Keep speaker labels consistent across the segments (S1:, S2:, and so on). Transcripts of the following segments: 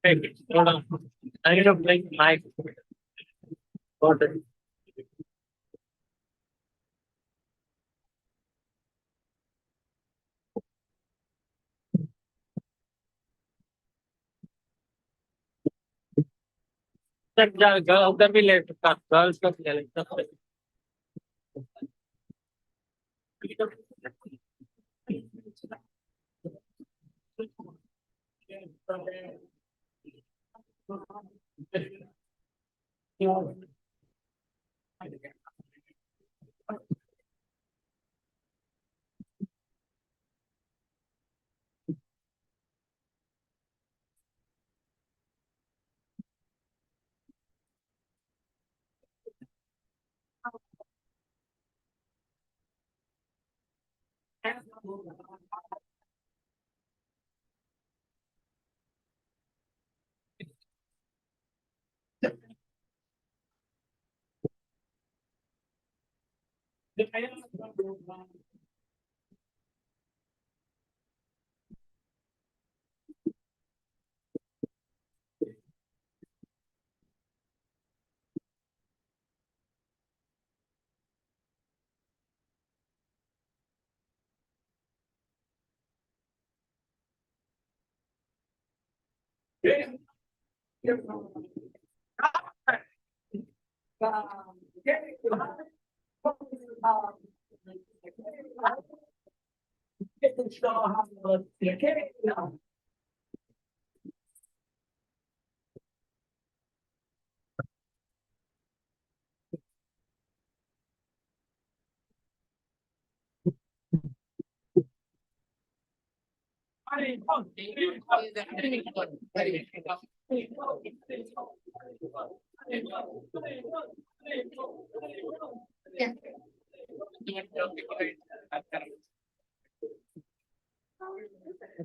S1: Hey, hold on. I need to bring my water. उधर भी late girls का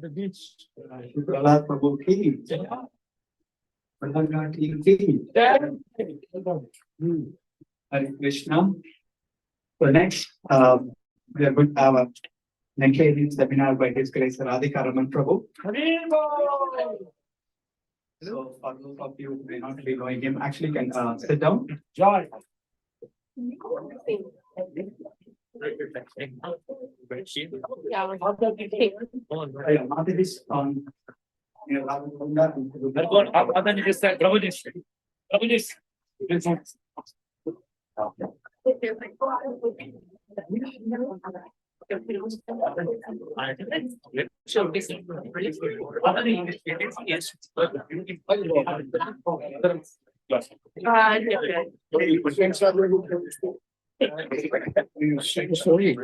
S1: the beach.
S2: Prahlada Prabhu ki, Prahlada ki. Hare Krishna. So next, we are going to have a NND seminar by His Grace Radhika Raman Prabhu. So for those of you who may not be knowing him, actually can sit down.
S1: Joy.
S2: This on
S1: Sorry.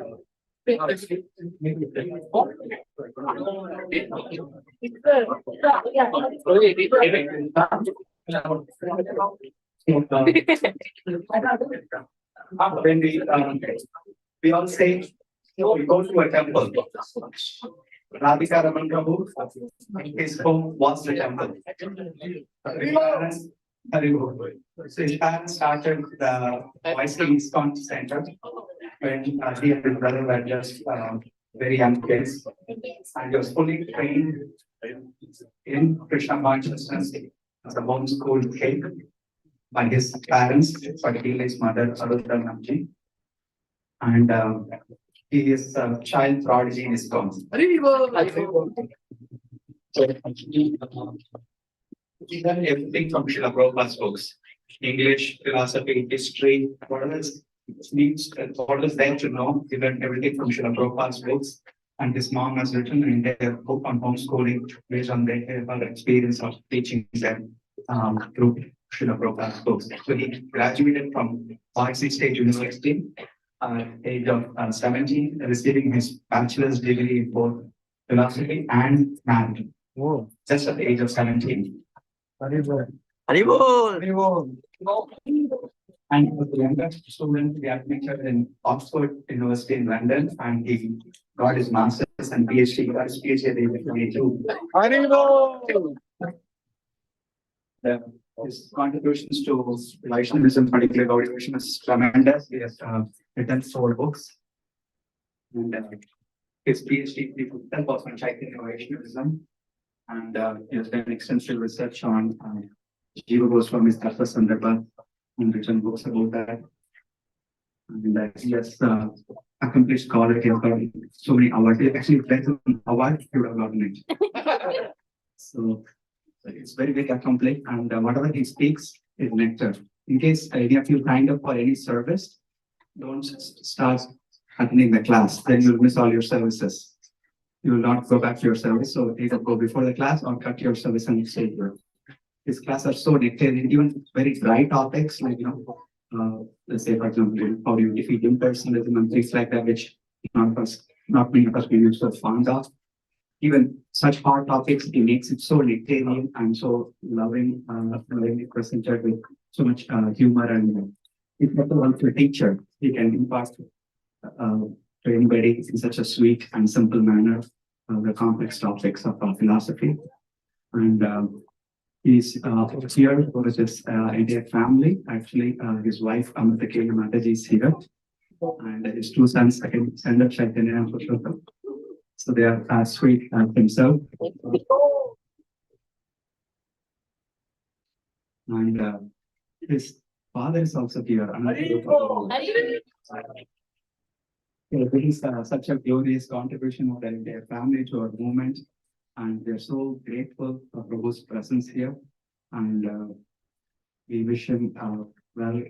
S2: when we all say, we go to a temple. Radhika Raman Prabhu, his home was the temple. So his parents started the Wisely ISKCON Center when he and his brother were just very young kids. And he was fully trained in Krishna consciousness as a homeschooled kid by his parents, particularly his mother, Arudhanamji. And he is a child prodigy in ISKCON. He done everything from Srila Prabhupada's books, English, philosophy, history, whatever is there to know. He learned everything from Srila Prabhupada's books. And his mom has written an entire book on homeschooling based on their experience of teaching them through Srila Prabhupada's books. So he graduated from Boise State University at the age of 17, receiving his bachelor's degree in both philosophy and math, just at the age of 17.
S1: Haribol.
S2: And he was the youngest student to be admitted in Oxford University in London, and he got his master's and PhD. He got his PhD at the age of 22. His contributions to Vaishnavism, particularly Gaudiya, is tremendous. He has written 4 books. And his PhD was on Chaitanya Vaishnavism. And he has done extensive research on Jiva Goswami's Tattva Sandarbha and written books about that. And he has accomplished scholar. He has gotten so many awards. He actually played an award, he would have gotten it. So it's very big accomplished, and whatever he speaks is nectar. In case any of you signed up for any service, don't start attending the class, then you'll miss all your services. You will not go back to your service, so either go before the class or cut your service and stay here. His classes are so nectarian, even very dry topics like, let's say, for example, how do you defeat impersonalism and things like that, which not many of us will use so fond of. Even such hard topics, he makes it so nectarian and so loving, presented with so much humor, and he's also a teacher. He can impart to anybody in such a sweet and simple manner the complex topics of philosophy. And he's here with his entire family. Actually, his wife Amrita K. Mataji is here, and his 2 sons, Sandar Chaitanya and Purushottam. So they are as sweet as himself. And his father is also here. This is such a glorious contribution of the entire family to our movement, and we are so grateful for Prabhu's presence here. And we wish him well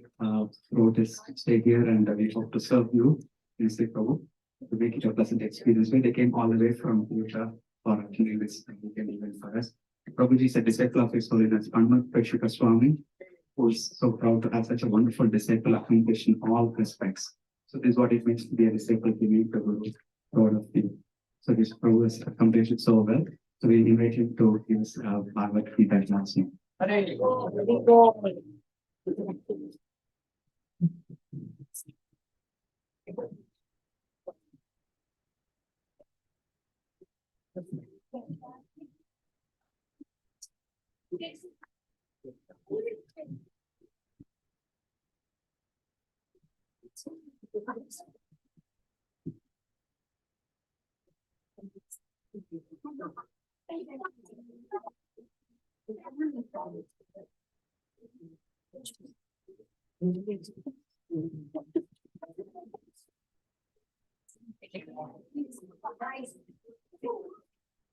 S2: throughout his stay here, and we hope to serve you, Prabhu, to make it a pleasant experience. When they came all the way from Utah for attending this weekend event for us. Prabhuji is a disciple of His Holiness Anand Prashika Swami, who is so proud to have such a wonderful disciple accomplished in all respects. So this is what it means to be a disciple of the Prabhu, proud of him. So this Prabhu has accomplished it so well. So we invite him to give us Bhagavad Gita class now.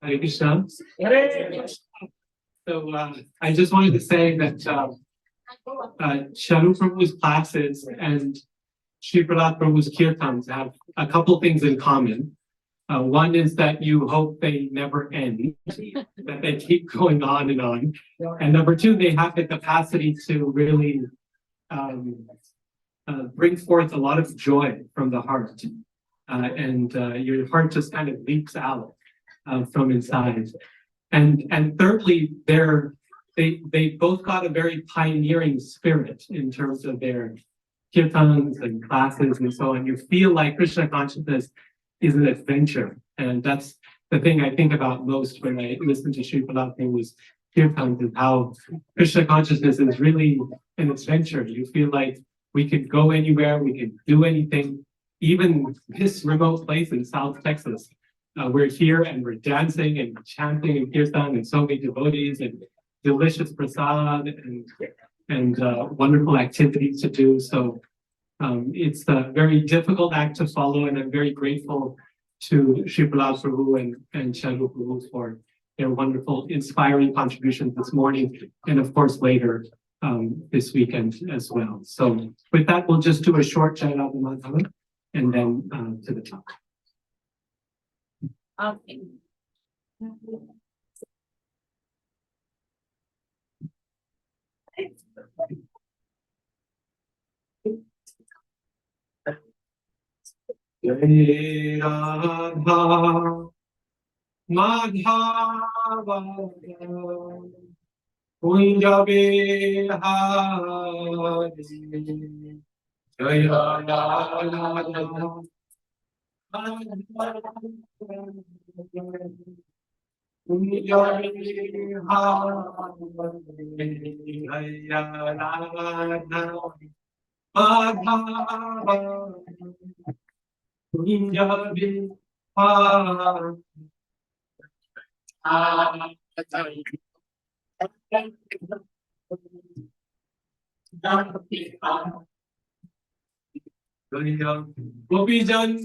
S3: Hare Krishna. So I just wanted to say that Sharu Prabhu's classes and Sri Prahlada Prabhu's kirtans have a couple things in common. One is that you hope they never end, that they keep going on and on. And number two, they have the capacity to really bring forth a lot of joy from the heart. And your heart just kind of leaps out from inside. And thirdly, they both got a very pioneering spirit in terms of their kirtans and classes and so on. You feel like Krishna consciousness is an adventure, and that's the thing I think about most when I listen to Sri Prahlada Prabhu's kirtans, is how Krishna consciousness is really an adventure. You feel like we could go anywhere, we could do anything, even this remote place in South Texas. We're here and we're dancing and chanting and kirtan and so many devotees and delicious prasad and wonderful activities to do. So it's a very difficult act to follow, and I'm very grateful to Sri Prahlada Prabhu and Charu Prabhu for their wonderful, inspiring contributions this morning, and of course later this weekend as well. So with that, we'll just do a short Jayarada Madhava and then to the talk.
S4: Okay.
S3: Jai Radha Madhava Kunja Bihari Jai Radha Gopi Janda Gopi Jana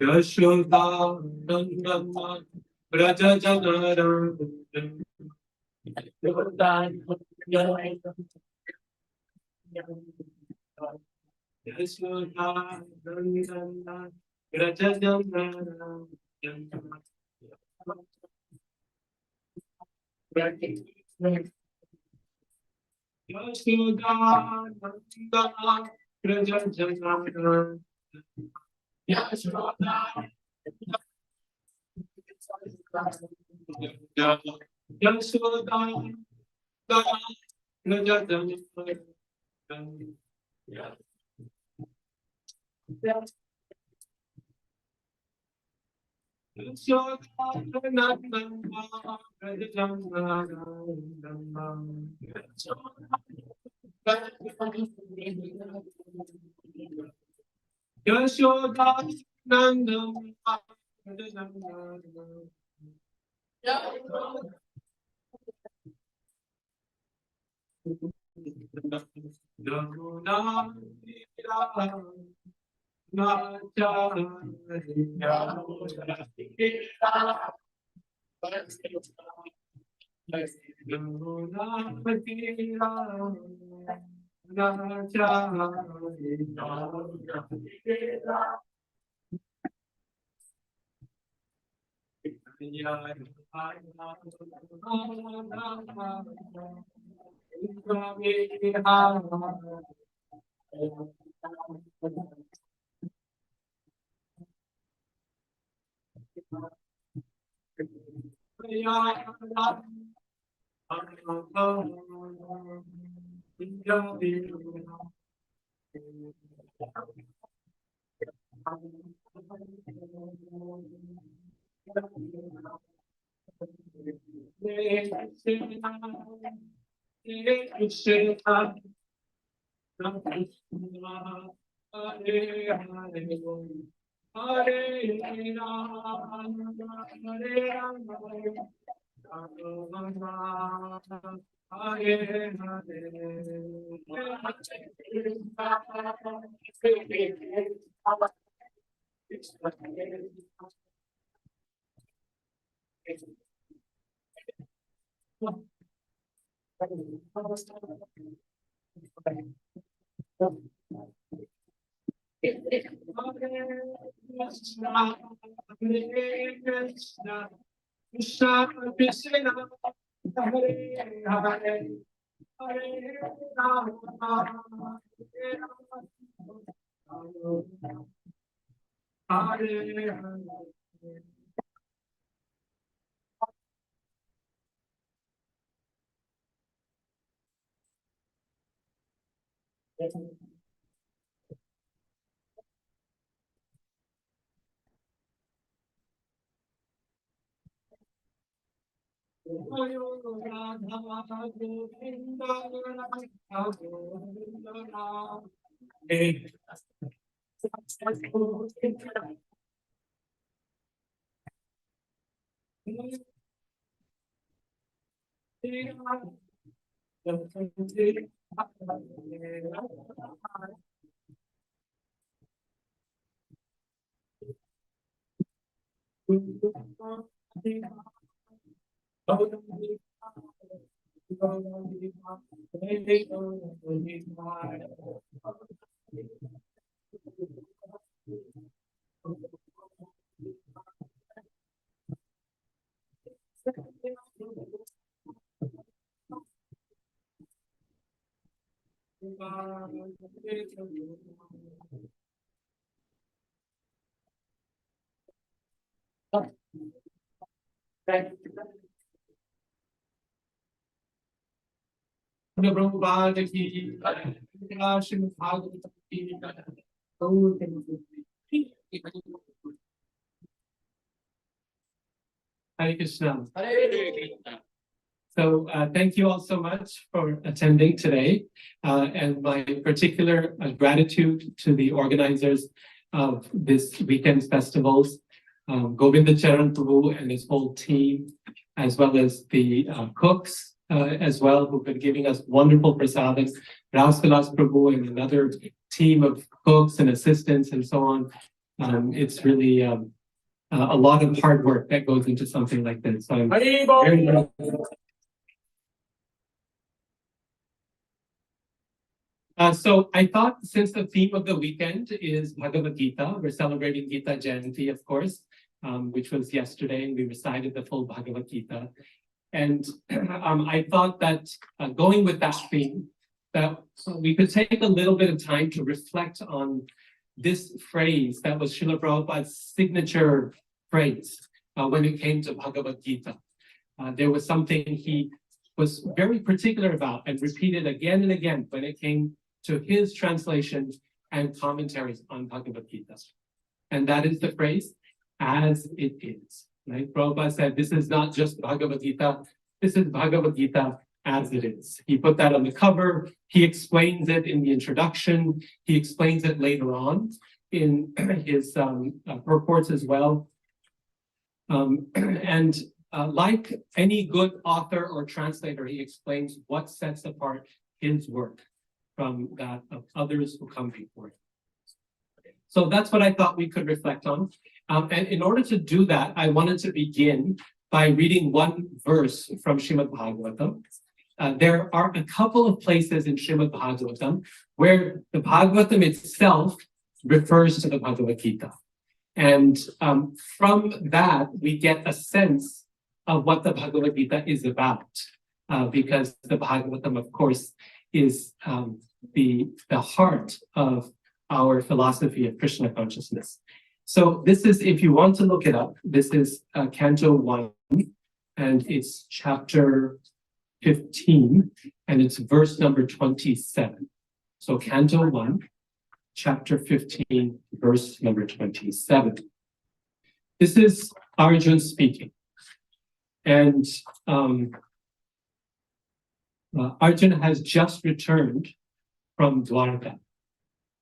S3: Yashoda Nandana Braja Janara Yashoda Nandana Braja Janara Yashoda Nandana Braja Janara Yashoda Hare Krishna. So thank you all so much for attending today. And my particular gratitude to the organizers of this weekend's festivals, Govinda Charan Prabhu and his whole team, as well as the cooks as well, who've been giving us wonderful prasadam, Rasvilas Prabhu and another team of cooks and assistants and so on. It's really a lot of hard work that goes into something like this. So I'm very so I thought, since the theme of the weekend is Bhagavad Gita, we're celebrating Gita Jayanti, of course, which was yesterday, and we recited the full Bhagavad Gita. And I thought that going with that theme, that we could take a little bit of time to reflect on this phrase that was Srila Prabhupada's signature phrase when it came to Bhagavad Gita. There was something he was very particular about and repeated again and again when it came to his translation and commentaries on Bhagavad Gita. And that is the phrase, as it is. Right? Prabhupada said, this is not just Bhagavad Gita, this is Bhagavad Gita as it is. He put that on the cover, he explains it in the introduction, he explains it later on in his purports as well. Like any good author or translator, he explains what sets apart his work from that of others who come before him. So that's what I thought we could reflect on. And in order to do that, I wanted to begin by reading one verse from Srimad Bhagavatam. There are a couple of places in Srimad Bhagavatam where the Bhagavatam itself refers to the Bhagavad Gita. And from that, we get a sense of what the Bhagavad Gita is about, because the Bhagavatam, of course, is the heart of our philosophy of Krishna consciousness. So this is, if you want to look it up, this is Canto 1, and it's chapter 15, and it's verse number 27. So Canto 1, chapter 15, verse number 27. This is Arjun speaking. And Arjun has just returned from Dwarka,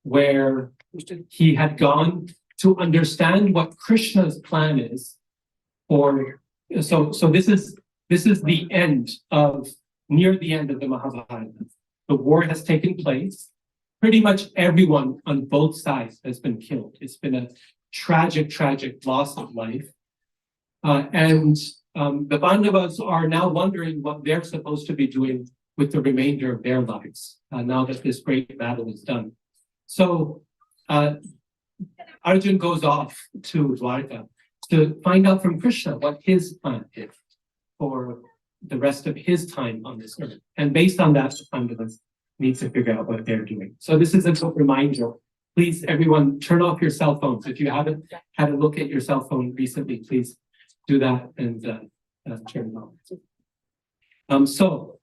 S3: where he had gone to understand what Krishna's plan is for. So this is the end of, near the end of the Mahabharata. The war has taken place. Pretty much everyone on both sides has been killed. It's been a tragic loss of life. And the Pandavas are now wondering what they're supposed to be doing with the remainder of their lives, now that this great battle is done. So Arjun goes off to Dwarka to find out from Krishna what his plan is for the rest of his time on this earth. And based on that, the Pandavas need to figure out what they're doing. So this is a good reminder. Please, everyone, turn off your cell phones. If you haven't had a look at your cell phone recently, please do that and turn it off. So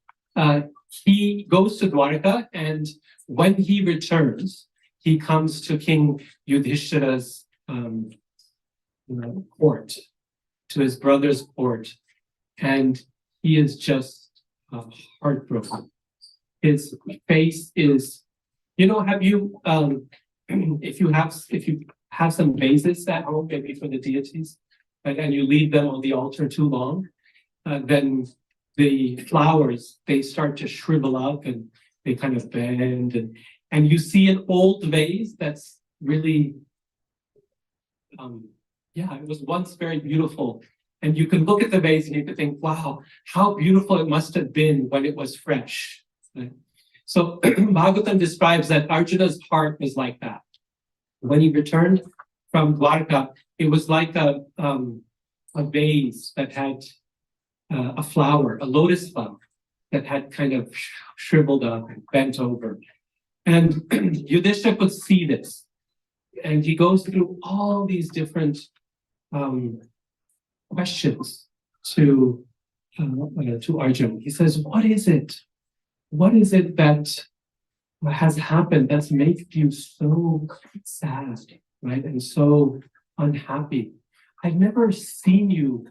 S3: he goes to Dwarka, and when he returns, he comes to King Yudhishthira's court, to his brother's court, and he is just heartbroken. His face is, have you, if you have some vases at home, maybe for the deities, and you leave them on the altar too long, then the flowers, they start to shrivel up and they kind of bend, and you see an old vase that's really, it was once very beautiful. And you can look at the vase and you can think, wow, how beautiful it must have been when it was fresh. Right? So Bhagavatam describes that Arjuna's heart was like that. When he returned from Dwarka, it was like a vase that had a flower, a lotus flower, that had kind of shriveled up and bent over. And Yudhishthira could see this. And he goes through all these different questions to Arjuna. He says, what is it? What is it that has happened that's made you so sad, right? And so unhappy? I've never seen you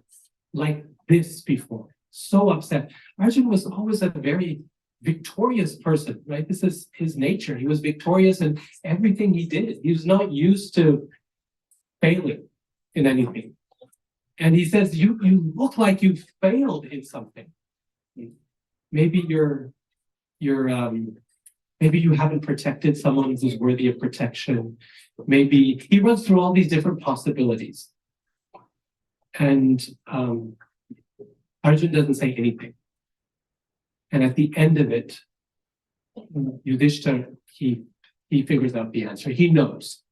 S3: like this before, so upset. Arjuna was always a very victorious person, right? This is his nature. He was victorious in everything he did. He was not used to failing in anything. And he says, you look like you failed in something. Maybe maybe you haven't protected someone who's worthy of protection. Maybe he runs through all these different possibilities. And Arjun doesn't say anything. And at the end of it, Yudhishthira, he figures out the answer. He knows.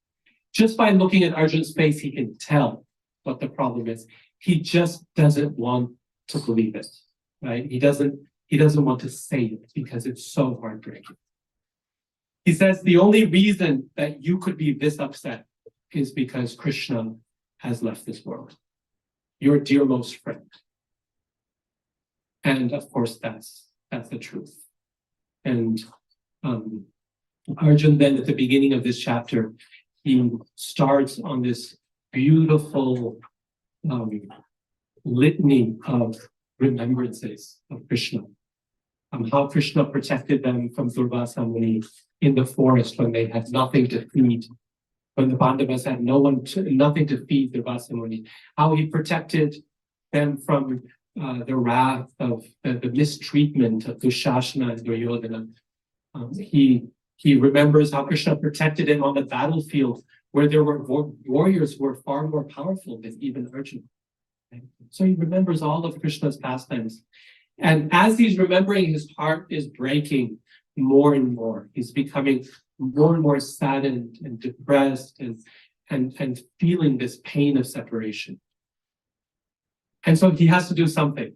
S3: Just by looking at Arjun's face, he can tell what the problem is. He just doesn't want to believe it, right? He doesn't want to say it because it's so heartbreaking. He says the only reason that you could be this upset is because Krishna has left this world, your dearmost friend. And of course, that's the truth. And Arjun then, at the beginning of this chapter, he starts on this beautiful litany of remembrances of Krishna. How Krishna protected them from Durvasa Muni in the forest when they had nothing to feed, when the Pandavas had nothing to feed Durvasa Muni. How he protected them from the wrath of the mistreatment of Dushasana and Duryodhana. He remembers how Krishna protected him on the battlefield where there were warriors who were far more powerful than even Arjuna. Okay? So he remembers all of Krishna's pastimes. And as he's remembering, his heart is breaking more and more. He's becoming more and more saddened and depressed and feeling this pain of separation. And so he has to do something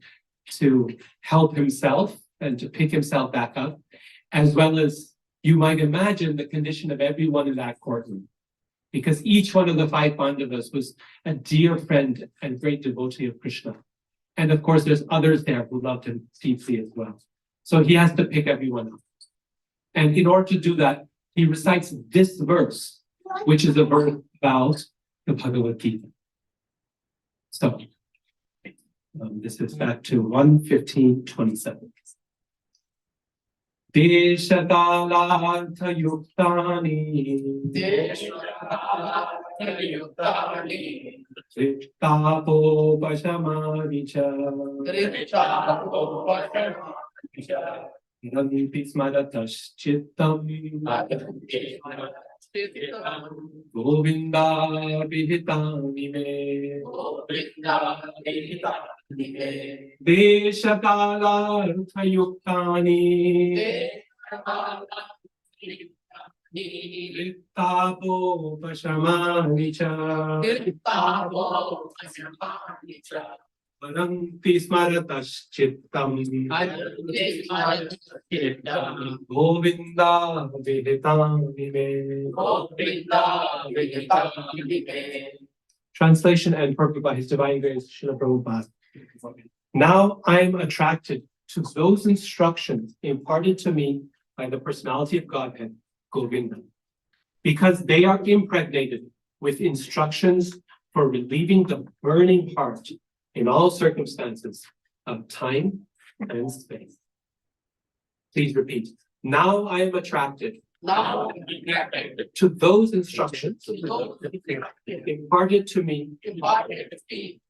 S3: to help himself and to pick himself back up, as well as, you might imagine, the condition of everyone in that courtroom. because each one of the five Pandavas was a dear friend and great devotee of Krishna. And of course, there's others there who loved him deeply as well. So he has to pick everyone up. And in order to do that, he recites this verse, which is a verse about the Bhagavad Gita. So, this is back to 1:15:27. Deshakalartha yuktani Triptapopashamanicha Nanti smarataschitam Govinda vihitani me Deshakalartha yuktani Triptapopashamanicha Nanti smarataschitam Govinda vihitani me. Translation and purport by His Divine Grace, Srila Prabhupada. Now I am attracted to those instructions imparted to me by the personality of Godhead, Govinda, because they are impregnated with instructions for relieving the burning heart in all circumstances of time and space. Please repeat. Now I am attracted to those instructions imparted to me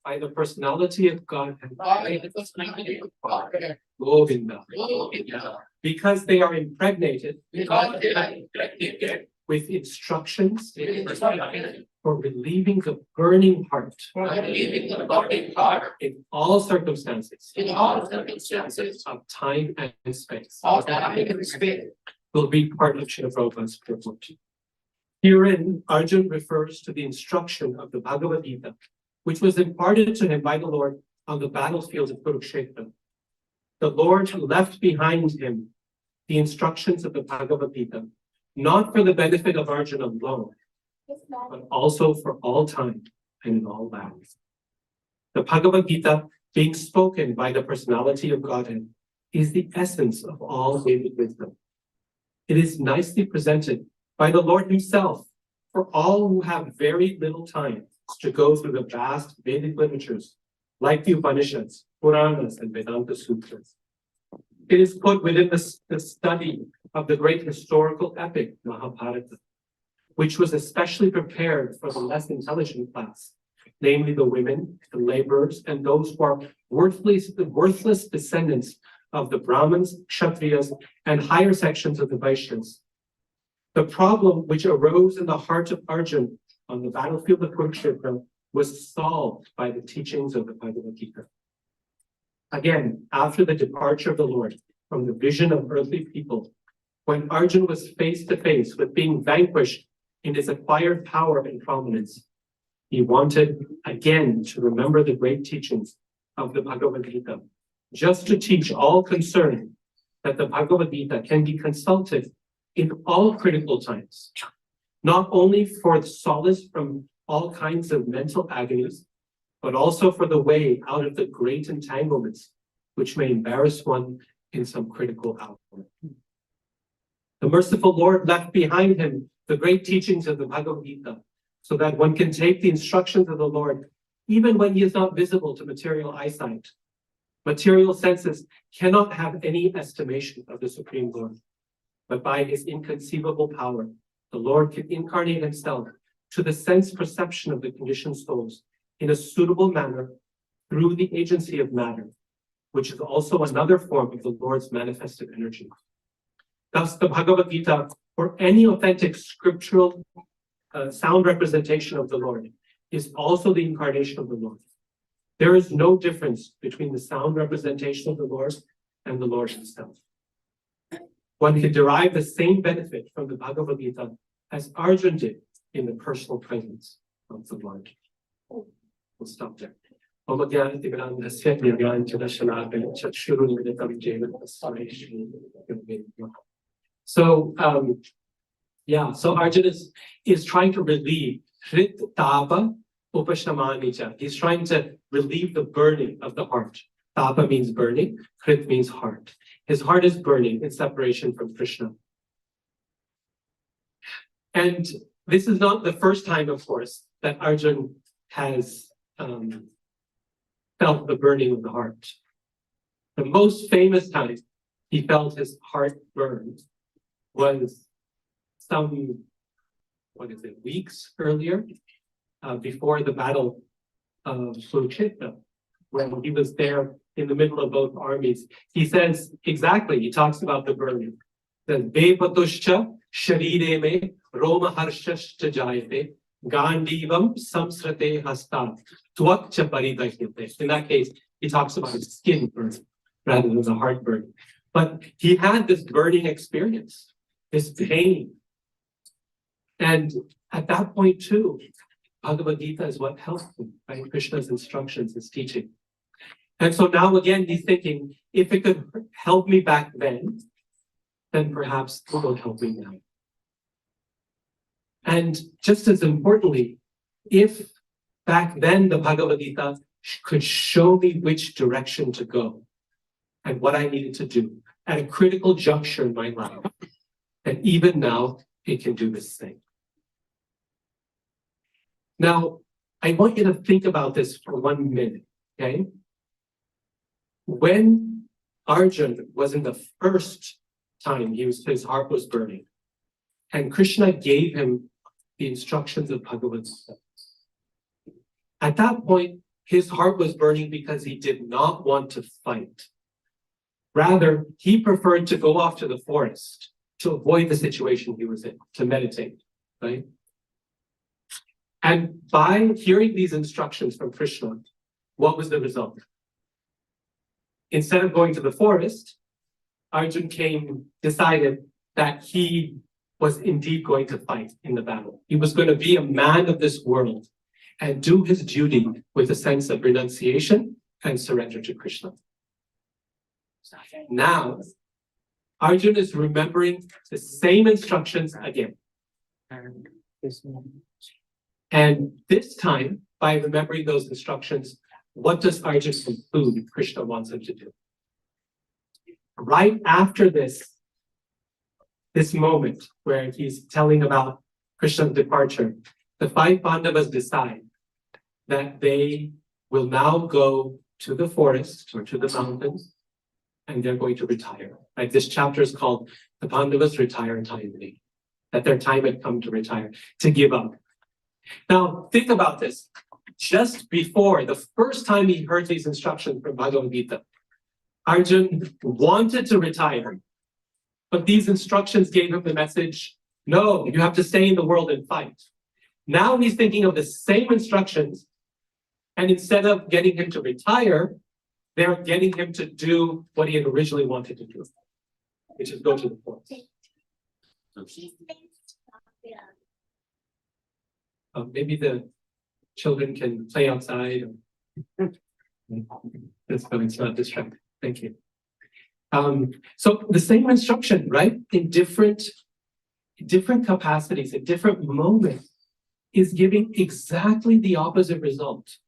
S3: by the personality of Godhead, Govinda, because they are impregnated with instructions for relieving the burning heart in all circumstances of time and space. Will be part of Srila Prabhupada's purport. Herein, Arjuna refers to the instruction of the Bhagavad Gita, which was imparted to him by the Lord on the battlefield of Kurukshetra. The Lord left behind him the instructions of the Bhagavad Gita, not for the benefit of Arjuna alone, but also for all time and in all lives. The Bhagavad Gita, being spoken by the personality of Godhead, is the essence of all Vedic wisdom. It is nicely presented by the Lord himself for all who have very little time to go through the vast Vedic literatures like the Upanishads, Puranas, and Vedanta Sutras. It is put within the study of the great historical epic Mahabharata, which was especially prepared for the less intelligent class, namely the women, the laborers, and those who are worthless descendants of the Brahmins, Kshatriyas, and higher sections of the Vaishyas. The problem which arose in the heart of Arjuna on the battlefield of Kurukshetra was solved by the teachings of the Bhagavad Gita. Again, after the departure of the Lord from the vision of earthly people, when Arjuna was face to face with being vanquished in his acquired power and prominence, he wanted again to remember the great teachings of the Bhagavad Gita, just to teach all concerned that the Bhagavad Gita can be consulted in all critical times, not only for solace from all kinds of mental agonies, but also for the way out of the great entanglements which may embarrass one in some critical hour. The merciful Lord left behind him the great teachings of the Bhagavad Gita, so that one can take the instructions of the Lord even when he is not visible to material eyesight. Material senses cannot have any estimation of the Supreme Lord, but by his inconceivable power, the Lord can incarnate himself to the sense perception of the conditioned souls in a suitable manner through the agency of matter, which is also another form of the Lord's manifested energy. Thus, the Bhagavad Gita, or any authentic scriptural sound representation of the Lord, is also the incarnation of the Lord. There is no difference between the sound representation of the Lord and the Lord himself. One can derive the same benefit from the Bhagavad Gita as Arjuna did in the personal presence of the Lord. We'll stop there. So Yeah, so Arjuna is trying to relieve Hrit Tapa Upashamanicha. He's trying to relieve the burning of the heart. Tapa means burning, Hrit means heart. His heart is burning in separation from Krishna. And this is not the first time, of course, that Arjuna has felt the burning of the heart. The most famous time he felt his heart burn was some, weeks earlier, before the battle of Kurukshetra, when he was there in the middle of both armies. He says, exactly, he talks about the burning. The Bepatuscha Sharire me Roma Harshashcha Jayate Gandivam Samsrate Hastat Twakcha Paridashyate. In that case, he talks about his skin burning rather than the heart burning. But he had this burning experience, this pain. And at that point too, Bhagavad Gita is what helped him, right? Krishna's instructions, his teaching. And so now again, he's thinking, if it could help me back then perhaps it will help me now. And just as importantly, if back then the Bhagavad Gita could show me which direction to go and what I needed to do at a critical juncture in my life, and even now it can do this thing. Now, I want you to think about this for 1 minute, okay? When Arjuna was in the first time his heart was burning, and Krishna gave him the instructions of Bhagavad Gita. At that point, his heart was burning because he did not want to fight. Rather, he preferred to go off to the forest to avoid the situation he was in, to meditate, right? And by hearing these instructions from Krishna, what was the result? Instead of going to the forest, Arjuna decided that he was indeed going to fight in the battle. He was going to be a man of this world and do his duty with a sense of renunciation and surrender to Krishna. Now, Arjuna is remembering the same instructions again. And this time, by remembering those instructions, what does Arjuna conclude Krishna wants him to do? Right after this moment where he's telling about Krishna's departure, the 5 Pandavas decide that they will now go to the forest or to the mountains, and they're going to retire. Like this chapter is called The Pandavas Retire Timely, that their time had come to retire, to give up. Now, think about this. Just before, the first time he heard these instructions from Bhagavad Gita, Arjuna wanted to retire, but these instructions gave him the message, no, you have to stay in the world and fight. Now he's thinking of the same instructions, and instead of getting him to retire, they're getting him to do what he had originally wanted to do, which is go to the forest. Maybe the children can play outside. It's not distracting. Thank you. So the same instruction, right? In different capacities, in different moments, is giving exactly the opposite result.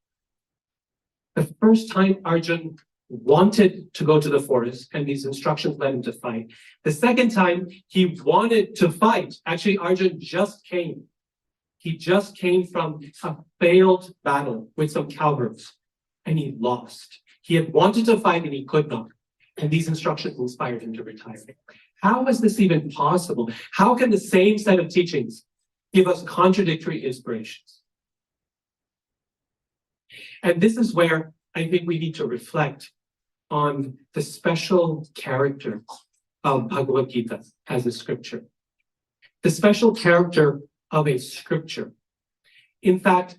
S3: The first time Arjuna wanted to go to the forest, and these instructions led him to fight. The second time he wanted to fight, actually Arjuna just came. He just came from a failed battle with some cowgirls, and he lost. He had wanted to fight and he could not. And these instructions inspired him to retire. How is this even possible? How can the same set of teachings give us contradictory inspirations? And this is where I think we need to reflect on the special character of Bhagavad Gita as a scripture. The special character of a scripture. In fact,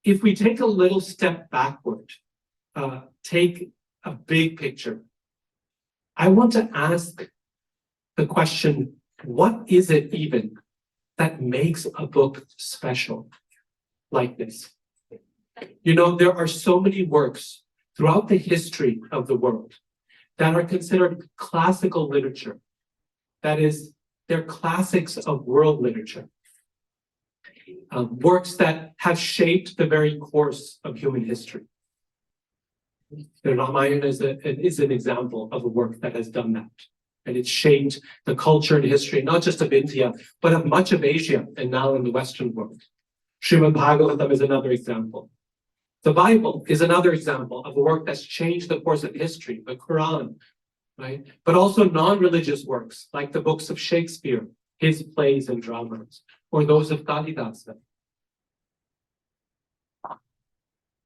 S3: if we take a little step backward, take a big picture, I want to ask the question, what is it even that makes a book special like this? You know, there are so many works throughout the history of the world that are considered classical literature. That is, They're classics of world literature. Works that have shaped the very course of human history. The Ramayana is an example of a work that has done that. And it's shaped the culture and history, not just of India, but of much of Asia and now in the Western world. Srimad Bhagavatam is another example. The Bible is another example of a work that's changed the course of history, the Quran, right? But also non-religious works, like the books of Shakespeare, his plays and dramas, or those of Kalidasa.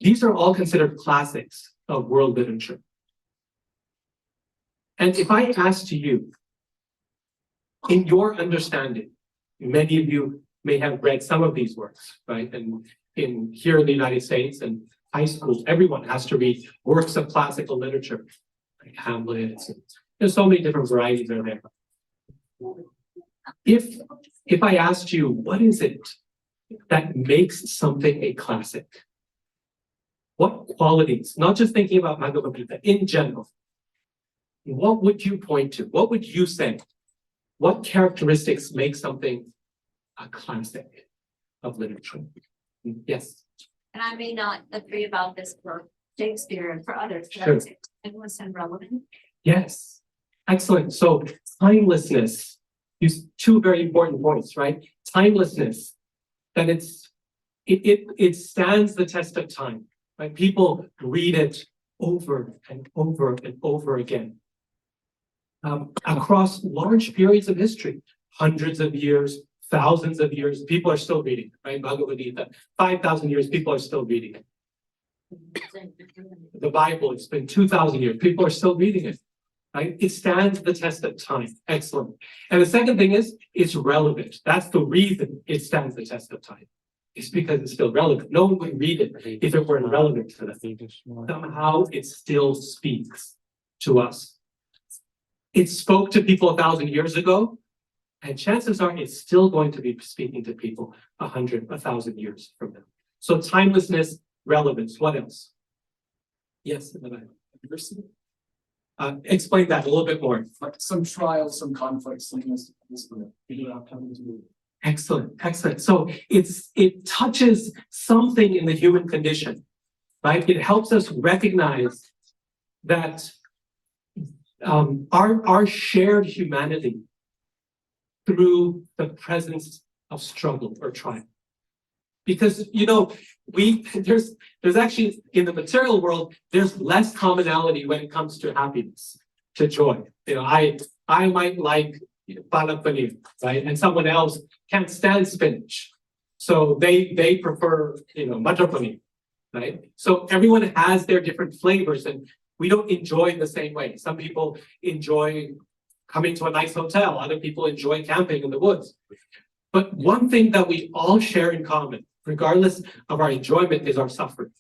S3: These are all considered classics of world literature. And if I asked you, in your understanding, many of you may have read some of these works, right? And here in the United States and high schools, everyone has to read works of classical literature, like Hamlet. There's so many different varieties are there. If I asked you, what is it that makes something a classic? What qualities, not just thinking about Bhagavad Gita, in general, what would you point to? What would you say? What characteristics make something a classic of literature? Yes.
S4: And I may not agree about this for Shakespeare and for others, but I
S3: Sure.
S4: would say it was relevant.
S3: Yes. Excellent. So timelessness, these two very important points, right? Timelessness, that it stands the test of time, right? People read it over and over and over again. Across large periods of history, hundreds of years, thousands of years, people are still reading it, right? Bhagavad Gita, 5,000 years, people are still reading it. The Bible, it's been 2,000 years, people are still reading it, right? It stands the test of time. Excellent. And the second thing is, it's relevant. That's the reason it stands the test of time. It's because it's still relevant. No one would read it if it weren't relevant to them. Somehow it still speaks to us. It spoke to people 1,000 years ago, and chances are it's still going to be speaking to people 100, 1,000 years from now. So timelessness, relevance. What else? Yes, in the back. Explain that a little bit more.
S5: Like some trials, some conflicts, some
S3: Excellent, excellent. So it touches something in the human condition, right? It helps us recognize that our shared humanity through the presence of struggle or trial. Because there's actually in the material world, there's less commonality when it comes to happiness, to joy. I might like palak paneer, right? And someone else can't stand spinach. So they prefer matar paneer, right? So everyone has their different flavors and we don't enjoy the same way. Some people enjoy coming to a nice hotel, other people enjoy camping in the woods. But one thing that we all share in common, regardless of our enjoyment, is our suffering.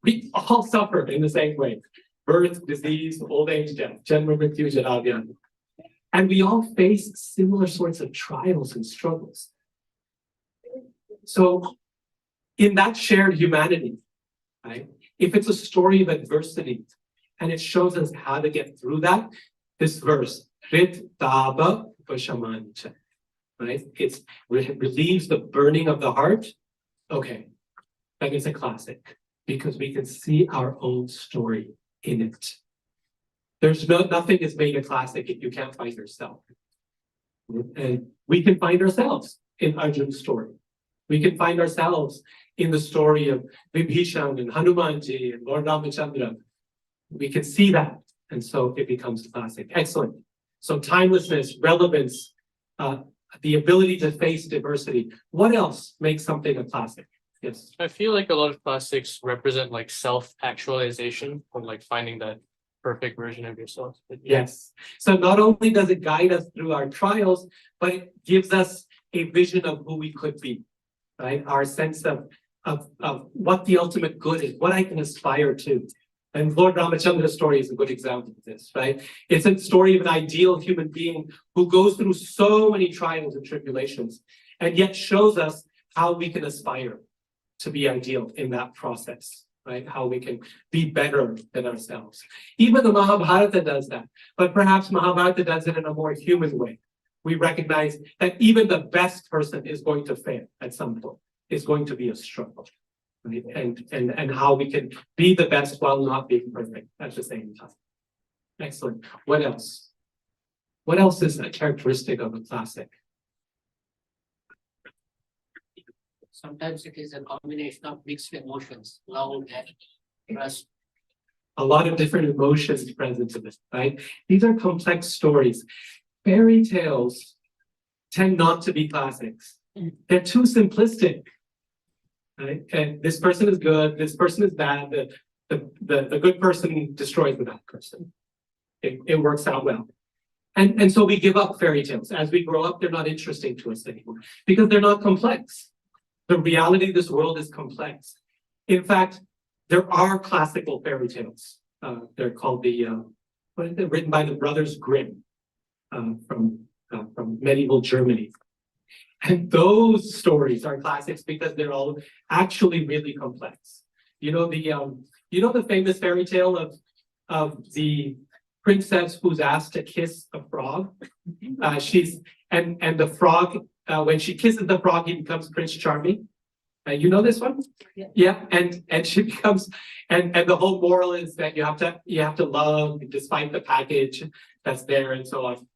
S3: We all suffer in the same way. Birth, disease, old age, death, janma mrityu jara. And we all face similar sorts of trials and struggles. So in that shared humanity, right, if it's a story of adversity and it shows us how to get through that, this verse, Rit Taba Vashamancha, right? It relieves the burning of the heart. Okay, that is a classic because we can see our own story in it. Nothing is made a classic if you can't find yourself. And we can find ourselves in Arjun's story. We can find ourselves in the story of Vibhishan and Hanumanji and Lord Ramachandra. We can see that. And so it becomes classic. Excellent. So timelessness, relevance, the ability to face diversity. What else makes something a classic? Yes.
S1: I feel like a lot of classics represent like self-actualization or like finding that perfect version of yourself.
S3: Yes. So not only does it guide us through our trials, but it gives us a vision of who we could be, right? Our sense of what the ultimate good is, what I can aspire to. And Lord Ramachandra's story is a good example of this, right? It's a story of an ideal human being who goes through so many trials and tribulations, and yet shows us how we can aspire to be ideal in that process, right? How we can be better than ourselves. Even the Mahabharata does that, but perhaps Mahabharata does it in a more human way, we recognize that even the best person is going to fail at some point. It's going to be a struggle. Right? And how we can be the best while not being perfect at the same time. Excellent. What else? What else is a characteristic of a classic?
S6: Sometimes it is a combination of mixed emotions, love and trust.
S3: A lot of different emotions present in this, right? These are complex stories. Fairy tales tend not to be classics. They're too simplistic. Right? And this person is good, this person is bad, the good person destroys the bad person. It works out well. And so we give up fairy tales. As we grow up, they're not interesting to us anymore because they're not complex. The reality of this world is complex. In fact, there are classical fairy tales. They're called written by the brothers Grimm from medieval Germany. And those stories are classics because they're all actually really complex. You know the famous fairy tale of the princess who's asked to kiss a frog. And the frog, when she kisses the frog, he becomes Prince Charming. You know this one? Yeah. And she becomes, and the whole moral is that you have to love despite the package that's there and so on.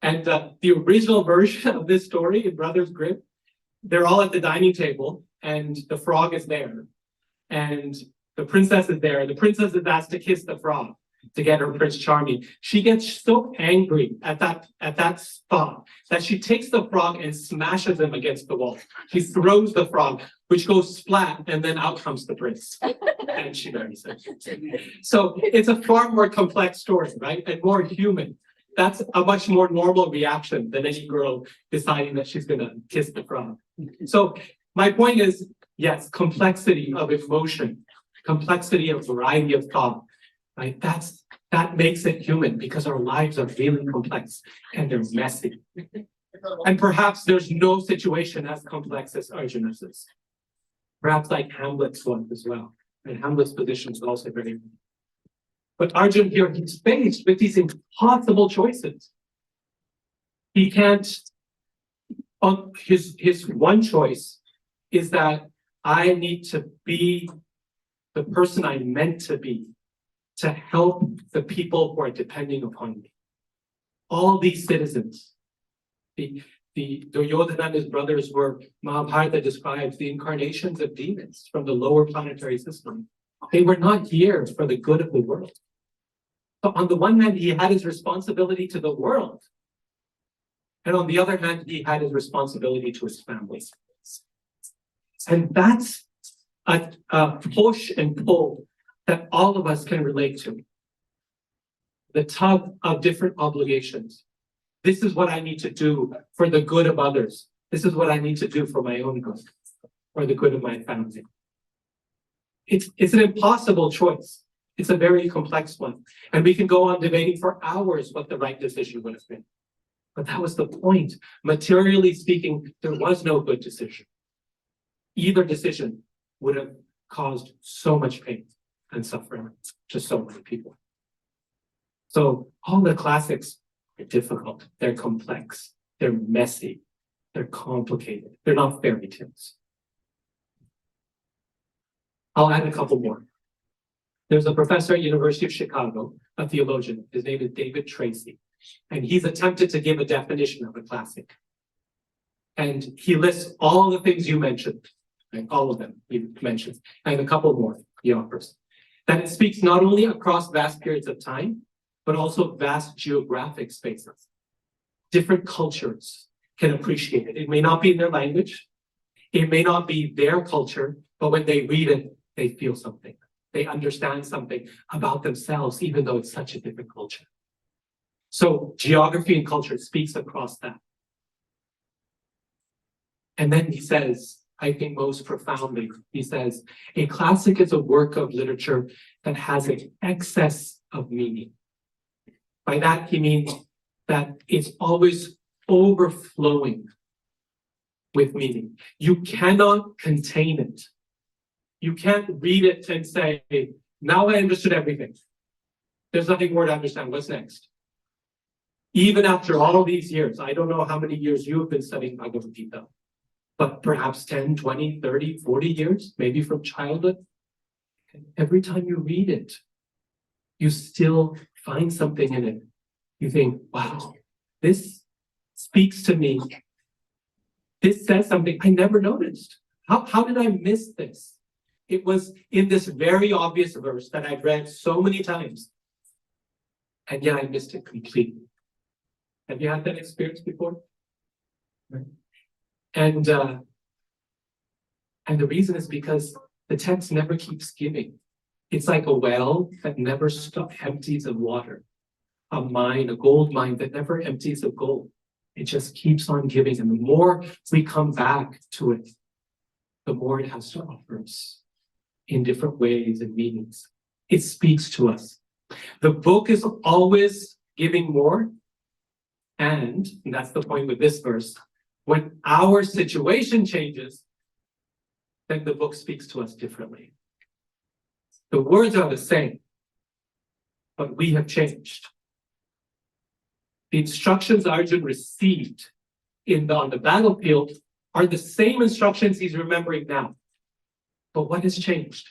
S3: And the original version of this story in Brothers Grimm, they're all at the dining table and the frog is there. And the princess is there. The princess is asked to kiss the frog to get her Prince Charming. She gets so angry at that spot that she takes the frog and smashes him against the wall. She throws the frog, which goes splat, and then out comes the prince. And she marries him. So it's a far more complex story, right? And more human. That's a much more normal reaction than any girl deciding that she's going to kiss the frog. So my point is, yes, complexity of emotion, complexity of variety of thought, right? That makes it human because our lives are really complex and they're messy. And perhaps there's no situation as complex as Arjuna's. Perhaps like Hamlet's one as well. And Hamlet's position is also very important. But Arjun here, he's faced with these impossible choices. He can't, his one choice is that I need to be the person I'm meant to be to help the people who are depending upon me. All these citizens, the Duryodhana and his brothers were, Mahabharata describes, the incarnations of demons from the lower planetary system. They were not here for the good of the world. So on the one hand, he had his responsibility to the world. And on the other hand, he had his responsibility to his family. And that's a push and pull that all of us can relate to. The tug of different obligations. This is what I need to do for the good of others. This is what I need to do for my own good, or the good of my family. It's an impossible choice. It's a very complex one. And we can go on debating for hours what the right decision would have been. But that was the point. Materially speaking, there was no good decision. Either decision would have caused so much pain and suffering to so many people. So all the classics are difficult. They're complex. They're messy. They're complicated. They're not fairy tales. I'll add a couple more. There's a professor at University of Chicago, a theologian. His name is David Tracy. And he's attempted to give a definition of a classic. And he lists all the things you mentioned, right? All of them he mentions, and a couple more he offers. That it speaks not only across vast periods of time, but also vast geographic spaces. Different cultures can appreciate it. It may not be in their language. It may not be their culture, but when they read it, they feel something. They understand something about themselves, even though it's such a different culture. So geography and culture speaks across that. And then he says, I think most profoundly, he says, a classic is a work of literature that has an excess of meaning. By that, he means that it's always overflowing with meaning. You cannot contain it. You can't read it and say, now I understood everything. There's nothing more to understand. What's next? Even after all these years, I don't know how many years you have been studying Bhagavad Gita, but perhaps 10, 20, 30, 40 years, maybe from childhood. Every time you read it, you still find something in it. You think, wow, this speaks to me. This says something I never noticed. How did I miss this? It was in this very obvious verse that I've read so many times, and yet I missed it completely. Have you had that experience before? And the reason is because the text never keeps giving. It's like a well that never empties of water, a mine, a gold mine that never empties of gold. It just keeps on giving, and the more we come back to it, the more it has to offer us in different ways and meanings. It speaks to us. The book is always giving more, and that's the point with this verse, when our situation changes, then the book speaks to us differently. The words are the same, but we have changed. The instructions Arjun received on the battlefield are the same instructions he's remembering now. But what has changed?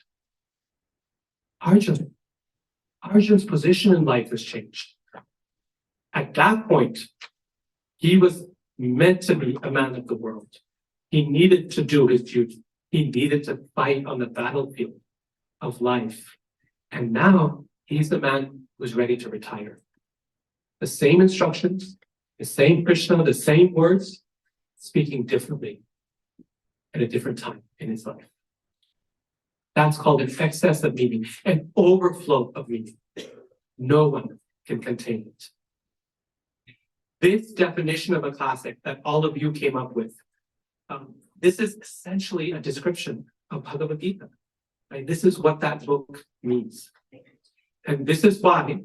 S3: Arjun's position in life has changed. At that point, he was meant to be a man of the world. He needed to do his duty. He needed to fight on the battlefield of life. And now he's the man who's ready to retire. The same instructions, the same Krishna, the same words, speaking differently at a different time in his life. That's called an excess of meaning, an overflow of meaning. No one can contain it. This definition of a classic that all of you came up with, this is essentially a description of Bhagavad Gita. Right? This is what that book means. And this is why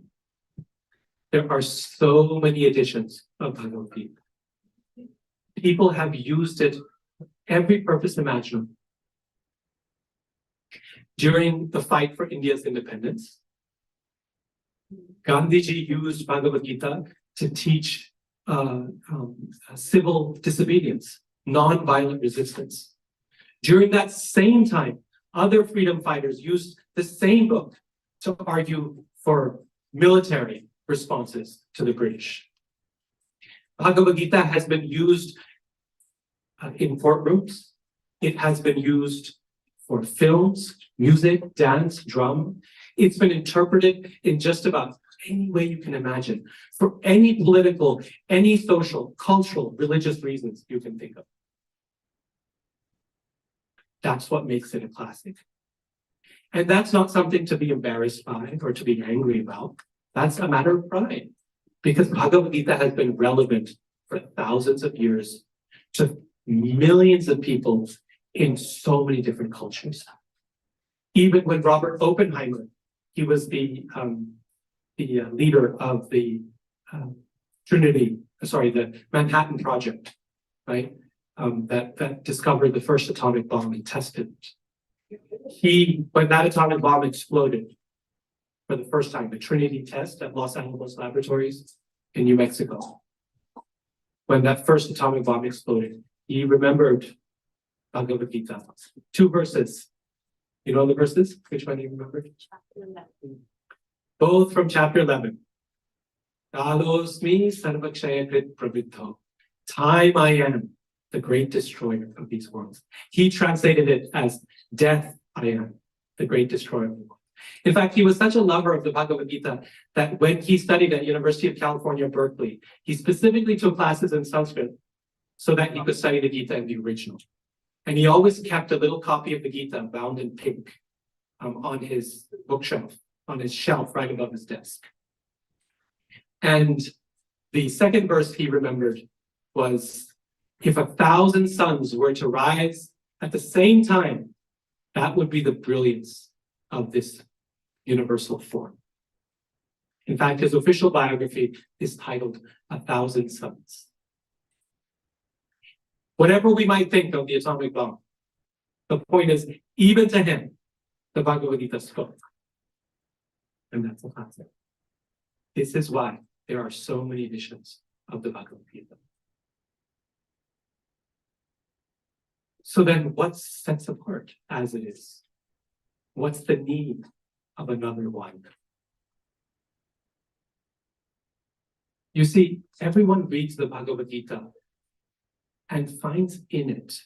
S3: there are so many editions of Bhagavad Gita. People have used it for every purpose imaginable. During the fight for India's independence, Gandhiji used Bhagavad Gita to teach civil disobedience, non-violent resistance. During that same time, other freedom fighters used the same book to argue for military responses to the British. Bhagavad Gita has been used in courtrooms. It has been used for films, music, dance, drum. It's been interpreted in just about any way you can imagine, for any political, any social, cultural, religious reasons you can think of. That's what makes it a classic. And that's not something to be embarrassed by or to be angry about. That's a matter of pride, because Bhagavad Gita has been relevant for thousands of years to millions of people in so many different cultures. Even when Robert Oppenheimer, he was the leader of the the Manhattan Project, right? That discovered the first atomic bomb and tested it. When that atomic bomb exploded for the first time, the Trinity test at Los Alamos Laboratories in New Mexico, when that first atomic bomb exploded, he remembered Bhagavad Gita. 2 verses. You know the verses? Which one do you remember? Both from chapter 11. Kalosmi sarvakshayakrit pravitto. Time I am, the great destroyer of these worlds. He translated it as death I am, the great destroyer of the world. In fact, he was such a lover of the Bhagavad Gita that when he studied at University of California, Berkeley, he specifically took classes in Sanskrit so that he could study the Gita in the original. And he always kept a little copy of the Gita bound in pink on his bookshelf, on his shelf right above his desk. And the second verse he remembered was, if 1,000 suns were to rise at the same time, that would be the brilliance of this universal form. In fact, his official biography is titled 1,000 Suns. Whatever we might think of the atomic bomb, the point is, even to him, the Bhagavad Gita spoke. And that's a concept. This is why there are so many editions of the Bhagavad Gita. So then what sets apart as it is? What's the need of another one? You see, everyone reads the Bhagavad Gita and finds in it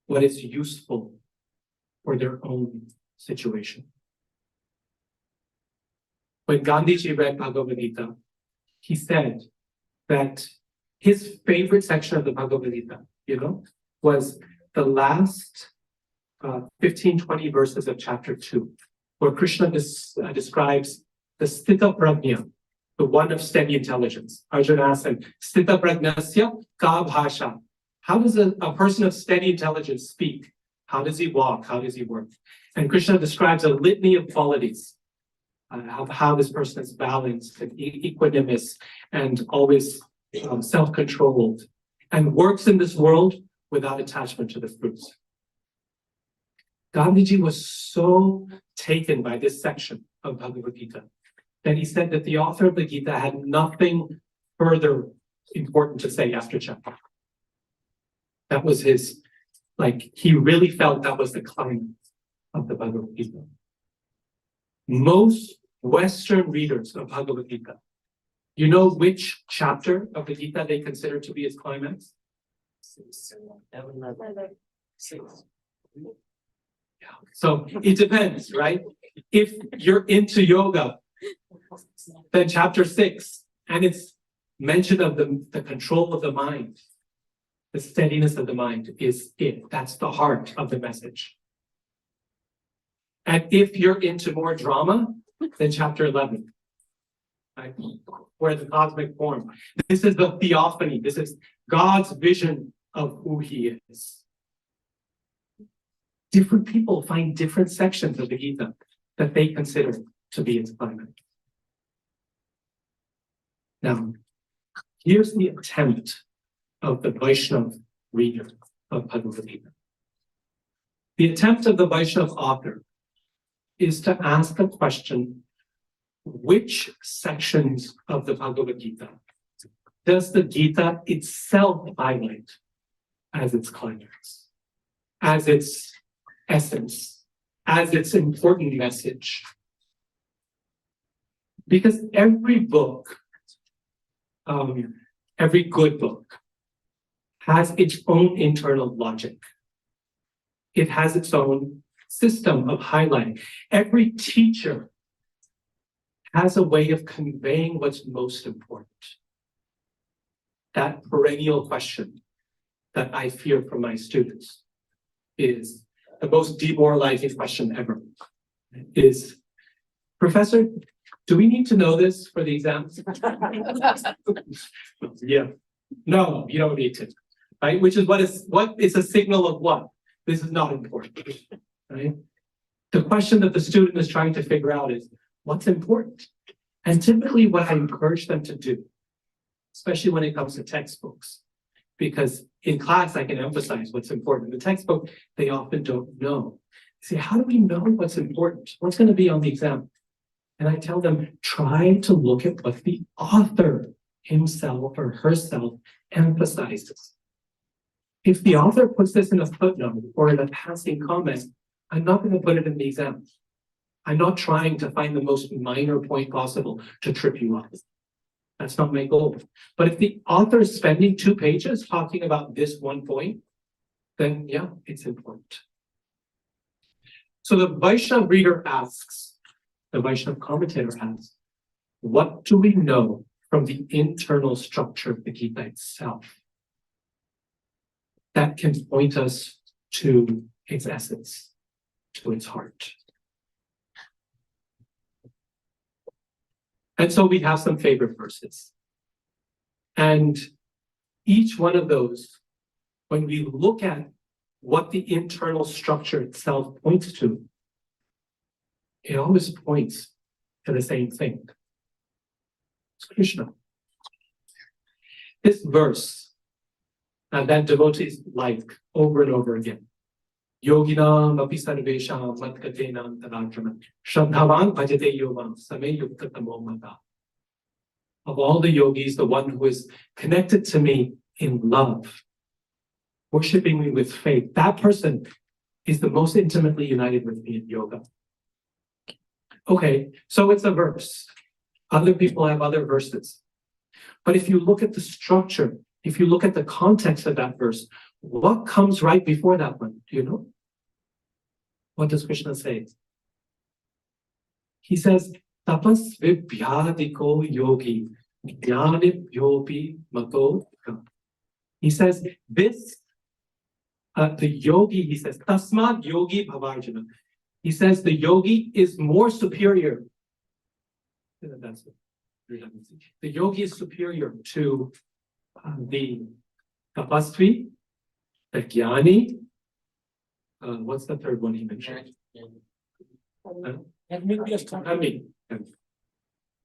S3: what is useful for their own situation. When Gandhiji read Bhagavad Gita, he said that his favorite section of the Bhagavad Gita, was the last 15-20 verses of chapter 2, where Krishna describes the Sthita Prajna, the one of steady intelligence. Arjuna asked him, Sthita Prajnasya ka bhasha. How does a person of steady intelligence speak? How does he walk? How does he work? And Krishna describes a litany of qualities of how this person is balanced and equanimous and always self-controlled and works in this world without attachment to the fruits. Gandhiji was so taken by this section of Bhagavad Gita that he said that the author of the Gita had nothing further important to say after chapter. That was his, he really felt that was the climax of the Bhagavad Gita. Most Western readers of Bhagavad Gita, you know which chapter of the Gita they consider to be its climax?
S6: 6.
S3: Yeah. So it depends, right? If you're into yoga, then chapter 6, and it's mention of the control of the mind, the steadiness of the mind is it. That's the heart of the message. And if you're into more drama, then chapter 11, right? Where the cosmic form. This is the theophany. This is God's vision of who he is. Different people find different sections of the Gita that they consider to be its climax. Now, here's the attempt of the Vaishnava reader of Bhagavad Gita. The attempt of the Vaishnava author is to ask the question, which sections of the Bhagavad Gita does the Gita itself highlight as its climax, as its essence, as its important message? Because every book, every good book, has its own internal logic. It has its own system of highlighting. Every teacher has a way of conveying what's most important. That perennial question that I fear from my students is the most demoralizing question ever. Is, Professor, do we need to know this for the exams? Yeah. No, you don't need to. Right? Which is what is a signal of what? This is not important. Right? The question that the student is trying to figure out is, what's important? And typically what I encourage them to do, especially when it comes to textbooks, because in class I can emphasize what's important. In the textbook, they often don't know. See, how do we know what's important? What's going to be on the exam? And I tell them, try to look at what the author himself or herself emphasizes. If the author puts this in a footnote or in a passing comment, I'm not going to put it in the exam. I'm not trying to find the most minor point possible to trip you up. That's not my goal. But if the author is spending 2 pages talking about this one point, then yeah, it's important. So the Vaishnava reader asks, the Vaishnava commentator asks, what do we know from the internal structure of the Gita itself that can point us to its essence, to its heart? And so we have some favorite verses. And each one of those, when we look at what the internal structure itself points to, it always points to the same thing. It's Krishna. This verse that devotees like over and over again. Yoginam api sarvesham matkatenam tadantraman Shraddhavan bhajate yomam same yuktatamo mata. of all the yogis, the one who is connected to me in love, worshiping me with faith. That person is the most intimately united with me in yoga. Okay, so it's a verse. Other people have other verses. But if you look at the structure, if you look at the context of that verse, what comes right before that one? Do you know? What does Krishna say? He says, tapas vibhyadiko yogi, jnanib yogi mato. He says, this, the yogi, he says, tasmad yogi bhavarjana. He says the yogi is more superior. That's it. The yogi is superior to the tapasvi, the jnani. What's the third one he mentioned? Karmi.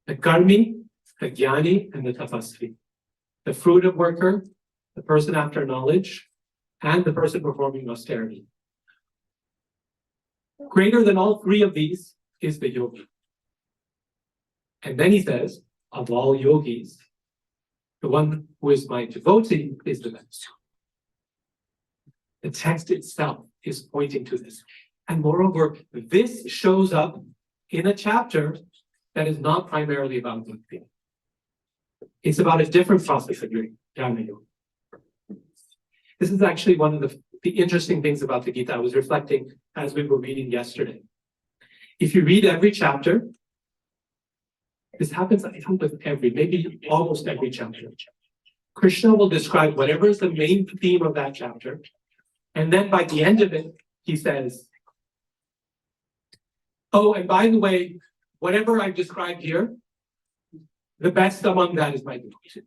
S3: The karmi, the jnani, and the tapasvi. The fruitive worker, the person after knowledge, and the person performing austerity. Greater than all three of these is the yogi. And then he says, of all yogis, the one who is my devotee is the best. The text itself is pointing to this. And moreover, this shows up in a chapter that is not primarily about bhakti. It's about a different process of Yagna yoga. This is actually one of the interesting things about the Gita. I was reflecting as we were reading yesterday. If you read every chapter, this happens, I think, with maybe almost every chapter. Krishna will describe whatever is the main theme of that chapter. And then by the end of it, he says, oh, and by the way, whatever I've described here, the best among that is my devotion.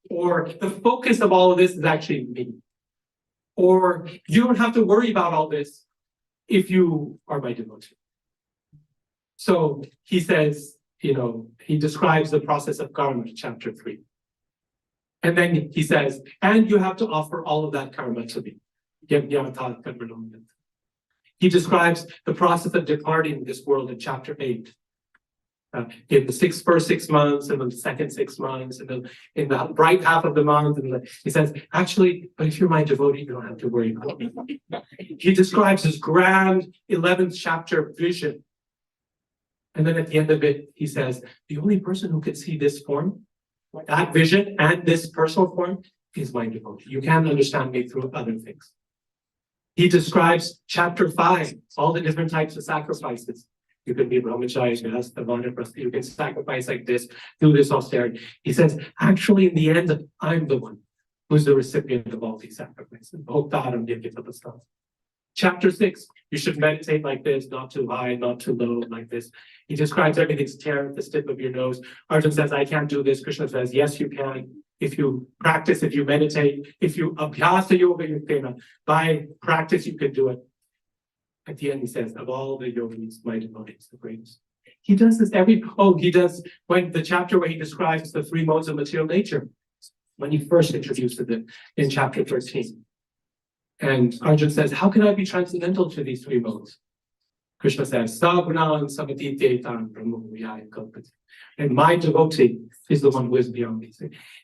S3: Or the focus of all of this is actually me. Or you don't have to worry about all this if you are my devotee. So he says, he describes the process of karma in chapter 3. And then he says, and you have to offer all of that karma to me. He describes the process of departing this world in chapter 8. In the first 6 months, and the second 6 months, and then in the bright half of the month, he says, actually, but if you're my devotee, you don't have to worry about me. He describes his grand 11th chapter vision. And then at the end of it, he says, the only person who can see this form, that vision, and this personal form is my devotee. You can't understand me through other things. He describes chapter 5, all the different types of sacrifices. You can be brahmachari, you can sacrifice like this, do this austerity. He says, actually, in the end, I'm the one who's the recipient of all these sacrifices. Chapter 6, you should meditate like this, not too high, not too low, like this. He describes everything's tear at the tip of your nose. Arjuna says, I can't do this. Krishna says, yes, you can. If you practice, if you meditate, if you abhyasa yoga yukena, by practice, you can do it. At the end, he says, of all the yogis, my devotee is the greatest. He does this when the chapter where he describes the 3 modes of material nature, when he first introduces it in chapter 13. And Arjuna says, how can I be transcendental to these 3 modes? Krishna says, Sagunan samatitetan brahmavayaya kalpati. And my devotee is the one who is beyond these.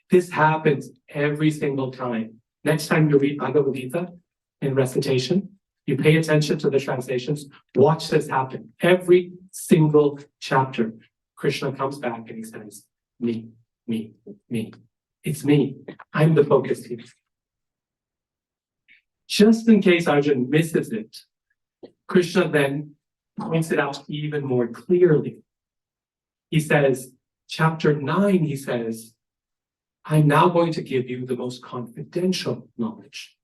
S3: This happens every single time. Next time you read Bhagavad Gita in recitation, you pay attention to the translations, watch this happen. Every single chapter, Krishna comes back and he says, me, me, me. It's me. I'm the focus here. Just in case Arjuna misses it, Krishna then points it out even more clearly. He says, chapter 9, he says, I'm now going to give you the most confidential knowledge.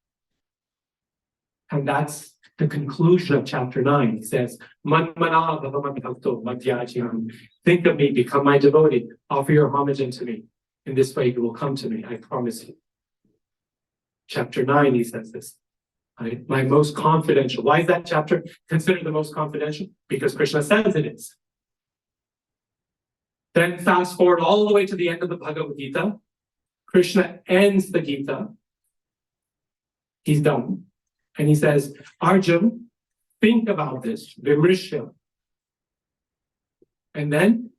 S3: And that's the conclusion of chapter 9. He says, think of me, become my devotee, offer your homage unto me. In this way you will come to me, I promise you. Chapter 9, he says this. My most confidential. Why is that chapter considered the most confidential? Because Krishna says it is. Then fast forward all the way to the end of the Bhagavad Gita. Krishna ends the Gita. He's done. And he says, Arjun, think about this, Vimrishya. And then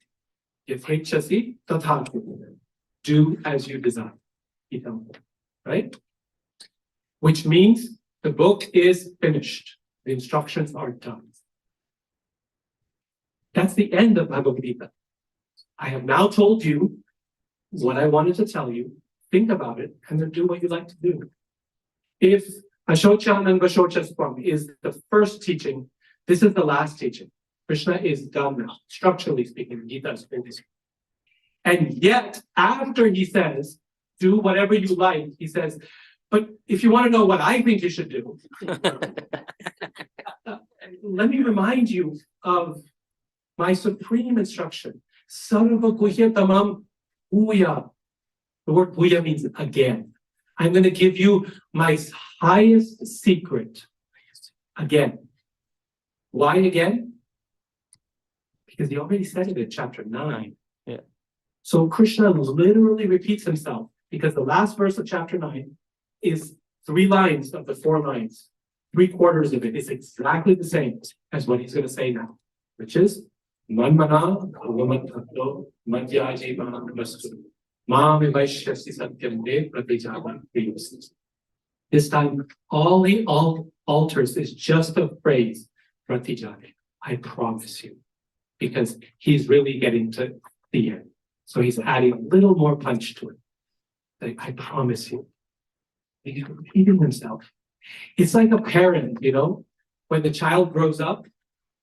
S3: Yatechasi tathaku. Do as you desire. He tells them, right? Which means the book is finished. The instructions are done. That's the end of Bhagavad Gita. I have now told you what I wanted to tell you. Think about it and then do what you like to do. If Ashochan and Vashochaswam is the first teaching, this is the last teaching. Krishna is done now, structurally speaking. Gita is finished. And yet, after he says, do whatever you like, he says, but if you want to know what I think you should do, let me remind you of my supreme instruction. Sarva guhya tamam bhuya. The word bhuya means again. I'm going to give you my highest secret again. Why again? Because he already said it in chapter 9.
S1: Yeah.
S3: So Krishna literally repeats himself because the last verse of chapter 9 is 3 lines of the 4 lines. 3/4 of it is exactly the same as what he's going to say now, which is Manmana Bhagavato Madhyajiva Vastu Mame Vaishyasi Satyam De Pratijava Priyasi. This time, all he alters is just a phrase, Pratijava. I promise you. Because he's really getting to the end. So he's adding a little more punch to it. Like, I promise you. He's repeating himself. It's like a parent, when the child grows up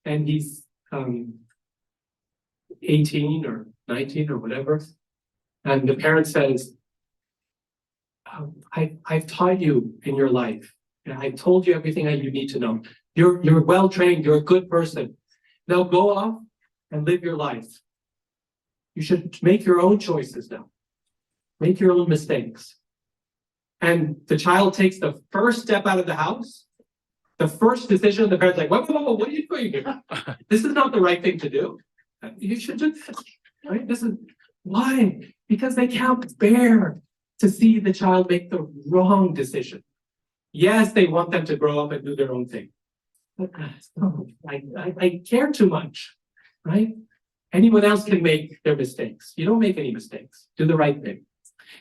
S3: and he's 18 or 19 or whatever, and the parent says, I've taught you in your life, and I told you everything that you need to know. You're well trained, you're a good person. Now go off and live your life. You should make your own choices now. Make your own mistakes. And the child takes the first step out of the house, the first decision, the parent's like, whoa, what are you doing here? This is not the right thing to do. You should do this, right? This is why? Because they can't bear to see the child make the wrong decision. Yes, they want them to grow up and do their own thing. But I care too much, right? Anyone else can make their mistakes. You don't make any mistakes. Do the right thing.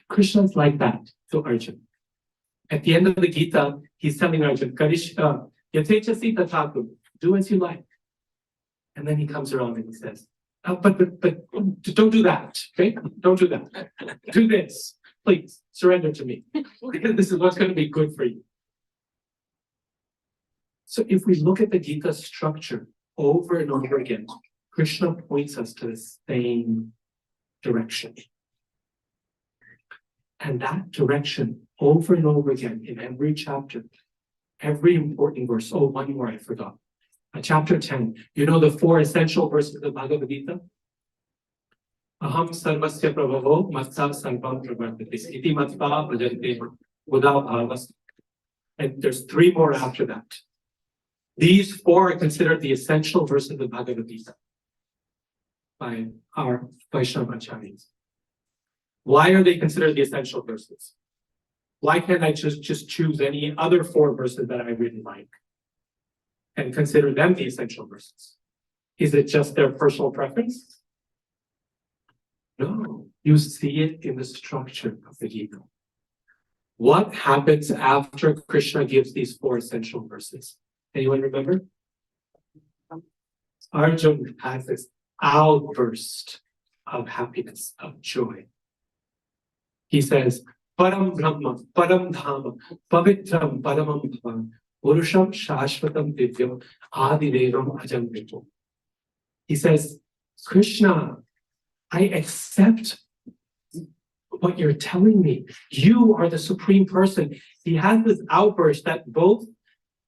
S3: Krishna's like that to Arjuna. At the end of the Gita, he's telling Arjuna, Yatechasi tathaku, do as you like. And then he comes around and he says, but don't do that, okay? Don't do that. Do this, please, surrender to me. Because this is what's going to be good for you. So if we look at the Gita structure over and over again, Krishna points us to the same direction. And that direction, over and over again, in every chapter, every important verse. Oh, one more I forgot. Chapter 10. You know the 4 essential verses of Bhagavad Gita? Aham sarvasya prabhavo matsa sarvam pravartate iti matva bhajante without bhavas. And there's 3 more after that. These 4 are considered the essential verses of Bhagavad Gita by our Vaishnava acharyas. Why are they considered the essential verses? Why can't I just choose any other 4 verses that I really like and consider them the essential verses? Is it just their personal preference? No, you see it in the structure of the Gita. What happens after Krishna gives these 4 essential verses? Anyone remember? Arjuna has this outburst of happiness, of joy. He says, Param Brahma, Param Dhama, Pavitram Paramam Bhavan, Purusham Shashvatam Divyam, Adidevam Ajam Vitu. He says, Krishna, I accept what you're telling me. You are the supreme person. He has this outburst that both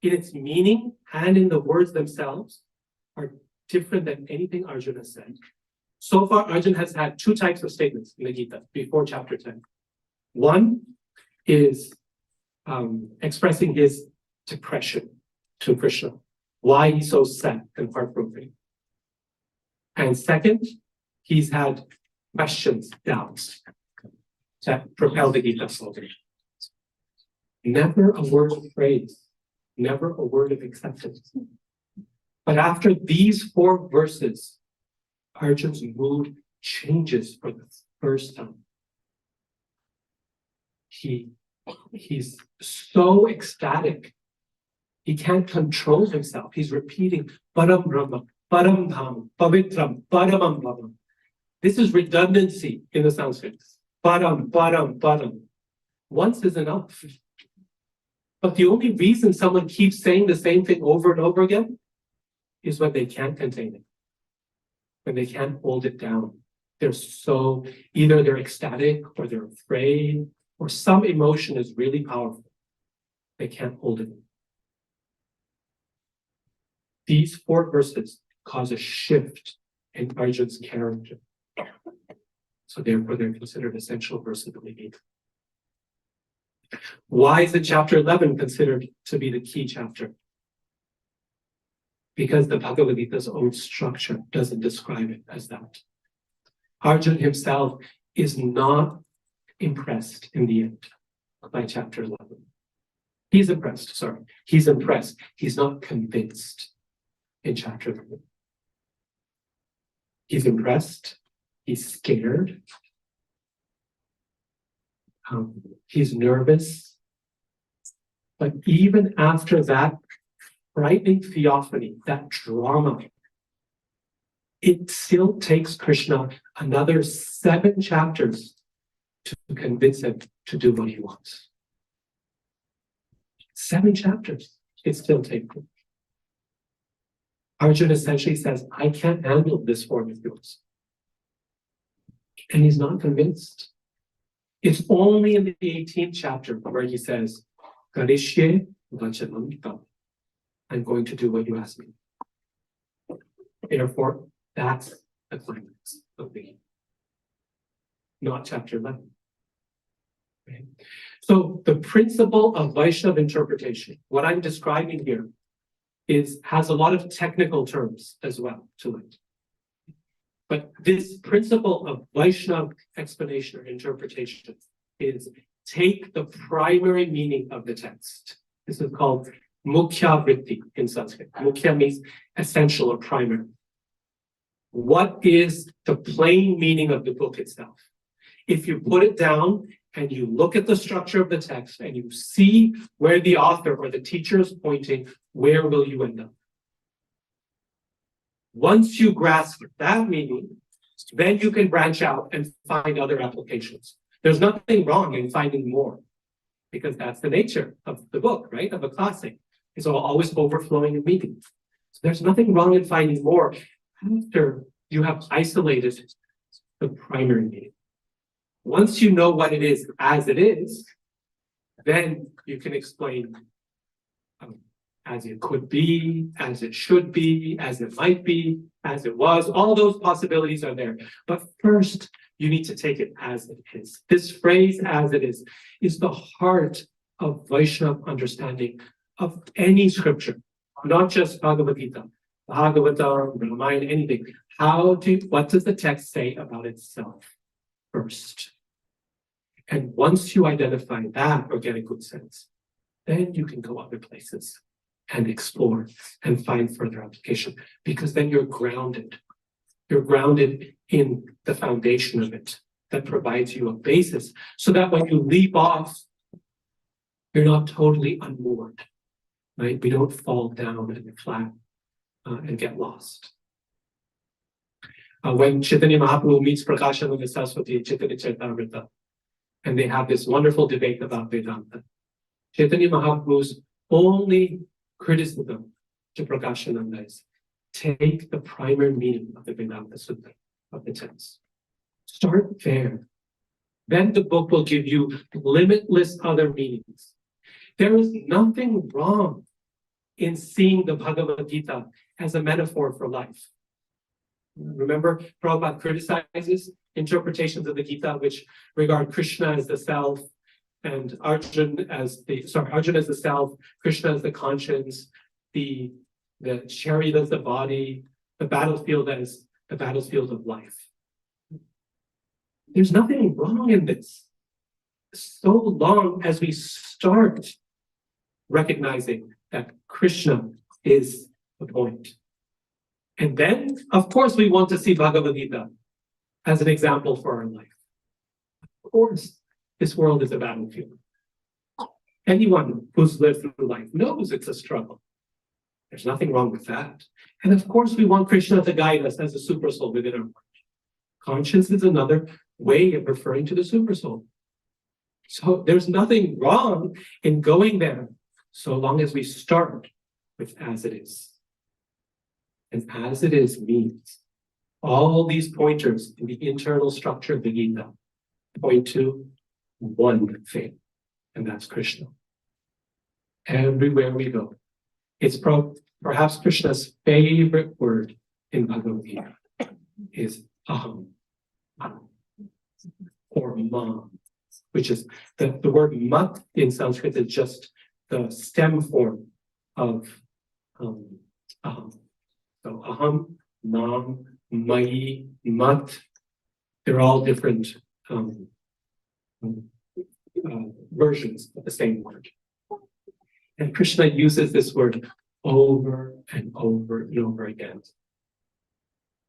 S3: in its meaning and in the words themselves are different than anything Arjuna said. So far, Arjuna has had 2 types of statements in the Gita before chapter 10. One is expressing his depression to Krishna, why he's so sad and heartbroken. And second, he's had questions, doubts that propel the Gita forward. Never a word of praise, never a word of acceptance. But after these 4 verses, Arjuna's mood changes for the first time. He's so ecstatic. He can't control himself. He's repeating Param Brahma, Param Dham, Pavitram, Paramam Bhavam. This is redundancy in the Sanskrit. Param, Param, Param. Once is enough. But the only reason someone keeps saying the same thing over and over again is when they can't contain it. When they can't hold it down. Either they're ecstatic or they're afraid or some emotion is really powerful. They can't hold it. These 4 verses cause a shift in Arjun's character. So therefore they're considered essential verses of the Gita. Why is chapter 11 considered to be the key chapter? Because the Bhagavad Gita's own structure doesn't describe it as that. Arjun himself is not impressed in the end by chapter 11. He's impressed. He's not convinced in chapter 11. He's impressed. He's scared. He's nervous. But even after that frightening theophany, that drama, it still takes Krishna another 7 chapters to convince him to do what he wants. 7 chapters it still takes him. Arjuna essentially says, I can't handle this form of yours. And he's not convinced. It's only in the 18th chapter where he says, Karishye vachanam tam. I'm going to do what you ask me. Therefore, that's the climax of the Gita. Not chapter 11. Okay. So the principle of Vaishnava interpretation, what I'm describing here, has a lot of technical terms as well to it. But this principle of Vaishnava explanation or interpretation is take the primary meaning of the text. This is called mukhya vritti in Sanskrit. Mukhya means essential or primary. What is the plain meaning of the book itself? If you put it down and you look at the structure of the text and you see where the author or the teacher is pointing, where will you end up? Once you grasp that meaning, then you can branch out and find other applications. There's nothing wrong in finding more, because that's the nature of the book, right? Of a classic. It's always overflowing in meaning. So there's nothing wrong in finding more after you have isolated the primary meaning. Once you know what it is as it is, then you can explain as it could be, as it should be, as it might be, as it was. All those possibilities are there. But first, you need to take it as it is. This phrase, as it is the heart of Vaishnava understanding of any scripture, not just Bhagavad Gita, Bhagavatam, Ramayana, anything. What does the text say about itself first? And once you identify that or get a good sense, then you can go other places and explore and find further application, because then you're grounded. You're grounded in the foundation of it that provides you a basis so that when you leap off, you're not totally unmoored, right? We don't fall down in the flat and get lost. When Chaitanya Mahaprabhu meets Prakashananda Saraswati, Chaitanya Charitamrita, and they have this wonderful debate about Vedanta, Chaitanya Mahaprabhu's only criticism to Prakashananda is take the primary meaning of the Vedanta Sutta, of the text. Start there. Then the book will give you limitless other meanings. There is nothing wrong in seeing the Bhagavad Gita as a metaphor for life. Remember, Prabhupada criticizes interpretations of the Gita which regard Krishna as the self, and Arjuna as the self, Krishna as the conscience, the chariot as the body, the battlefield as the battlefield of life. There's nothing wrong in this, so long as we start recognizing that Krishna is the point. And then, of course, we want to see Bhagavad Gita as an example for our life. Of course, this world is a battlefield. Anyone who's lived through life knows it's a struggle. There's nothing wrong with that. And of course, we want Krishna to guide us as a super soul within our heart. Conscience is another way of referring to the super soul. So there's nothing wrong in going there, so long as we start with as it is. And as it is means all these pointers in the internal structure of the Gita point to one thing, and that's Krishna. Everywhere we go. It's perhaps Krishna's favorite word in Bhagavad Gita is aham, or mam, which is the word mat in Sanskrit is just the stem form of aham. So aham, mam, mai, mat, they're all different versions of the same word. And Krishna uses this word over and over and over again.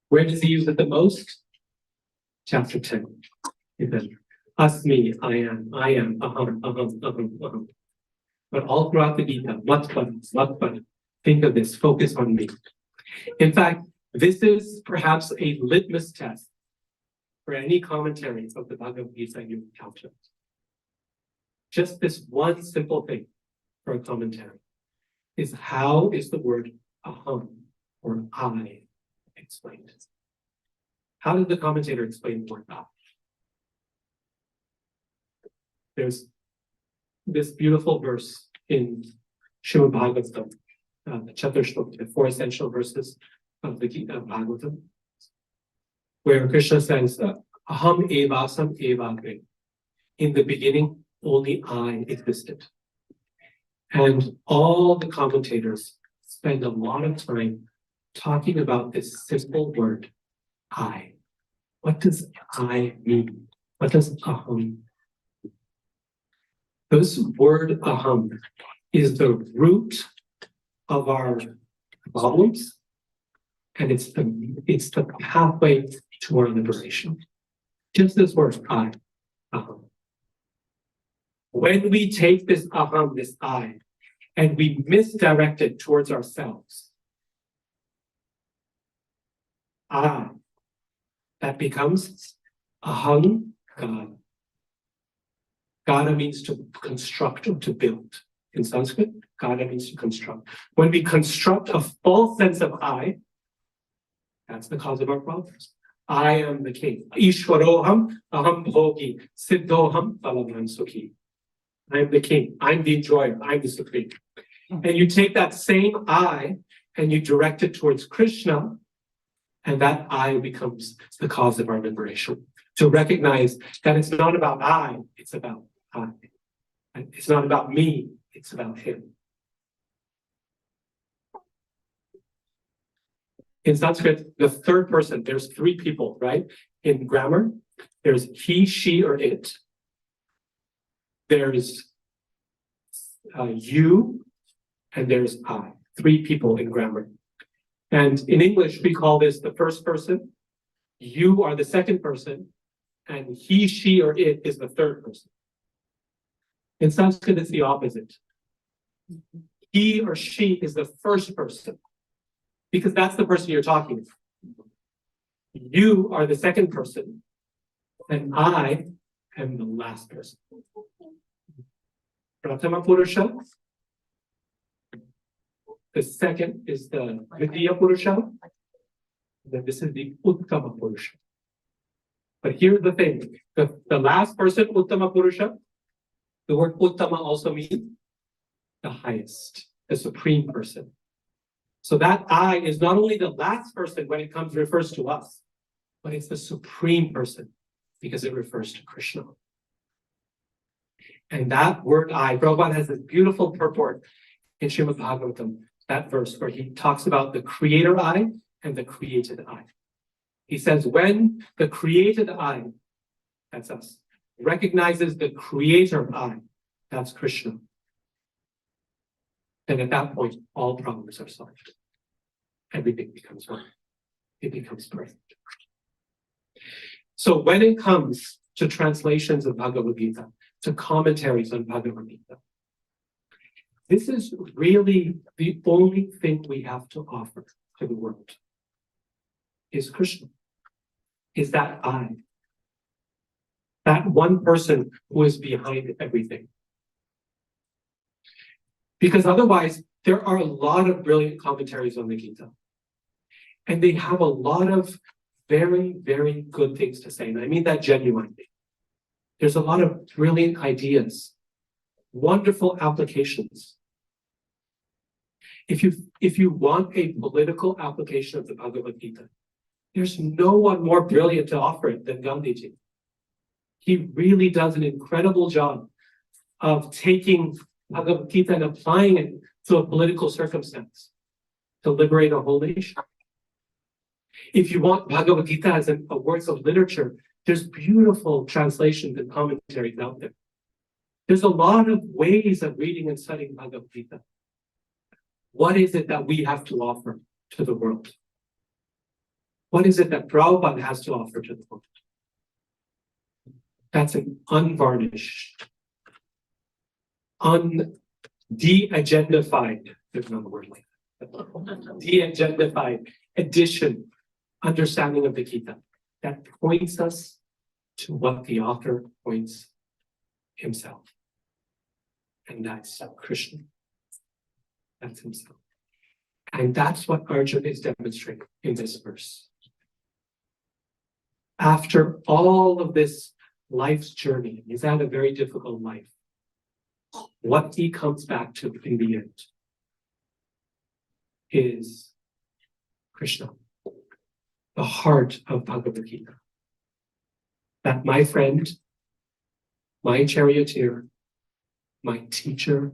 S3: Where does he use it the most? Chapter 10. Asmi, I am, aham. But all throughout the Gita, mat, think of this, focus on me. In fact, this is perhaps a litmus test for any commentaries of the Bhagavad Gita you encounter. Just this one simple thing for a commentary is how is the word aham or I explained? How did the commentator explain the word I? There's this beautiful verse in Srimad Bhagavatam, the Chaturshloki, the 4 essential verses of the Gita of Bhagavatam, where Krishna says, aham evasam evagre. In the beginning, only I existed. And all the commentators spend a lot of time talking about this simple word, I. What does I mean? What does aham mean? This word aham is the root of our problems, and it's the pathway to our liberation. Just this word, I, aham. When we take this aham, this I, and we misdirect it towards ourselves, that becomes aham gada. Gada means to construct or to build. In Sanskrit, gada means to construct. When we construct a false sense of I, that's the cause of our problems. I am the king. Ishwaroham, aham bhogi, siddhoham, palavan sukhi. I'm the king, I'm the enjoyer, I'm the supreme. And you take that same I and you direct it towards Krishna, and that I becomes the cause of our liberation. To recognize that it's not about I, it's about I. It's not about me, it's about him. In Sanskrit, the third person, there's 3 people, right? In grammar, there's he, she, or it. There's you, and there's I. 3 people in grammar. And in English, we call this the first person. You are the second person, and he, she, or it is the third person. In Sanskrit, it's the opposite. He or she is the first person, because that's the person you're talking to. You are the second person, and I am the last person. Pratama Purusha. The second is the Vidya Purusha. Then this is the Uttama Purusha. But here's the thing. The last person, Uttama Purusha, the word Uttama also means the highest, the supreme person. So that I is not only the last person when it refers to us, but it's the supreme person because it refers to Krishna. And that word I, Prabhupada has this beautiful purport in Srimad Bhagavatam, that verse where he talks about the creator I and the created I. He says, when the created I, that's us, recognizes the creator I, that's Krishna, then at that point, all problems are solved. Everything becomes one. It becomes perfect. So when it comes to translations of Bhagavad Gita, to commentaries on Bhagavad Gita, this is really the only thing we have to offer to the world. Is Krishna. Is that I. That one person who is behind everything. Because otherwise, there are a lot of brilliant commentaries on the Gita. And they have a lot of very, very good things to say. And I mean that genuinely. There's a lot of brilliant ideas, wonderful applications. If you want a political application of the Bhagavad Gita, there's no one more brilliant to offer it than Gandhiji. He really does an incredible job of taking Bhagavad Gita and applying it to a political circumstance to liberate a whole nation. If you want Bhagavad Gita as a work of literature, there's beautiful translations and commentaries out there. There's a lot of ways of reading and studying Bhagavad Gita. What is it that we have to offer to the world? What is it that Prabhupada has to offer to the world? That's an unvarnished, de-agendified, there's another word like that, de-agendified edition, understanding of the Gita that points us to what the author points himself. And that's Krishna. That's himself. And that's what Arjuna is demonstrating in this verse. After all of this life's journey, he's had a very difficult life. What he comes back to in the end is Krishna, the heart of Bhagavad Gita. That my friend, my charioteer, my teacher,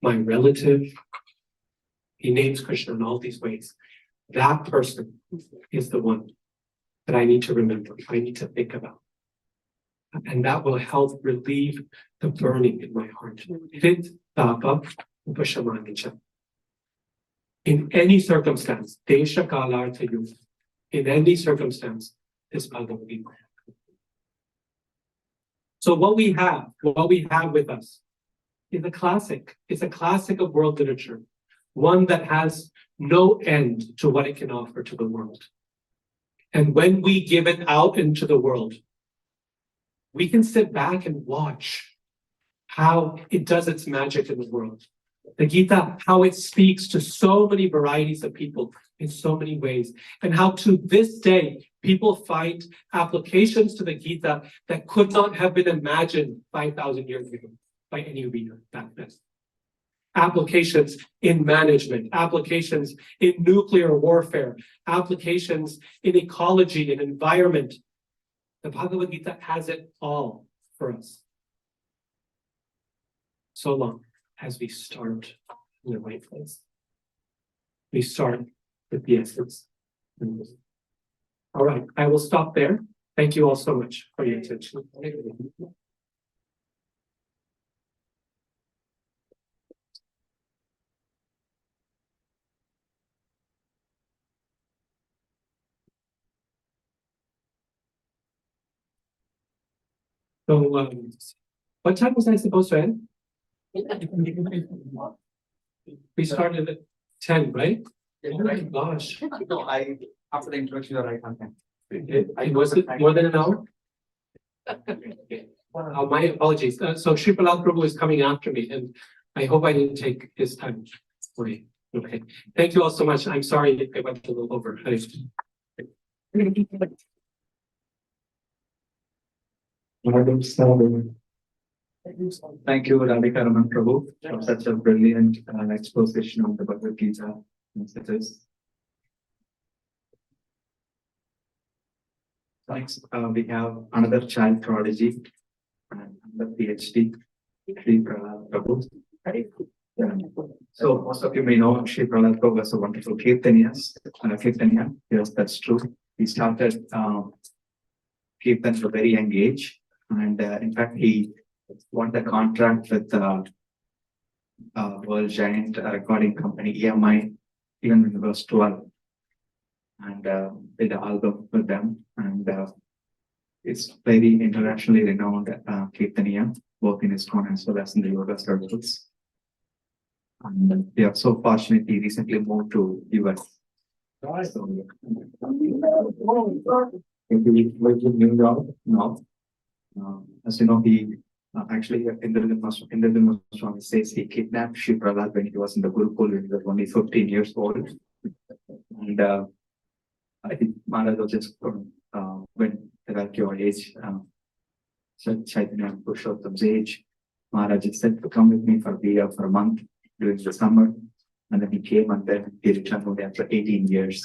S3: my relative, he names Krishna in all these ways. That person is the one that I need to remember, I need to think about. And that will help relieve the burning in my heart. Fit tapa upashamanicha. In any circumstance, desha kalartha yuga, in any circumstance, this Bhagavad Gita. So what we have with us is a classic. It's a classic of world literature, one that has no end to what it can offer to the world. And when we give it out into the world, we can sit back and watch how it does its magic in the world. The Gita, how it speaks to so many varieties of people in so many ways, and how to this day, people find applications to the Gita that could not have been imagined 5,000 years ago by any reader back then. Applications in management, applications in nuclear warfare, applications in ecology and environment. The Bhagavad Gita has it all for us. So long as we start in the right place. We start with the essence. All right, I will stop there. Thank you all so much for your attention. So, what time was I supposed to end? We started at 10, right? Oh my gosh.
S2: No, after the introduction, you're right on time.
S3: Was it more than an hour? My apologies. So Sri Prahlada Prabhu is coming after me, and I hope I didn't take his time away. Okay. Thank you all so much. I'm sorry I went a little over.
S2: Thank you, Radhika, Raman, Prabhu, for such a brilliant exposition of the Bhagavad Gita messages. Next, we have another child prodigy and another PhD, Sri Prahlada Prabhu. So most of you may know Sri Prahlada Prabhu was a wonderful Kirtaniya. Yes, that's true. He started Kirtan at a very young age. And in fact, he won the contract with world giant recording company EMI even when he was 12. and did an album with them. And it's very internationally renowned Kirtaniya, both in ISKCON as well as in the yoga circles. And we are so fortunate he recently moved to US. So, he lives in New York now. As you know, he actually Indra Swami says he kidnapped Shri Prahlada when he was in the Gurukul when he was only 15 years old. And I think Maharaj was just when at your age, Chaitanya Purushottam's age, Maharaj said to come with me for a year, for a month during the summer. And then he came and then he returned only after 18 years.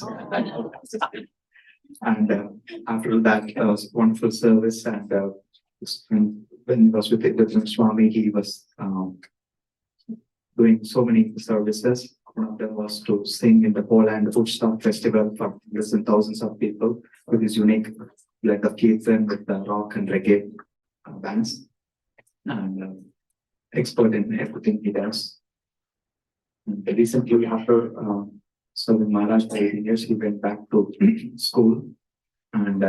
S2: And after that, it was a wonderful service. And when he was with Indra Swami, he was doing so many services. One of them was to sing in the Poland Woodstock Festival for hundreds and thousands of people with his unique blend of kirtan with the rock and reggae bands. And expert in everything he does. And recently, after serving Maharaj for 18 years, he went back to school and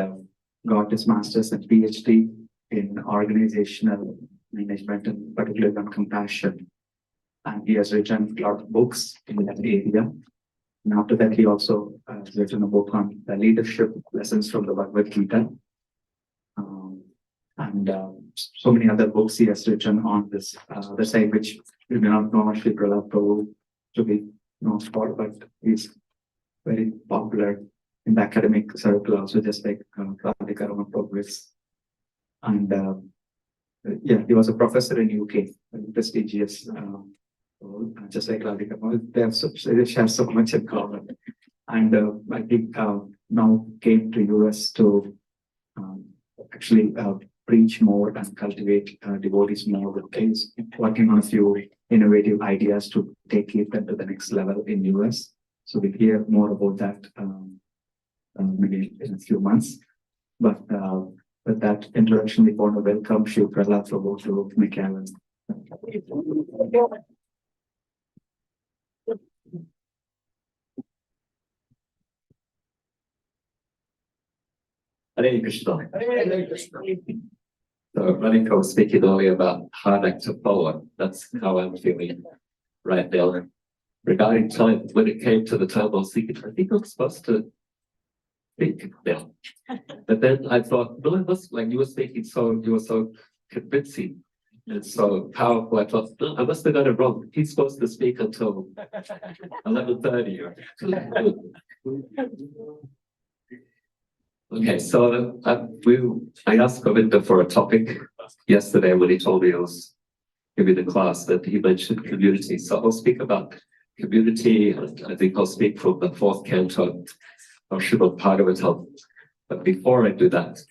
S2: got his master's and PhD in organizational management and particularly on compassion. And he has written a lot of books in that area. And after that, he also has written a book on the leadership lessons from the Bhagavad Gita. And so many other books he has written on this other side, which we may not know Shri Prahlada Prabhu to be known for, but he's very popular in the academic circle also, just like Radhika Raman Prabhu is. And yeah, he was a professor in UK, very prestigious, just like Radhika. They share so much in common. And I think now came to US to actually preach more and cultivate devotees more with things, working on a few innovative ideas to take it to the next level in US. So we'll hear more about that maybe in a few months. But with that introduction, we want to welcome Shri Prahlada Prabhu to McAllen.
S7: Hare Krishna. So Radhika was speaking earlier about hard act to follow. That's how I'm feeling right now. Regarding time, when it came to the time I was thinking, I think I'm supposed to think now. But then I thought, no, it was like you were speaking you were so convincing and so powerful. I thought, no, I must have got it wrong. He's supposed to speak until 11:30 or okay, so I asked Govinda for a topic yesterday when he told me I was giving the class that he mentioned community. So I'll speak about community, and I think I'll speak from the fourth canto of Srimad Bhagavatam. But before I do that,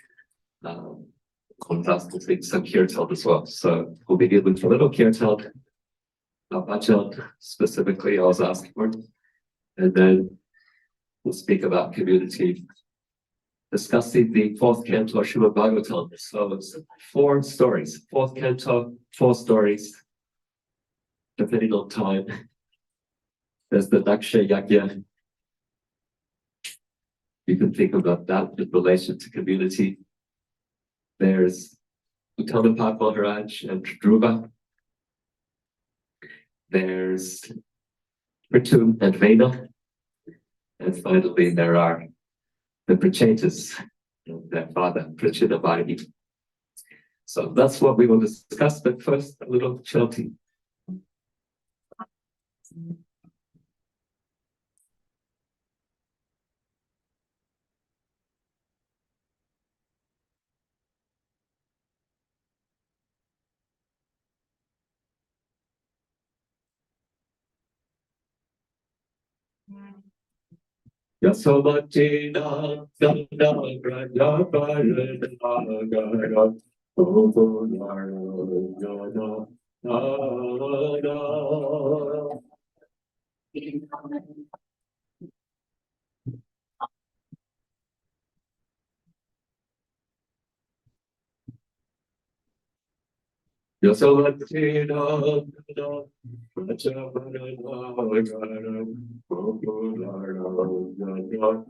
S7: Kondas will speak some kirtan as well. So we'll begin with a little kirtan, bhajan specifically I was asking for, and then we'll speak about community, discussing the fourth canto of Srimad Bhagavatam. So it's 4 stories, fourth canto, 4 stories, depending on time. There's the Daksha Yagna. You can think about that in relation to community. There's Uttamapat Maharaj and Dhruva. There's Ritu and Veda. And finally, there are the Prachetas, their father, Prachita. So that's what we will discuss, but first, a little chanting. Yasomatina Ganda Raja Paranagara Ogunara Gana Yasomatina Ganda Raja Paranagara Ogunara Gana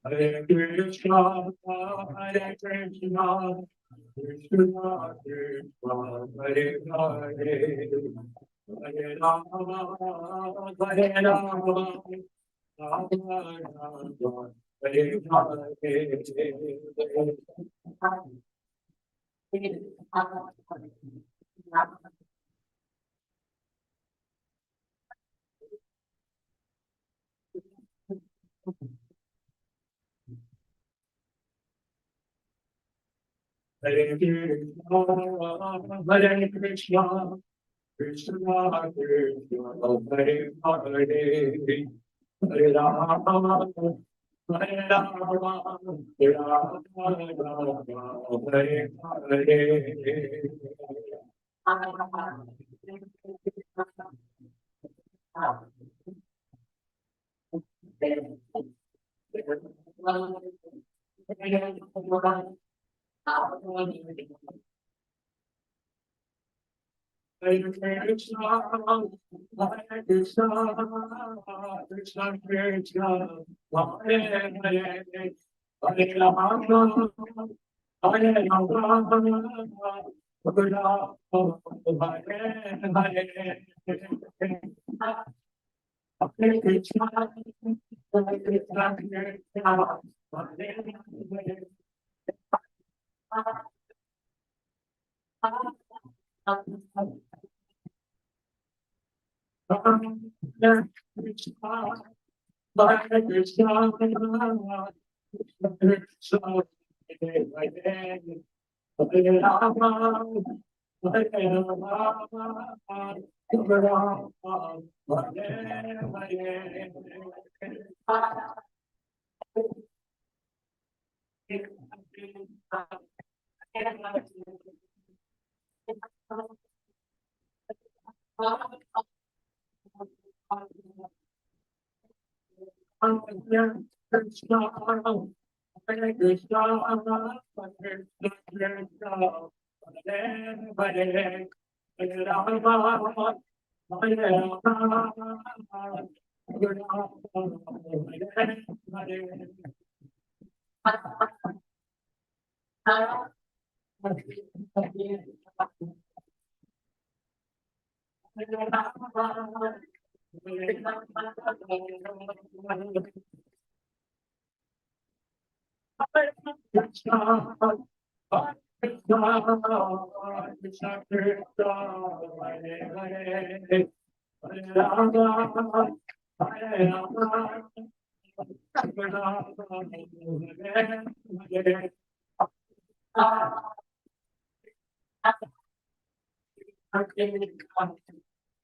S8: Hare Krishna, Hare Krishna, Krishna Krishna, Hare Hare, Hare Rama, Hare Rama, Rama Rama, Hare Hare. Hare Krishna, Hare Krishna, Krishna Krishna, Hare Hare, Hare Rama, Hare Rama, Rama Rama, Hare Hare. Hare Krishna, Hare Krishna, Krishna Krishna, Hare Hare, Hare Rama, Hare Rama, Hare Krishna, Hare Krishna, Hare Krishna, Hare Krishna, Krishna, Hare Rama, Hare Rama, Rama, Hare Hare. Krishna, Hare Krishna, Hare Krishna, Hare Hare, Hare Rama, Hare Rama, Hare Rama, Hare Hare.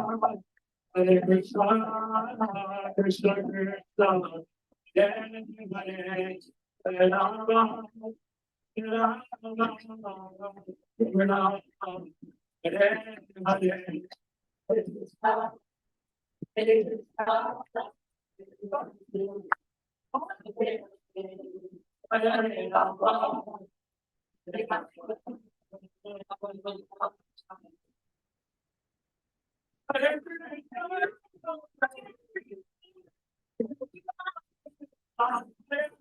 S8: Krishna, Hare Krishna, Krishna Krishna, Hare Hare, Hare Rama, Hare Rama, Hare Rama, Hare Hare Krishna, Hare Krishna, Krishna Krishna, Hare Hare, Hare Rama, Hare Rama, Hare Rama, Hare Hare.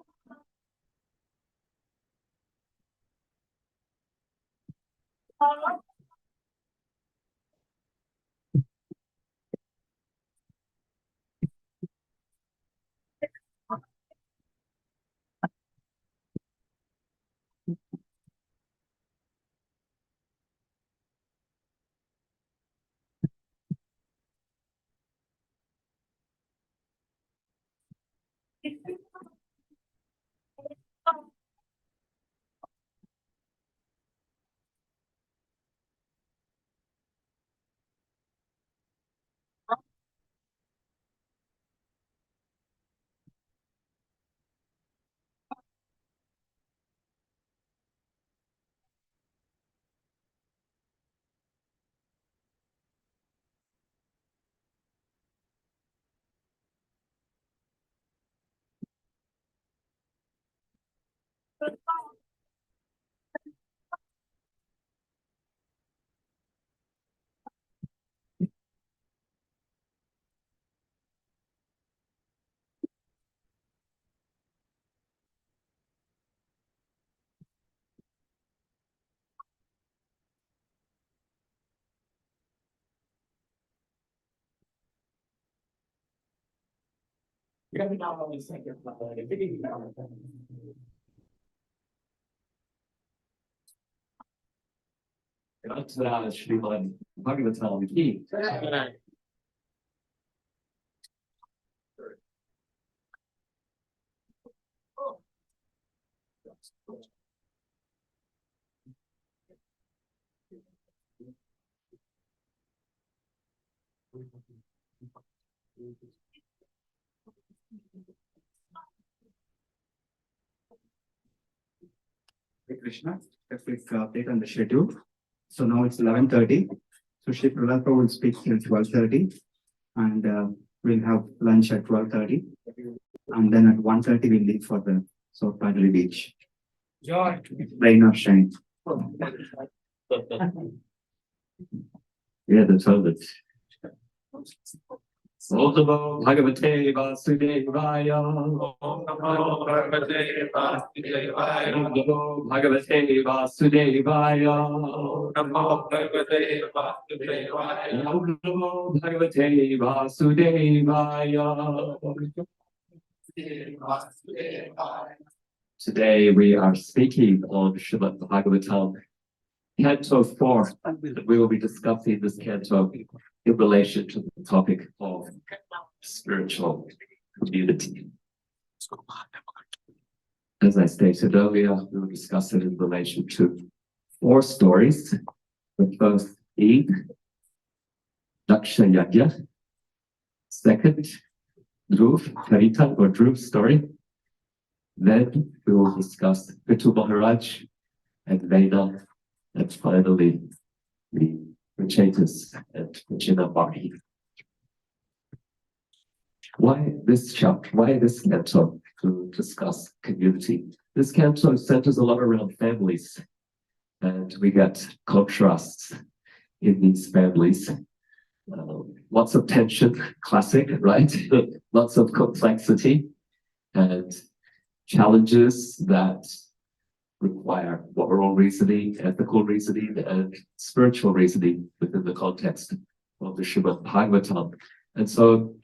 S7: Sriman Bhagavatam Ki.
S2: Hare Krishna, a quick update on the schedule. So now it's 11:30. So Shri Prahlada will speak till 12:30, and we'll have lunch at 12:30, and then at 1:30 we'll leave for the South Padri Beach. Rain or shine.
S7: Yeah, the toilet. Om Namo Bhagavate Vasudevaya. Om Namo Bhagavate Vasudevaya. Om Namo Bhagavate Vasudevaya. Om Namo Bhagavate Vasudevaya. Om Namo Bhagavate Vasudevaya. Today we are speaking on Srimad Bhagavatam, Canto 4. We will be discussing this canto in relation to the topic of spiritual community. As I stated earlier, we will discuss it in relation to 4 stories. The first being Daksha Yagna, second Dhruv Karita or Dhruv story. Then we will discuss Pitu Maharaj and Veda, and finally the Prachetas and Prachina Bhakti. Why this chapter? Why this canto to discuss community? This canto centers a lot around families, and we get contrasts in these families. Lots of tension, classic, right? Lots of complexity and challenges that require moral reasoning, ethical reasoning, and spiritual reasoning within the context of the Srimad Bhagavatam. And so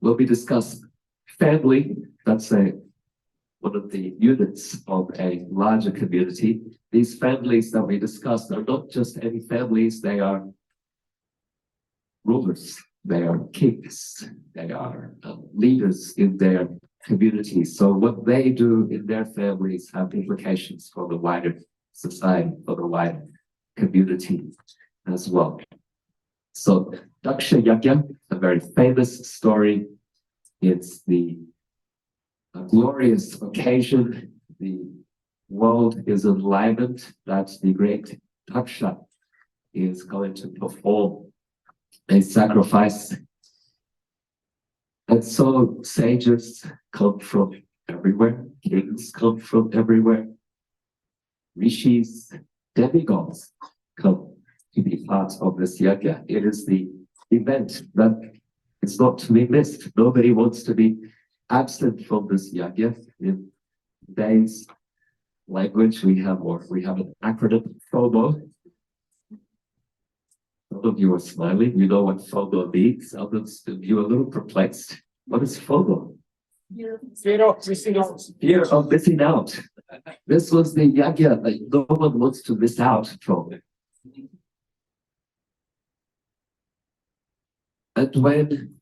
S7: we'll be discussing family. That's one of the units of a larger community. These families that we discussed are not just any families, they are rulers, they are kings, they are leaders in their communities. So what they do in their families have implications for the wider society, for the wider community as well. So Daksha Yagna, a very famous story. It's the glorious occasion. The world is enlivened that the great Daksha is going to perform a sacrifice. And so sages come from everywhere, kings come from everywhere, rishis, demigods come to be part of this yajna. It is the event that is not to be missed. Nobody wants to be absent from this yajna. In today's language, we have an acronym, FOMO, Some of you are smiling. You know what FOMO means. Others of you are a little perplexed. What is FOMO?
S8: Fear of missing out.
S7: Fear of missing out. This was the yagna that no one wants to miss out from. And when,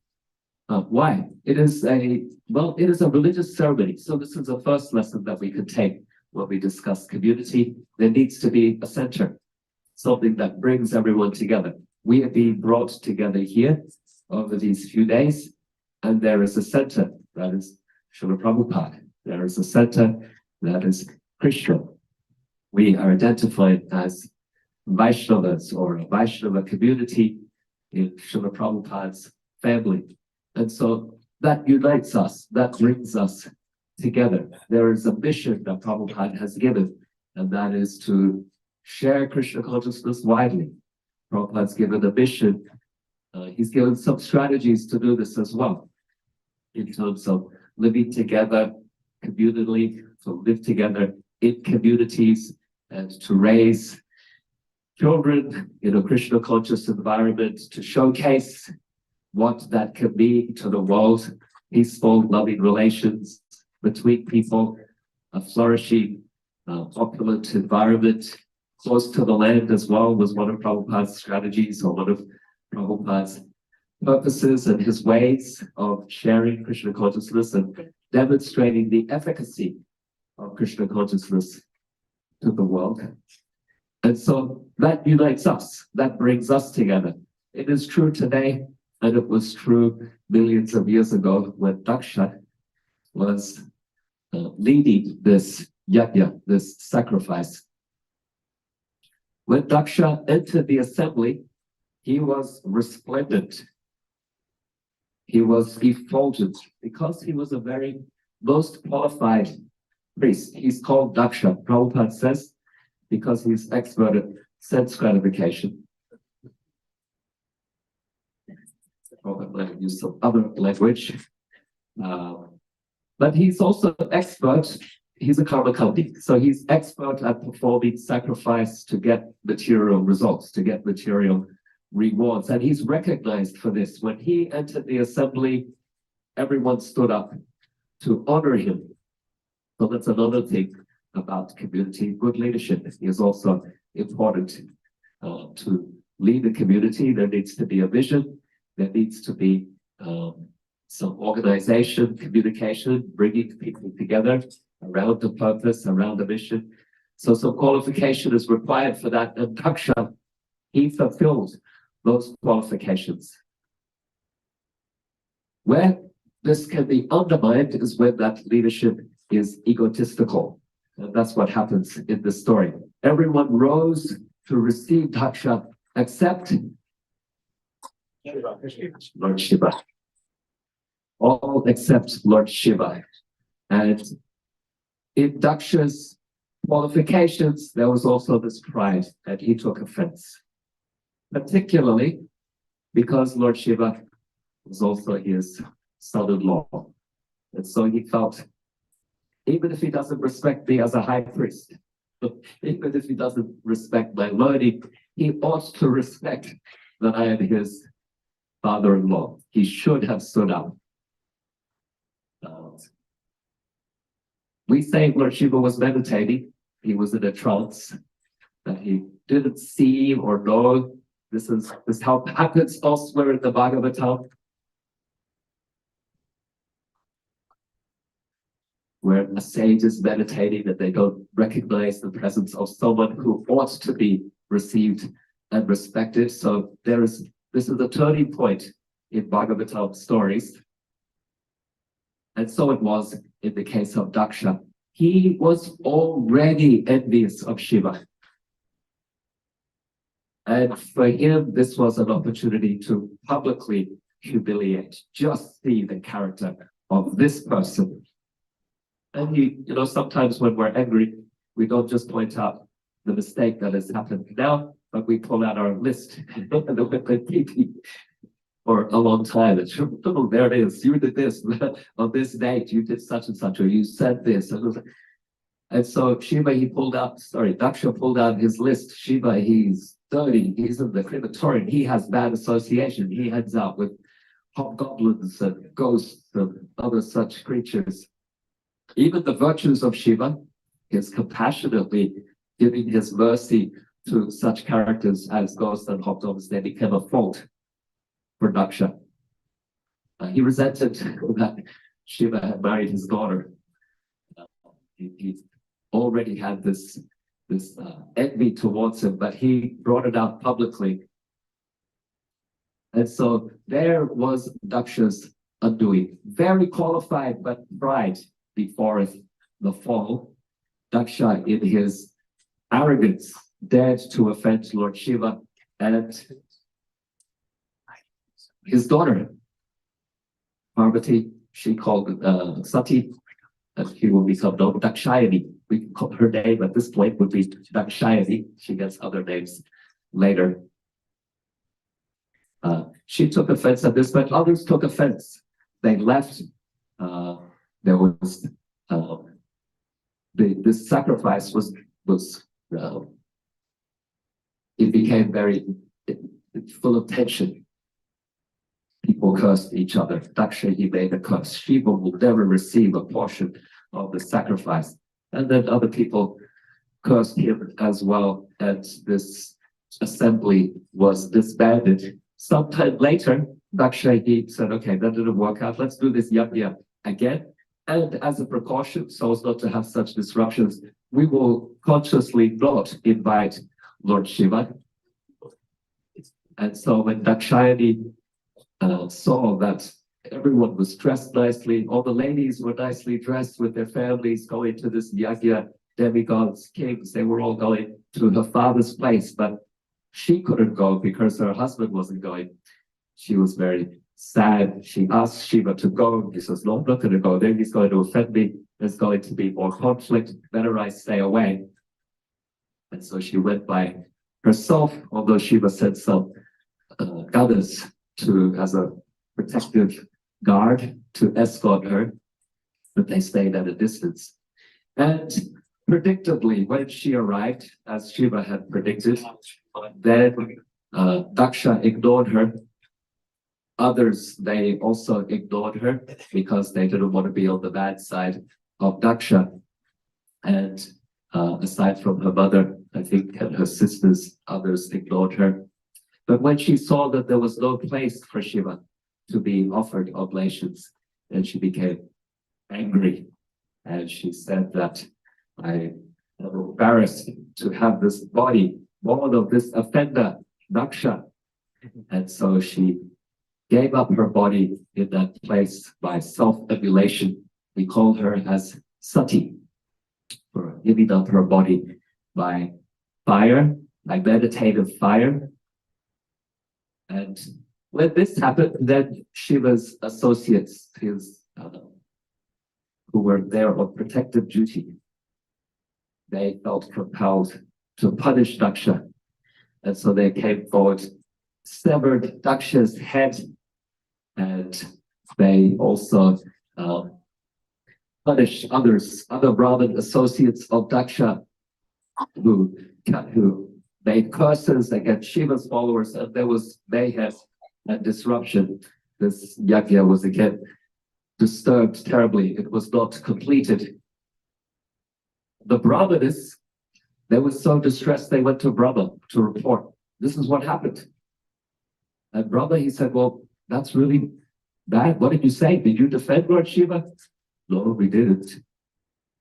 S7: why? It is a religious ceremony. So this is the first lesson that we could take when we discuss community. There needs to be a center, something that brings everyone together. We are being brought together here over these few days, and there is a center that is Srila Prabhupada. There is a center that is Krishna. We are identified as Vaishnavas or a Vaishnava community in Srila Prabhupada's family. And so that unites us, that brings us together. There is a mission that Prabhupada has given, and that is to share Krishna consciousness widely. Prabhupada's given a mission. He's given some strategies to do this as well, in terms of living together communally, to live together in communities, and to raise children in a Krishna conscious environment, to showcase what that can be to the world, peaceful, loving relations between people, a flourishing, opulent environment, close to the land as well, was one of Prabhupada's strategies, or one of Prabhupada's purposes and his ways of sharing Krishna consciousness and demonstrating the efficacy of Krishna consciousness to the world. And so that unites us, that brings us together. It is true today, and it was true millions of years ago when Daksha was leading this yagna, this sacrifice. When Daksha entered the assembly, he was resplendent. He was effulgent because he was a very most qualified priest. He's called Daksha, Prabhupada says, because he's expert at sense gratification. Prabhupada might use some other language. But he's also expert, he's a karmakandi, so he's expert at performing sacrifice to get material results, to get material rewards. And he's recognized for this. When he entered the assembly, everyone stood up to honor him. So that's another thing about community. Good leadership is also important. To lead a community, there needs to be a vision, there needs to be some organization, communication, bringing people together around the purpose, around the mission. So some qualification is required for that. And Daksha, he fulfilled those qualifications. Where this can be undermined is when that leadership is egotistical. And that's what happens in this story. Everyone rose to receive Daksha, except Lord Shiva. All except Lord Shiva. And in Daksha's qualifications, there was also this pride, and he took offense. Particularly because Lord Shiva was also his son-in-law. And so he felt, even if he doesn't respect me as a high priest, even if he doesn't respect my learning, he ought to respect that I am his father-in-law. He should have stood up. We say Lord Shiva was meditating. He was in a trance that he didn't see or know. This is how it happens elsewhere in the Bhagavatam, where a sage is meditating and they don't recognize the presence of someone who ought to be received and respected. So this is a turning point in Bhagavatam stories. And so it was in the case of Daksha. He was already envious of Shiva. And for him, this was an opportunity to publicly humiliate, just see the character of this person. And sometimes when we're angry, we don't just point out the mistake that has happened now, but we pull out our list for a long time. And oh, there it is. You did this on this date. You did such and such, or you said this. And so Daksha pulled out his list. Shiva, he's dirty. He's in the crematorium. He has bad association. He hangs out with hobgoblins and ghosts and other such creatures. Even the virtues of Shiva, is compassionately giving his mercy to such characters as ghosts and hobgoblins, they became a fault for Daksha. He resented that Shiva had married his daughter. He already had this envy towards him, but he brought it out publicly. And so there was Daksha's undoing. Very qualified, but pride before the fall. Daksha, in his arrogance, dared to offend Lord Shiva and his daughter, Parvati. She called Sati, and she will become known Dakshayani. We can call her name at this point would be Dakshayani. She gets other names later. She took offense at this, but others took offense. They left. There was this sacrifice was it became very full of tension. People cursed each other. Daksha, he made a curse. Shiva will never receive a portion of the sacrifice. And then other people cursed him as well. And this assembly was disbanded. Sometime later, Daksha, he said, okay, that didn't work out. Let's do this yagna again. And as a precaution, so as not to have such disruptions, we will consciously not invite Lord Shiva. And so when Dakshayani saw that everyone was dressed nicely, all the ladies were nicely dressed with their families going to this yagna, demigods, kings, they were all going to her father's place, but she couldn't go because her husband wasn't going. She was very sad. She asked Shiva to go. He says, no, I'm not going to go there. He's going to offend me. There's going to be more conflict. Better I stay away. And so she went by herself, although Shiva sent some goddess as a protective guard to escort her, but they stayed at a distance. And predictably, when she arrived, as Shiva had predicted, then Daksha ignored her. Others, they also ignored her because they didn't want to be on the bad side of Daksha. And aside from her mother, I think, and her sisters, others ignored her. But when she saw that there was no place for Shiva to be offered oblations, then she became angry. And she said that I am embarrassed to have this body born of this offender, Daksha. And so she gave up her body in that place by self-emulation. We call her as Sati, for giving up her body by fire, by meditative fire. And when this happened, then Shiva's associates, his who were there on protective duty, they felt compelled to punish Daksha. And so they came forward, severed Daksha's head, and they also punished other Brahmin associates of Daksha who made curses against Shiva's followers, and there was mayhem and disruption. This yagna was again disturbed terribly. It was not completed. The Brahmanists, they were so distressed, they went to Brahma to report. This is what happened. And Brahma, he said, well, that's really bad. What did you say? Did you defend Lord Shiva? No, we didn't.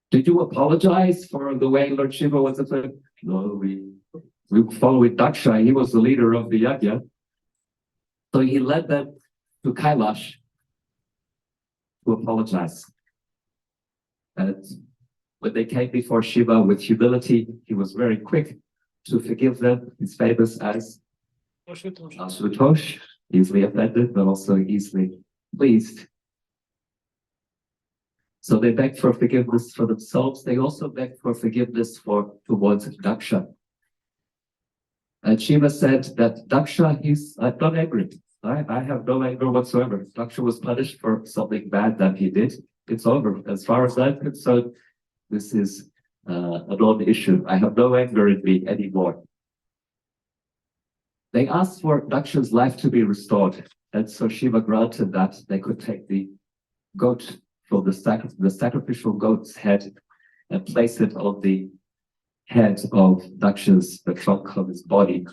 S7: Did you apologize for the way Lord Shiva was affected? No, we followed Daksha. He was the leader of the yagna. So he led them to Kailash to apologize. And when they came before Shiva with humility, he was very quick to forgive them. He's famous as Asutosh, easily offended, but also easily pleased. So they begged for forgiveness for themselves. They also begged for forgiveness towards Daksha. And Shiva said that Daksha, I'm not angry. I have no anger whatsoever. Daksha was punished for something bad that he did. It's over. As far as I'm concerned, this is a non-issue. I have no anger in me anymore. They asked for Daksha's life to be restored, and so Shiva granted that they could take the goat from the sacrificial goat's head and place it on the head of Daksha's, the trunk of his body.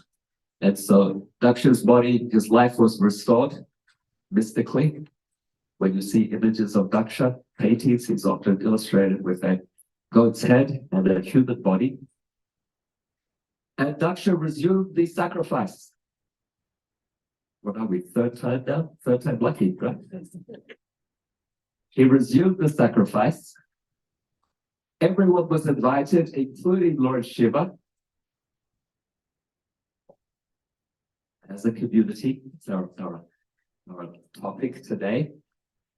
S7: And so Daksha's body, his life was restored mystically. When you see images of Daksha paintings, he's often illustrated with a goat's head and a human body. And Daksha resumed the sacrifice. What are we, third time now? Third time lucky, right? He resumed the sacrifice. Everyone was invited, including Lord Shiva. As a community, it's our topic today.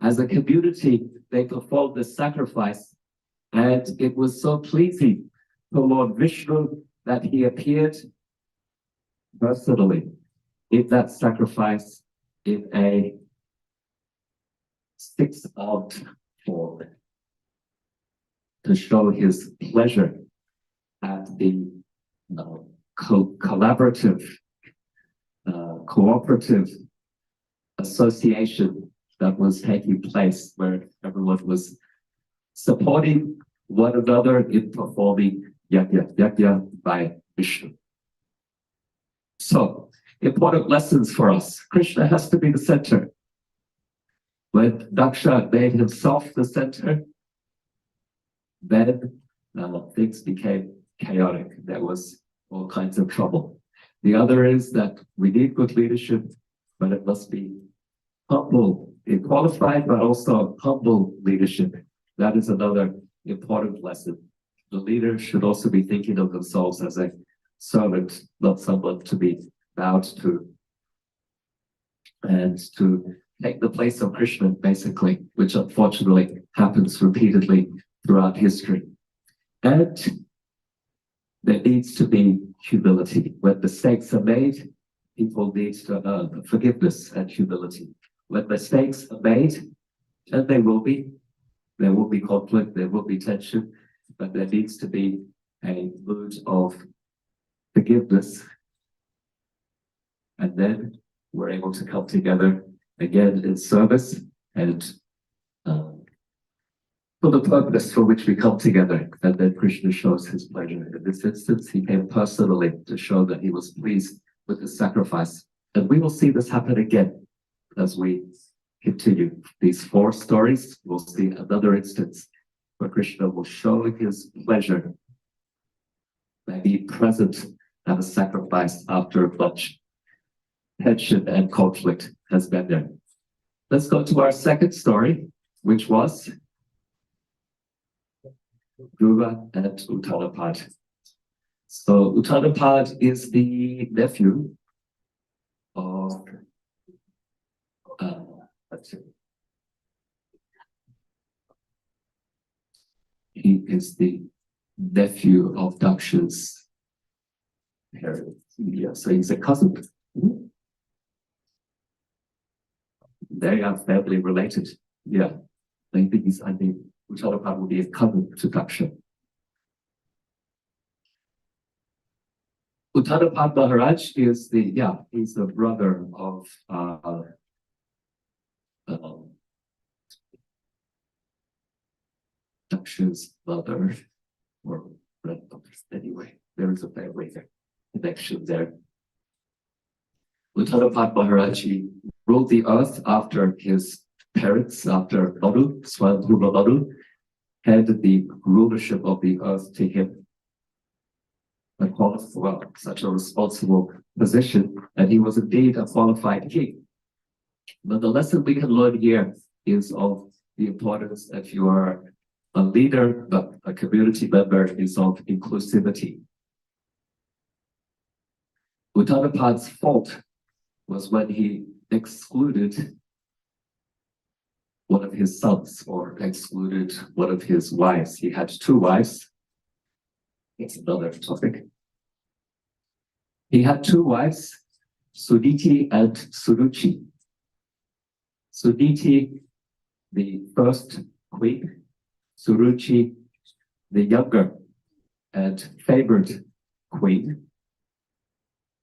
S7: As a community, they performed the sacrifice, and it was so pleasing to Lord Vishnu that he appeared personally in that sacrifice in a six-armed form to show his pleasure at the collaborative, cooperative association that was taking place, where everyone was supporting one another in performing Yagna by Vishnu. So, important lessons for us. Krishna has to be the center. When Daksha made himself the center, then things became chaotic. There was all kinds of trouble. The other is that we need good leadership, but it must be humble, qualified, but also humble leadership. That is another important lesson. The leader should also be thinking of themselves as a servant, not someone to be bowed to, and to take the place of Krishna, basically, which unfortunately happens repeatedly throughout history. And there needs to be humility. When mistakes are made, people need to earn forgiveness and humility. When mistakes are made, and there will be conflict, there will be tension, but there needs to be a mood of forgiveness. And then we're able to come together again in service and for the purpose for which we come together. And then Krishna shows his pleasure. In this instance, he came personally to show that he was pleased with the sacrifice. And we will see this happen again as we continue these 4 stories. We'll see another instance where Krishna will show his pleasure by being present at a sacrifice after much tension and conflict has been there. Let's go to our second story, which was Dhruva and Uttanapad. So Uttanapad is the nephew of he is the nephew of Daksha's parent. Yeah, so he's a cousin. They are family related. Yeah. I think Uttanapad will be a cousin to Daksha. Uttanapad Maharaj is he's the brother of Daksha's mother, or anyway, there is a family connection there. Uttanapad Maharaj ruled the earth after his parents, after Manu, Swayambhuva Manu, handed the rulership of the earth to him. Such a responsible position, and he was indeed a qualified king. But the lesson we can learn here is of the importance, if you are a leader, but a community member, is of inclusivity. Uttanapad's fault was when he excluded one of his sons, or excluded one of his wives. He had 2 wives. It's another topic. He had 2 wives, Suditi and Suruchi. Suditi, the first queen, Suruchi, the younger and favored queen.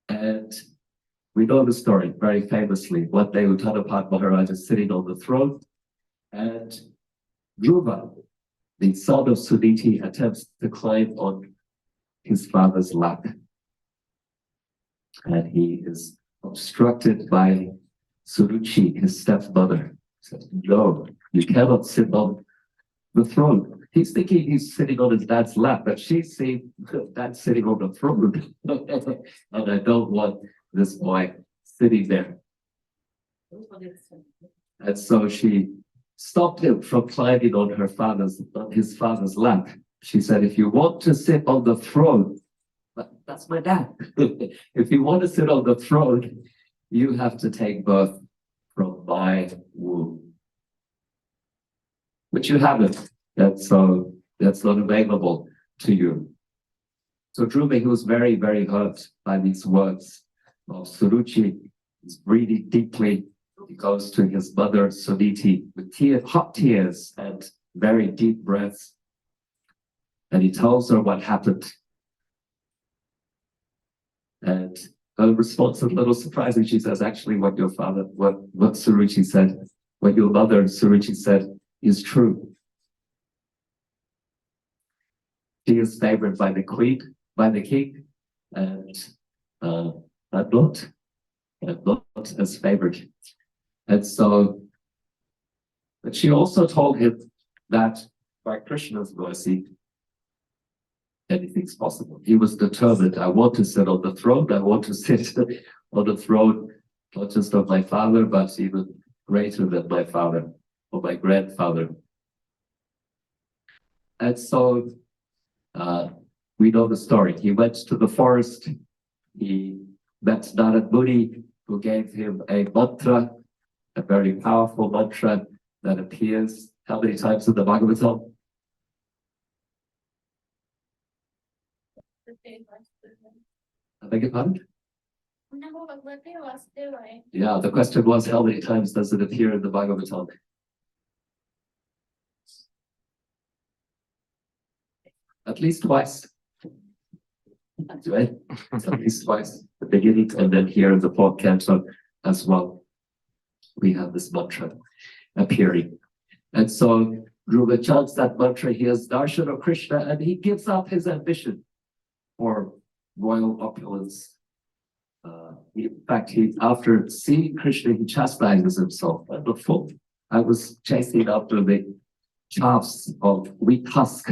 S7: And We know the story very famously. One day Uttarapada Maharaj is sitting on the throne, and Dhruva, the son of Suniti, attempts to climb on his father's lap. And he is obstructed by Suruchi, his stepmother. He says, no, you cannot sit on the throne. He's thinking he's sitting on his dad's lap, but she's seeing dad sitting on the throne. And I don't want this boy sitting there. And so she stopped him from climbing on his father's lap. She said, if you want to sit on the throne, that's my dad. If you want to sit on the throne, you have to take birth from my womb. But you haven't. That's not available to you. So Dhruva, he was very, very hurt by these words of Suruchi. He's breathing deeply. He goes to his mother Suniti with hot tears and very deep breaths. And he tells her what happened. And her response is a little surprising. She says, actually, what Suruchi said, what your mother Suruchi said is true. She is favored by the queen, by the king, and I'm not as favored. And so, but she also told him that by Krishna's mercy, anything's possible. He was determined. I want to sit on the throne. I want to sit on the throne, not just of my father, but even greater than my father or my grandfather. And so we know the story. He went to the forest. He met Narad Muni, who gave him a mantra, a very powerful mantra that appears how many times in the Bhagavatam? I beg your pardon? Yeah, the question was how many times does it appear in the Bhagavatam? At least twice. Right? At least twice. The beginning and then here in the fourth canto as well. We have this mantra appearing. And so Dhruva chants that mantra, he has darshan of Krishna, and he gives up his ambition for royal opulence. In fact, after seeing Krishna, he chastises himself. I'm a fool. I was chasing after the chaffs of wheat husk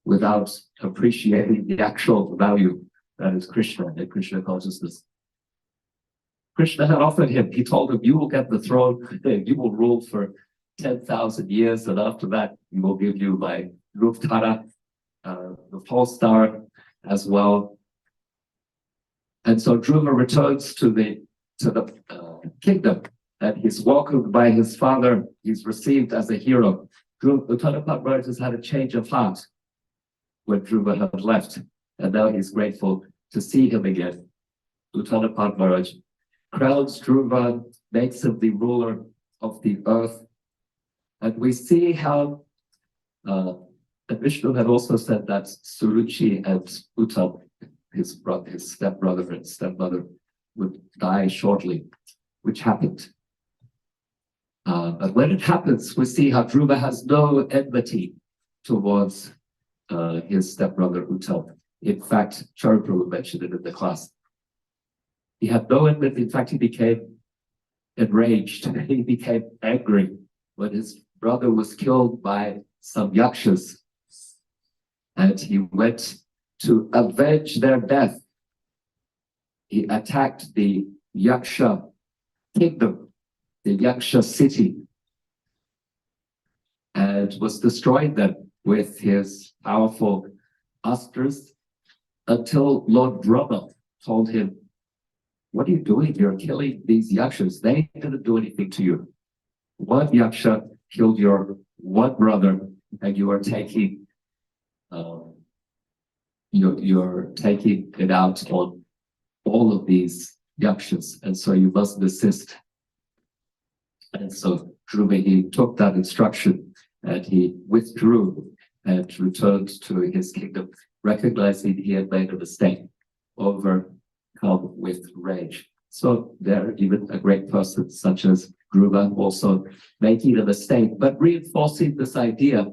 S7: without appreciating the actual value that is Krishna and Krishna consciousness. Krishna had offered him, he told him, you will get the throne, you will rule for 10,000 years, and after that, we will give you my Ruftara, the pole star as well. And so Dhruva returns to the kingdom, and he's welcomed by his father. He's received as a hero. Uttarapada Maharaj has had a change of heart when Dhruva had left, and now he's grateful to see him again. Uttarapada Maharaj crowns Dhruva, makes him the ruler of the earth, and we see how and Vishnu had also said that Suruchi and Uttam, his stepbrother and stepmother, would die shortly, which happened. But when it happens, we see how Dhruva has no enmity towards his stepbrother Uttam. In fact, Prabhu mentioned it in the class. He had no enmity. In fact, he became enraged. He became angry when his brother was killed by some yakshas. And he went to avenge their death. He attacked the Yaksha kingdom, the Yaksha city, and was destroying them with his powerful astras until Lord Brahma told him, what are you doing? You're killing these Yakshas. They didn't do anything to you. One Yaksha killed your one brother, and you are taking you're taking it out on all of these yakshas, and so you must desist. And so Dhruva, he took that instruction and he withdrew and returned to his kingdom, recognizing he had made a mistake over come with rage. So there, even a great person such as Dhruva also making a mistake, but reinforcing this idea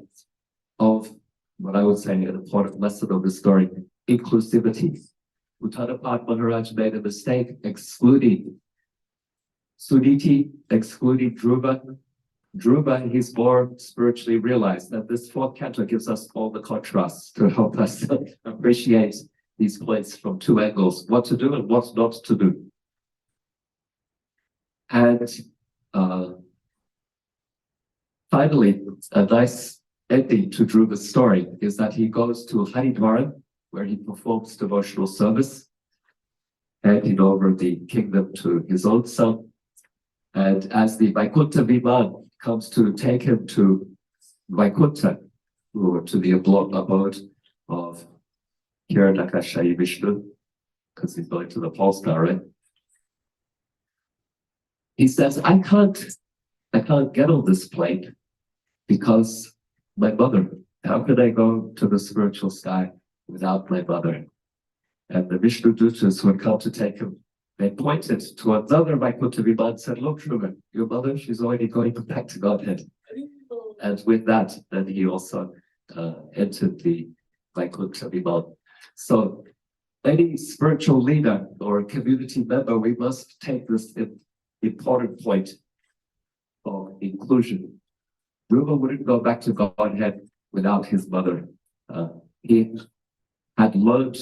S7: of what I would say an important lesson of the story, inclusivity. Uttarapat Maharaj made a mistake excluding Suditi, excluding Dhruva. Dhruva, he's more spiritually realized that this fourth canto gives us all the contrasts to help us appreciate these points from two angles, what to do and what not to do. And finally, a nice ending to Dhruva's story is that he goes to Haridwar, where he performs devotional service, handing over the kingdom to his own son. And as the Vaikuntha Viman comes to take him to Vaikuntha, or to the abode of Hiranakashipu Vishnu, because he's going to the pole star, right? He says, I can't get on this plane because my mother, how could I go to the spiritual sky without my mother? And the Vishnu Dutas would come to take him. They pointed to another Vaikuntha Viman and said, look, Shruva, your mother, she's already going back to Godhead. And with that, then he also entered the Vaikuntha Viman. So any spiritual leader or community member, we must take this important point of inclusion. Dhruva wouldn't go back to Godhead without his mother. He had learned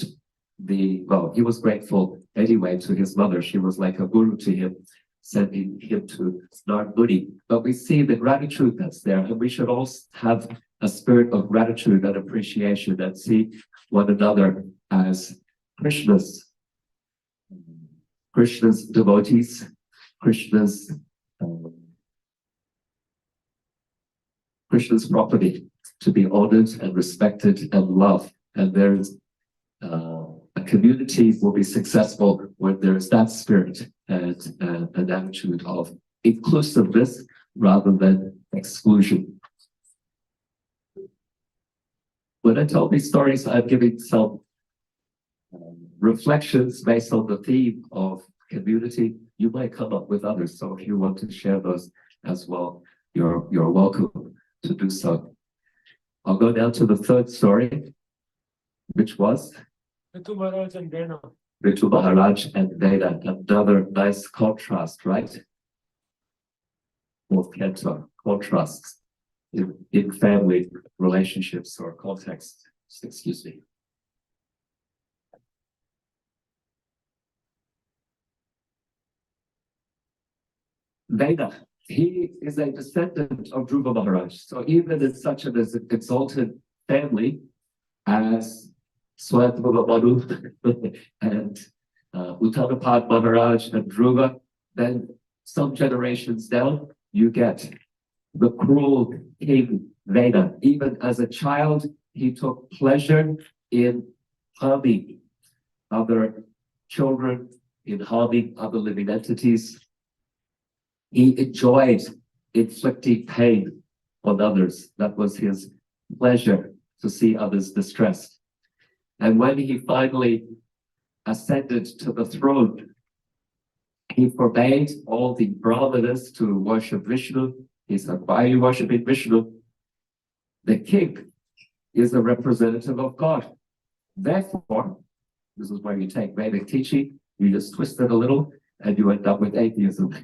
S7: he was grateful anyway to his mother. She was like a guru to him, sending him to Narmuni. But we see the gratitude that's there, and we should all have a spirit of gratitude and appreciation and see one another as Krishna's devotees, Krishna's property to be honored and respected and loved. And there's a community will be successful when there's that spirit and an attitude of inclusiveness rather than exclusion. When I tell these stories, I'm giving some reflections based on the theme of community. You might come up with others, so if you want to share those as well, you're welcome to do so. I'll go down to the third story, which was
S8: Ritu Maharaj and Vena.
S7: Ritu Maharaj and Veda. Another nice contrast, right? Both canto contrasts in family relationships or context. Excuse me. Veda. He is a descendant of Dhruva Maharaj. So even in such an exalted family as Swayambhuva Manu and Uttanapad Maharaj and Dhruva, then some generations down, you get the cruel king Veda. Even as a child, he took pleasure in harming other children, in harming other living entities. He enjoyed inflicting pain on others. That was his pleasure, to see others distressed. And when he finally ascended to the throne, he forbade all the Brahmanas to worship Vishnu. He said, why are you worshiping Vishnu? The king is a representative of God. Therefore, this is where you take Vedic teaching, you just twist it a little, and you end up with atheism.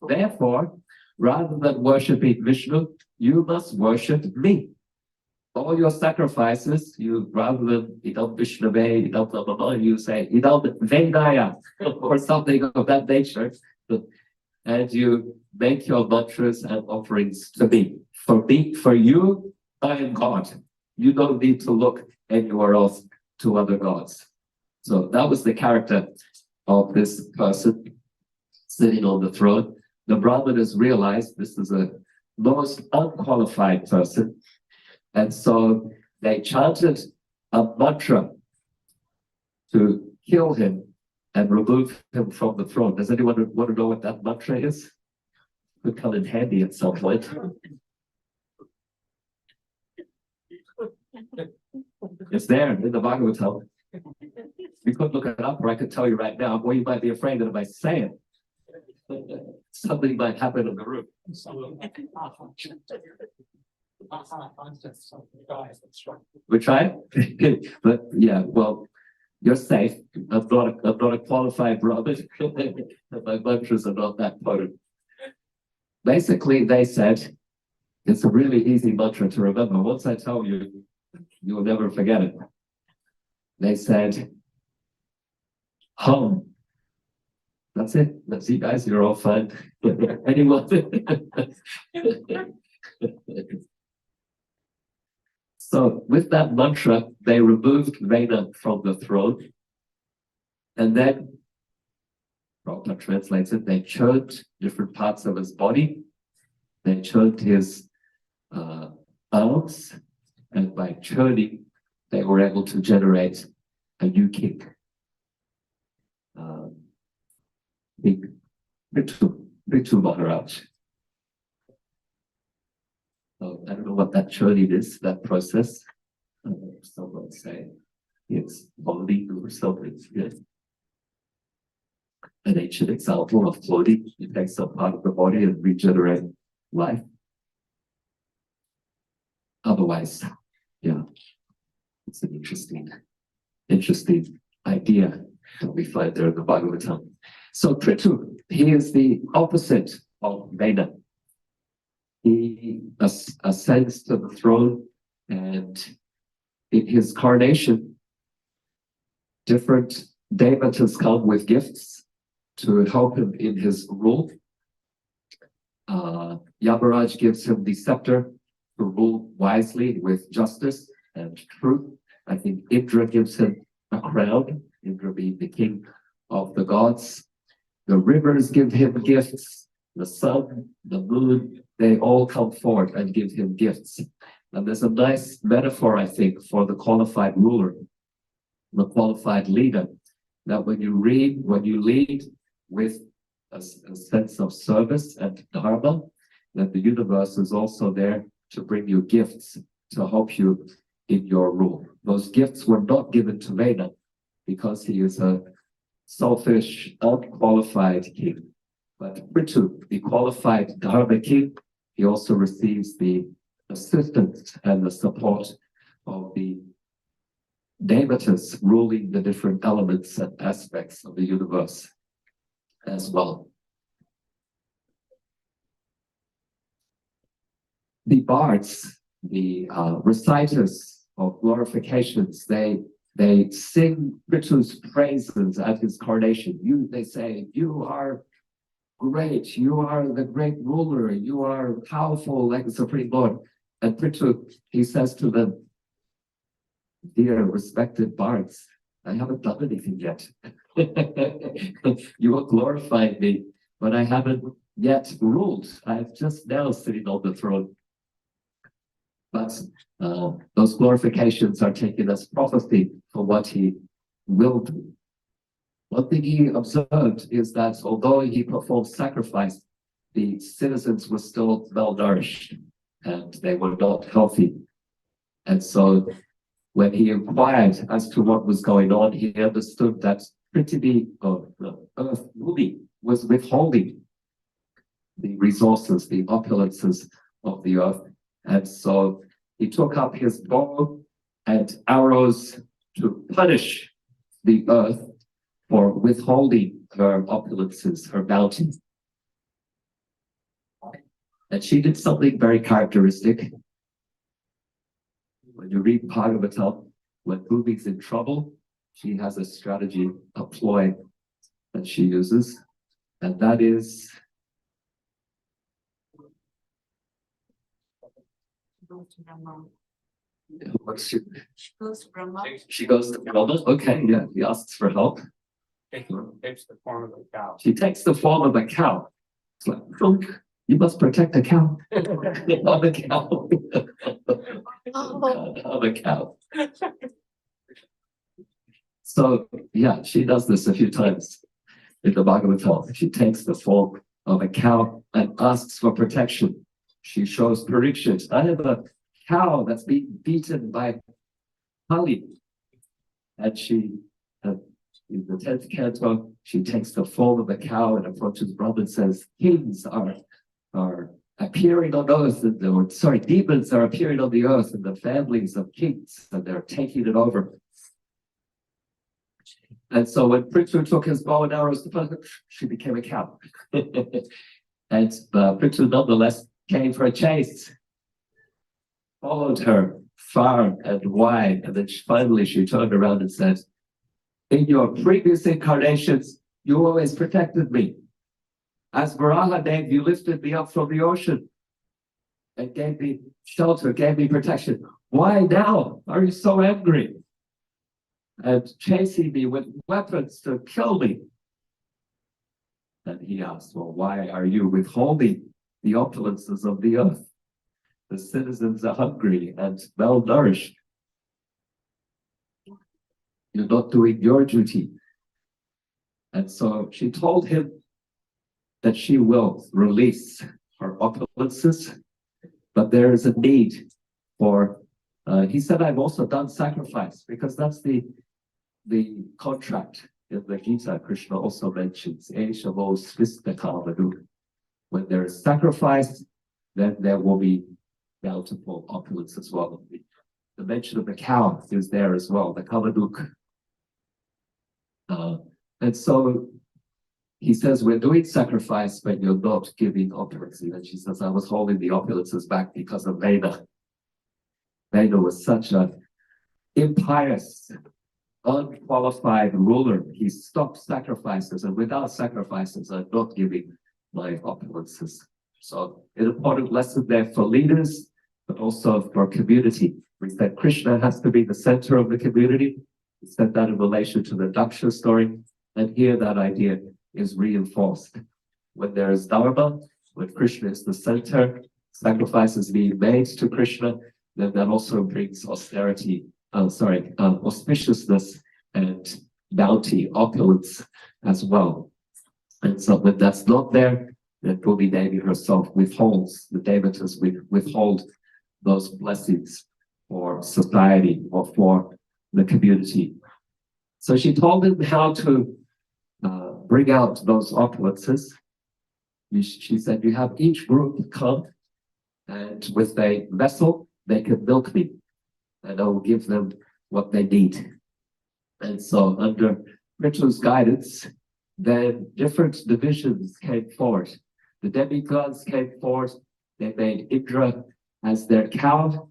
S7: Therefore, rather than worshiping Vishnu, you must worship me. All your sacrifices, you rather than idam Vishnave, idam Namah, you say idam Vedaya or something of that nature, and you make your mantras and offerings to me. For you, I am God. You don't need to look anywhere else to other gods. So that was the character of this person sitting on the throne. The Brahmanas realized this is a most unqualified person. And so they chanted a mantra to kill him and remove him from the throne. Does anyone want to know what that mantra is? Could come in handy at some point. It's there in the Bhagavatam. You could look it up, or I could tell you right now, or you might be afraid that if I say it, something might happen in the room. We try it, but yeah, well, you're safe. I'm not a qualified Raman. My mantras are not that potent. Basically, they said it's a really easy mantra to remember. Once I tell you, you will never forget it. They said, hum. That's it. That's you guys. You're all fine. Anyone? So with that mantra, they removed Veda from the throne. And then, Prabhupada translates it, they churned different parts of his body. They churned his arms. And by churning, they were able to generate a new king. King Prithu Maharaj. So I don't know what that churning is, that process. Some might say it's bonding or something. Yeah. An ancient example of clothing. You take some part of the body and regenerate life. Otherwise, yeah, it's an interesting idea that we find there in the Bhagavatam. So Prithu, he is the opposite of Veda. He ascends to the throne, and in his coronation, different devatas come with gifts to help him in his rule. Yamaraj gives him the scepter to rule wisely with justice and truth. I think Indra gives him a crown, Indra being the king of the gods. The rivers give him gifts, the sun, the moon, they all come forward and give him gifts. And there's a nice metaphor, I think, for the qualified ruler, the qualified leader, that when you lead with a sense of service and dharma, that the universe is also there to bring you gifts to help you in your rule. Those gifts were not given to Veda because he is a selfish, unqualified king. But Prithu, the qualified dharma king, he also receives the assistance and the support of the devatas ruling the different elements and aspects of the universe as well. The bards, the reciters of glorifications, they sing Prithu's praises at his coronation. They say, you are great, you are the great ruler, you are powerful like the Supreme Lord. And Prithu, he says to them, dear respected bards, I haven't done anything yet. You are glorifying me, but I haven't yet ruled. I'm just now sitting on the throne. But those glorifications are taken as prophecy for what he will do. One thing he observed is that although he performed sacrifice, the citizens were still malnourished and they were not healthy. And so when he inquired as to what was going on, he understood that Prithvi, the earth, Bhumi, was withholding the resources, the opulences of the earth. And so he took up his bow and arrows to punish the earth for withholding her opulences, her bounty. And she did something very characteristic. When you read Bhagavatam, when Bhumi's in trouble, she has a strategy, a ploy that she uses, and that is she goes to Raman. Okay, yeah, he asks for help.
S1: Takes the form of a cow.
S7: She takes the form of a cow. It's like, oh, you must protect a cow. Of a cow. Of a cow. So yeah, she does this a few times in the Bhagavatam. She takes the form of a cow and asks for protection. She shows Parikshit, I have a cow that's being beaten by Kali. And she in the 10th canto, she takes the form of a cow and approaches Brahma and says, kings are appearing on earth, demons are appearing on the earth in the families of kings, and they're taking it over. And so when Prithu took his bow and arrows to fight, she became a cow. And Prithu nonetheless came for a chase, followed her far and wide, and then finally she turned around and said, in your previous incarnations, you always protected me. As Varahadev, you lifted me up from the ocean and gave me shelter, gave me protection. Why now are you so angry and chasing me with weapons to kill me? And he asked, well, why are you withholding the opulences of the earth? The citizens are hungry and malnourished. You're not doing your duty. And so she told him that she will release her opulences, but there is a need for, he said, I've also done sacrifice, because that's the contract in the Gita. Krishna also mentions, when there is sacrifice, then there will be bountiful opulence as well. The mention of the cow is there as well, the Kaladuk. And so he says, we're doing sacrifice, but you're not giving opulence. And she says, I was holding the opulences back because of Veda. Veda was such an impious, unqualified ruler. He stopped sacrifices, and without sacrifices, I'm not giving my opulences. So an important lesson there for leaders, but also for community. We said Krishna has to be the center of the community. We said that in relation to the Daksha story. And here that idea is reinforced. When there is Dharma, when Krishna is the center, sacrifices being made to Krishna, then that also brings auspiciousness and bounty, opulence as well. And so when that's not there, then Bhumi Devi herself withholds, the devatas withhold those blessings for society or for the community. So she told him how to bring out those opulences. She said, you have each group come, and with a vessel, they can milk me, and I will give them what they need. And so under Prithu's guidance, then different divisions came forward. The demigods came forward. They made Indra as their cow,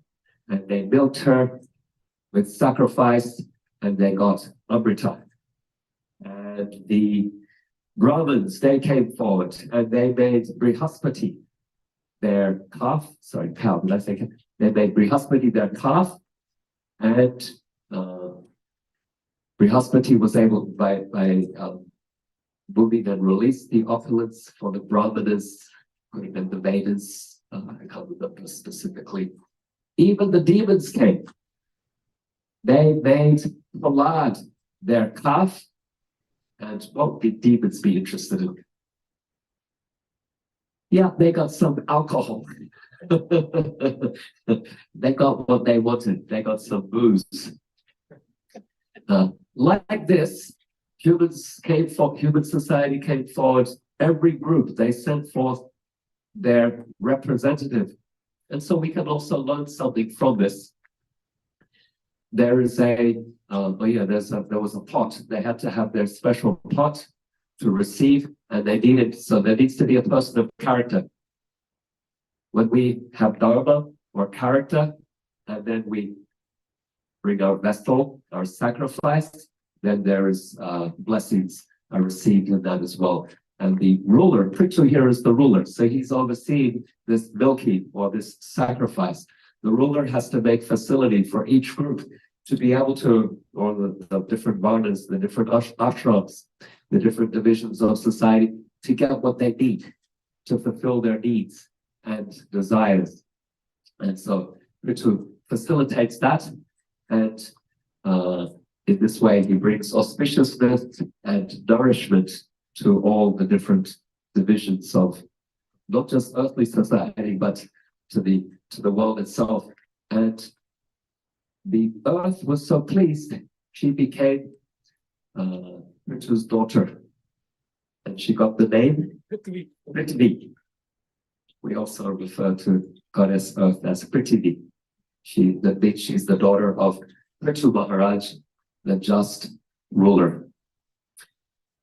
S7: and they milked her with sacrifice, and they got Amrita. And the Brahmins, they came forward, and they made Brihaspati their calf, cow, did I say calf? They made Brihaspati their calf, and Brihaspati was able, by Bhumi, then release the opulence for the Brahmanas, putting them the Vedas, I can't remember specifically. Even the demons came. They made Prahlada their calf, and what did demons be interested in? Yeah, they got some alcohol. They got what they wanted. They got some booze. Like this, human society came forward. Every group, they sent forth their representative. And so we can also learn something from this. There is there was a pot. They had to have their special pot to receive, and they needed, so there needs to be a person of character. When we have dharma or character, and then we bring our vessel, our sacrifice, then there is blessings are received in that as well. And the ruler, Prithu here is the ruler, so he's overseeing this milking or this sacrifice. The ruler has to make facility for each group to be able to, or the different varnas, the different ashrams, the different divisions of society, to get what they need to fulfill their needs and desires. And so Prithu facilitates that, and in this way he brings auspiciousness and nourishment to all the different divisions of not just earthly society, but to the world itself. And the earth was so pleased, she became Ritu's daughter. And she got the name
S8: Prithvi.
S7: Prithvi. We also refer to Goddess Earth as Prithvi. She's the daughter of Prithu Maharaj, the just ruler.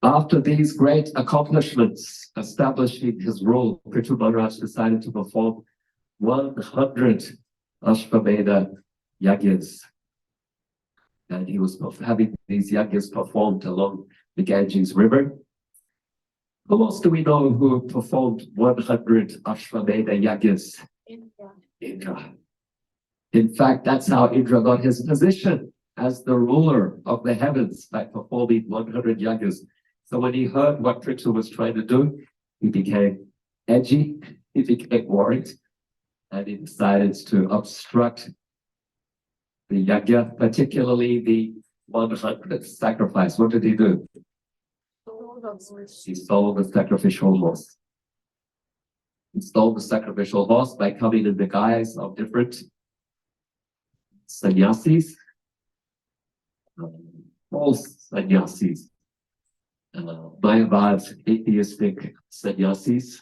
S7: After these great accomplishments establishing his rule, Prithu Maharaj decided to perform 100 Ashvamedha yajnas. And he was having these yajnas performed along the Ganges River. Who else do we know who performed 100 Ashvamedha yajnas? Indra. In fact, that's how Indra got his position as the ruler of the heavens by performing 100 yajnas. So when he heard what Prithu was trying to do, he became edgy, he became worried, and he decided to obstruct the yajna, particularly the 100th sacrifice. What did he do? He stole the sacrificial horse. He stole the sacrificial horse by coming in the guise of different sannyasis, false sannyasis, Mayavad atheistic sannyasis.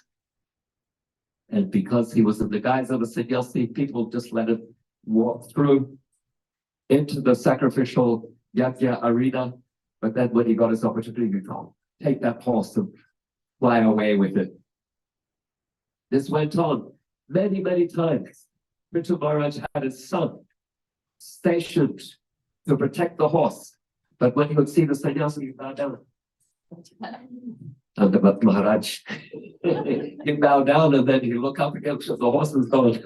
S7: And because he was in the guise of a sannyasi, people just let him walk through into the sacrificial yajna arena. But then when he got his opportunity, he thought, take that horse and fly away with it. This went on many, many times. Prithu Maharaj had his son stationed to protect the horse. But when he would see the sannyasi, he bowed down. And the Maharaj, he bowed down and then he looked up again because the horse is gone.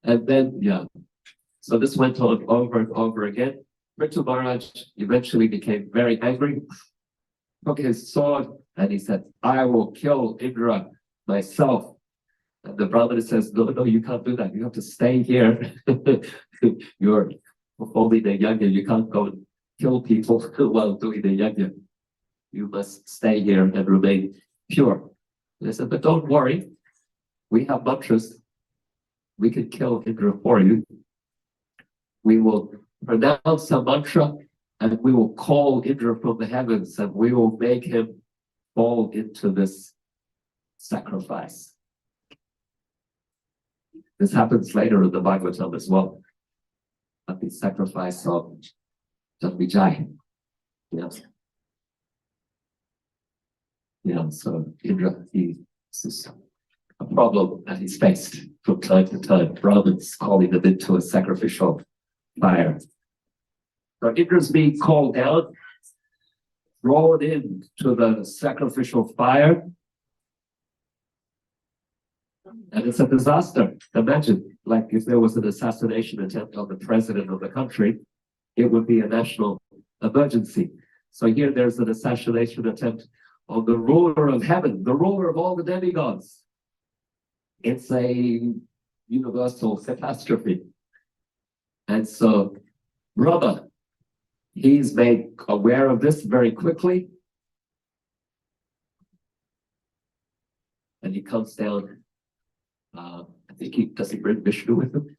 S7: And then, yeah. So this went on over and over again. Prithu Maharaj eventually became very angry, took his sword, and he said, I will kill Indra myself. And the Brahmana says, no, you can't do that. You have to stay here. You're performing the yajna. You can't go and kill people while doing the yajna. You must stay here and remain pure. They said, but don't worry. We have mantras. We can kill Indra for you. We will pronounce a mantra and we will call Indra from the heavens and we will make him fall into this sacrifice. This happens later in the Bhagavatam as well. At the sacrifice of Vijay. Yes. Yeah, so Indra, this is a problem that he's faced from time to time. Brahmins calling him into a sacrificial fire. So Indra's being called down, thrown into the sacrificial fire, and it's a disaster. Imagine, like if there was an assassination attempt on the president of the country, it would be a national emergency. So here there's an assassination attempt on the ruler of heaven, the ruler of all the demigods. It's a universal catastrophe. And so Brahma, he's made aware of this very quickly. And he comes down. I think he bring Vishnu with him.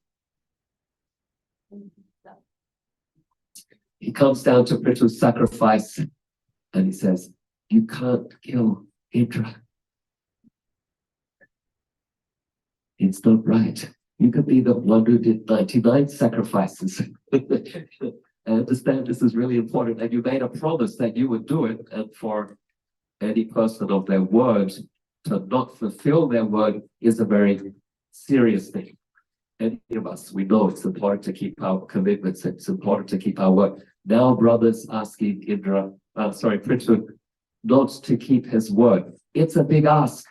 S7: He comes down to Prithu's sacrifice and he says, you can't kill Indra. It's not right. You could be the one who did 99 sacrifices. I understand this is really important. And you made a promise that you would do it. And for any person of their word to not fulfill their word is a very serious thing. Any of us, we know it's important to keep our commitments. It's important to keep our word. Now, brothers asking Prithu not to keep his word. It's a big ask.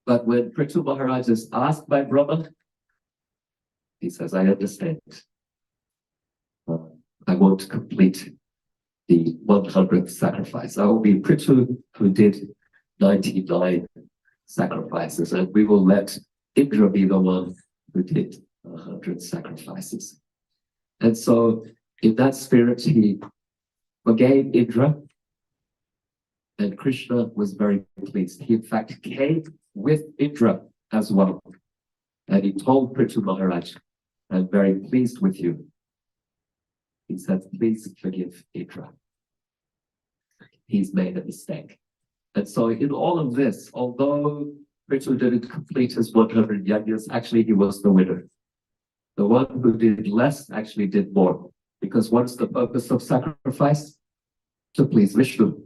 S7: But when Prithu Maharaj is asked by Brahma, he says, I understand. I won't complete the 100th sacrifice. I will be Prithu who did 99 sacrifices, and we will let Indra be the one who did 100 sacrifices. And so in that spirit, he forgave Indra, and Krishna was very pleased. He in fact came with Indra as well. And he told Prithu Maharaj, I'm very pleased with you. he said, please forgive Indra. He's made a mistake. And so in all of this, although Prithu didn't complete his 100 yagnas, actually he was the winner. The one who did less actually did more. Because what's the purpose of sacrifice? To please Vishnu.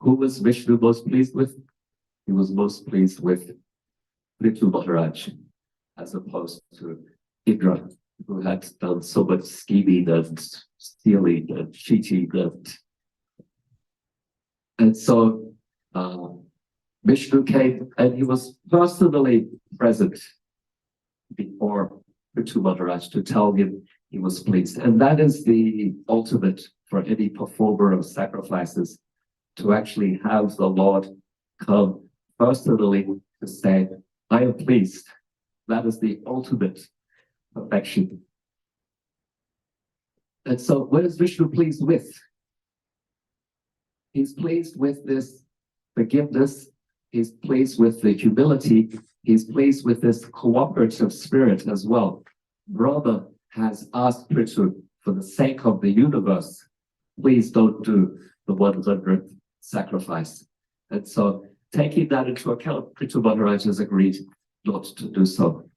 S7: Who was Vishnu most pleased with? He was most pleased with Prithu Maharaj, as opposed to Indra, who had done so much scheming and stealing and cheating. And so Vishnu came and he was personally present before Prithu Maharaj to tell him he was pleased. And that is the ultimate for any performer of sacrifices, to actually have the Lord come personally to say, I am pleased. That is the ultimate perfection. And so what is Vishnu pleased with? He's pleased with this forgiveness. He's pleased with the humility. He's pleased with this cooperative spirit as well. Brahma has asked Prithu, for the sake of the universe, please don't do the 100th sacrifice. And so, taking that into account, Prithu Maharaj has agreed not to do so.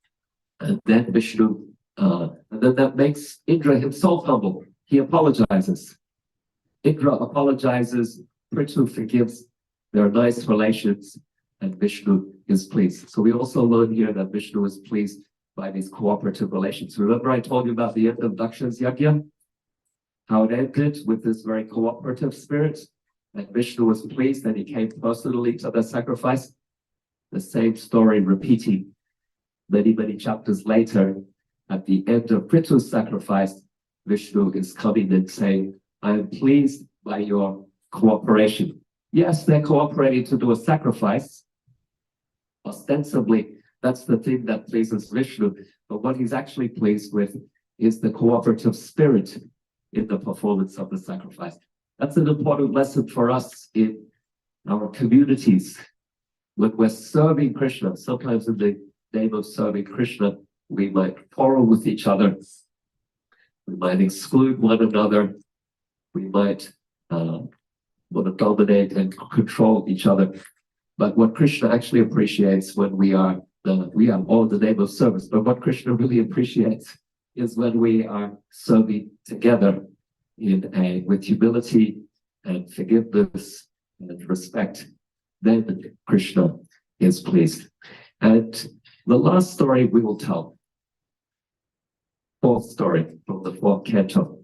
S7: And then Vishnu, and then that makes Indra himself humble. He apologizes. Indra apologizes, Prithu forgives, there are nice relations, and Vishnu is pleased. So we also learn here that Vishnu is pleased by these cooperative relations. Remember I told you about the end of Daksha's Yagna? How it ended with this very cooperative spirit, and Vishnu was pleased and he came personally to the sacrifice. The same story repeating many chapters later. At the end of Prithu's sacrifice, Vishnu is coming and saying, I am pleased by your cooperation. Yes, they're cooperating to do a sacrifice. Ostensibly, that's the thing that pleases Vishnu. But what he's actually pleased with is the cooperative spirit in the performance of the sacrifice. That's an important lesson for us in our communities. When we're serving Krishna, sometimes in the name of serving Krishna, we might quarrel with each other. We might exclude one another. We might want to dominate and control each other. But what Krishna actually appreciates when we are all in the name of service, but what Krishna really appreciates is when we are serving together with humility and forgiveness and respect. Then Krishna is pleased. And the last story we will tell, fourth story from the fourth canto,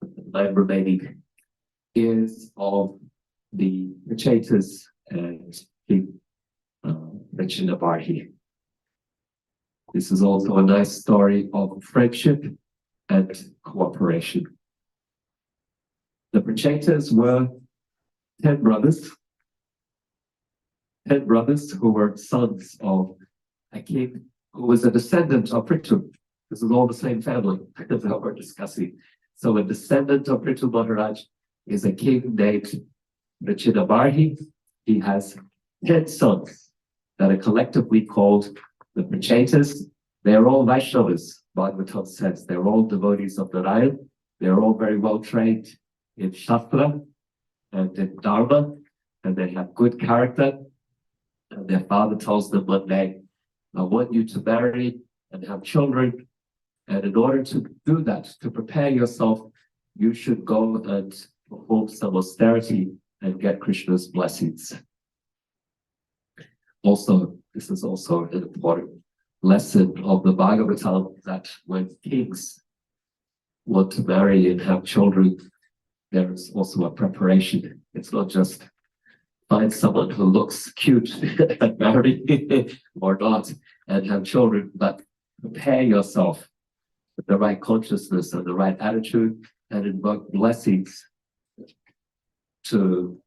S7: the 9 remaining, is of the Prachetas and King Prachinabarhi. This is also a nice story of friendship and cooperation. The Prachetas were 10 brothers. 10 brothers who were sons of a king who was a descendant of Prithu. This is all the same family that we're discussing. So a descendant of Prithu Maharaj is a king named Prachinabarhi. He has 10 sons that are collectively called the Prachetas. They're all Vaishnavas, Bhagavatam says. They're all devotees of Narayan. They're all very well trained in Shastra and in Dharma, and they have good character. And their father tells them one day, I want you to marry and have children. And in order to do that, to prepare yourself, you should go and perform some austerity and get Krishna's blessings. Also, this is also an important lesson of the Bhagavatam, that when kings want to marry and have children, there is also a preparation. It's not just find someone who looks cute and marry or not and have children, but prepare yourself with the right consciousness and the right attitude and invoke blessings to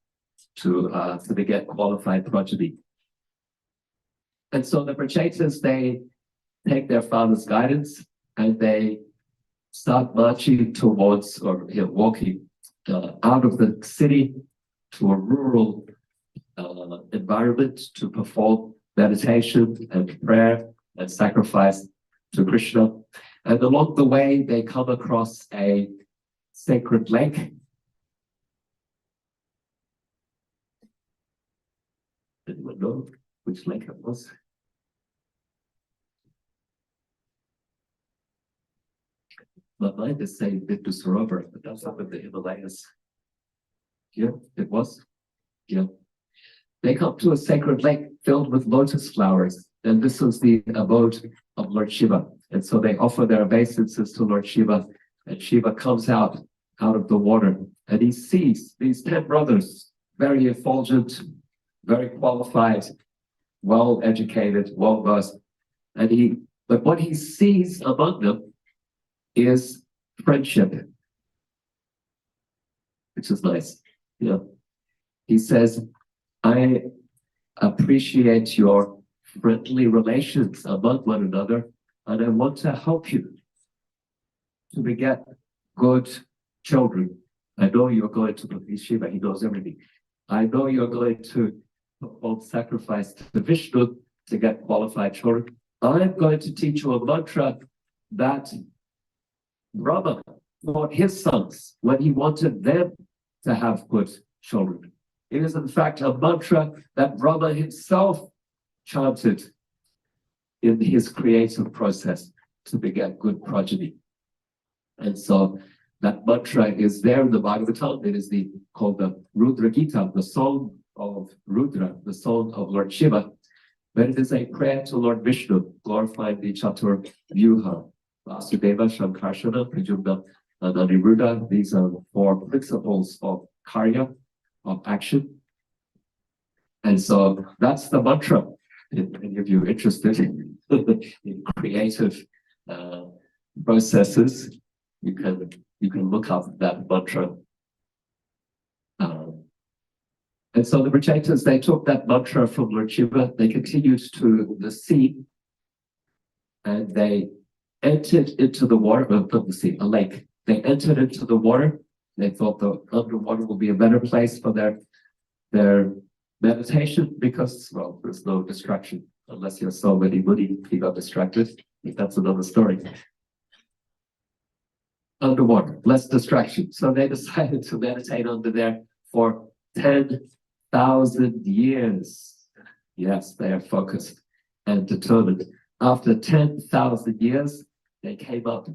S7: get qualified progeny. And so the Prachetas, they take their father's guidance and they start marching towards, or walking out of the city to a rural environment to perform meditation and prayer and sacrifice to Krishna. And along the way, they come across a sacred lake. Anyone know which lake it was? My mind is saying Bindu Sarovar, but that's up in the Himalayas. Yeah, it was. Yeah. They come to a sacred lake filled with lotus flowers, and this was the abode of Lord Shiva. And so they offer their obeisances to Lord Shiva, and Shiva comes out of the water, and he sees these 10 brothers, very effulgent, very qualified, well educated, well versed, but what he sees among them is friendship, which is nice. Yeah. He says, I appreciate your friendly relations among one another, and I want to help you to beget good children. I know you're going to believe Shiva, he knows everything. I know you're going to perform sacrifice to Vishnu to get qualified children. I'm going to teach you a mantra that Brahma taught his sons when he wanted them to have good children. It is in fact a mantra that Brahma himself chanted in his creative process to beget good progeny. And so that mantra is there in the Bhagavatam. It is called the Rudra Gita, the song of Rudra, the song of Lord Shiva. But it is a prayer to Lord Vishnu, glorifying the Chatur Vyuha, Vasudeva, Shankarshana, Pradyumna, and Aniruddha. These are the 4 principles of Karya, of action. And so that's the mantra. If any of you are interested in creative processes, you can look up that mantra. And so the Prachetas, they took that mantra from Lord Shiva, they continued to the sea, and they entered into the water of the sea, a lake. They entered into the water. They thought the underwater would be a better place for their meditation because, well, there's no distraction. Unless you're so many money, you got distracted. That's another story. Underwater, less distraction. So they decided to meditate under there for 10,000 years. Yes, they are focused and determined. After 10,000 years, they came up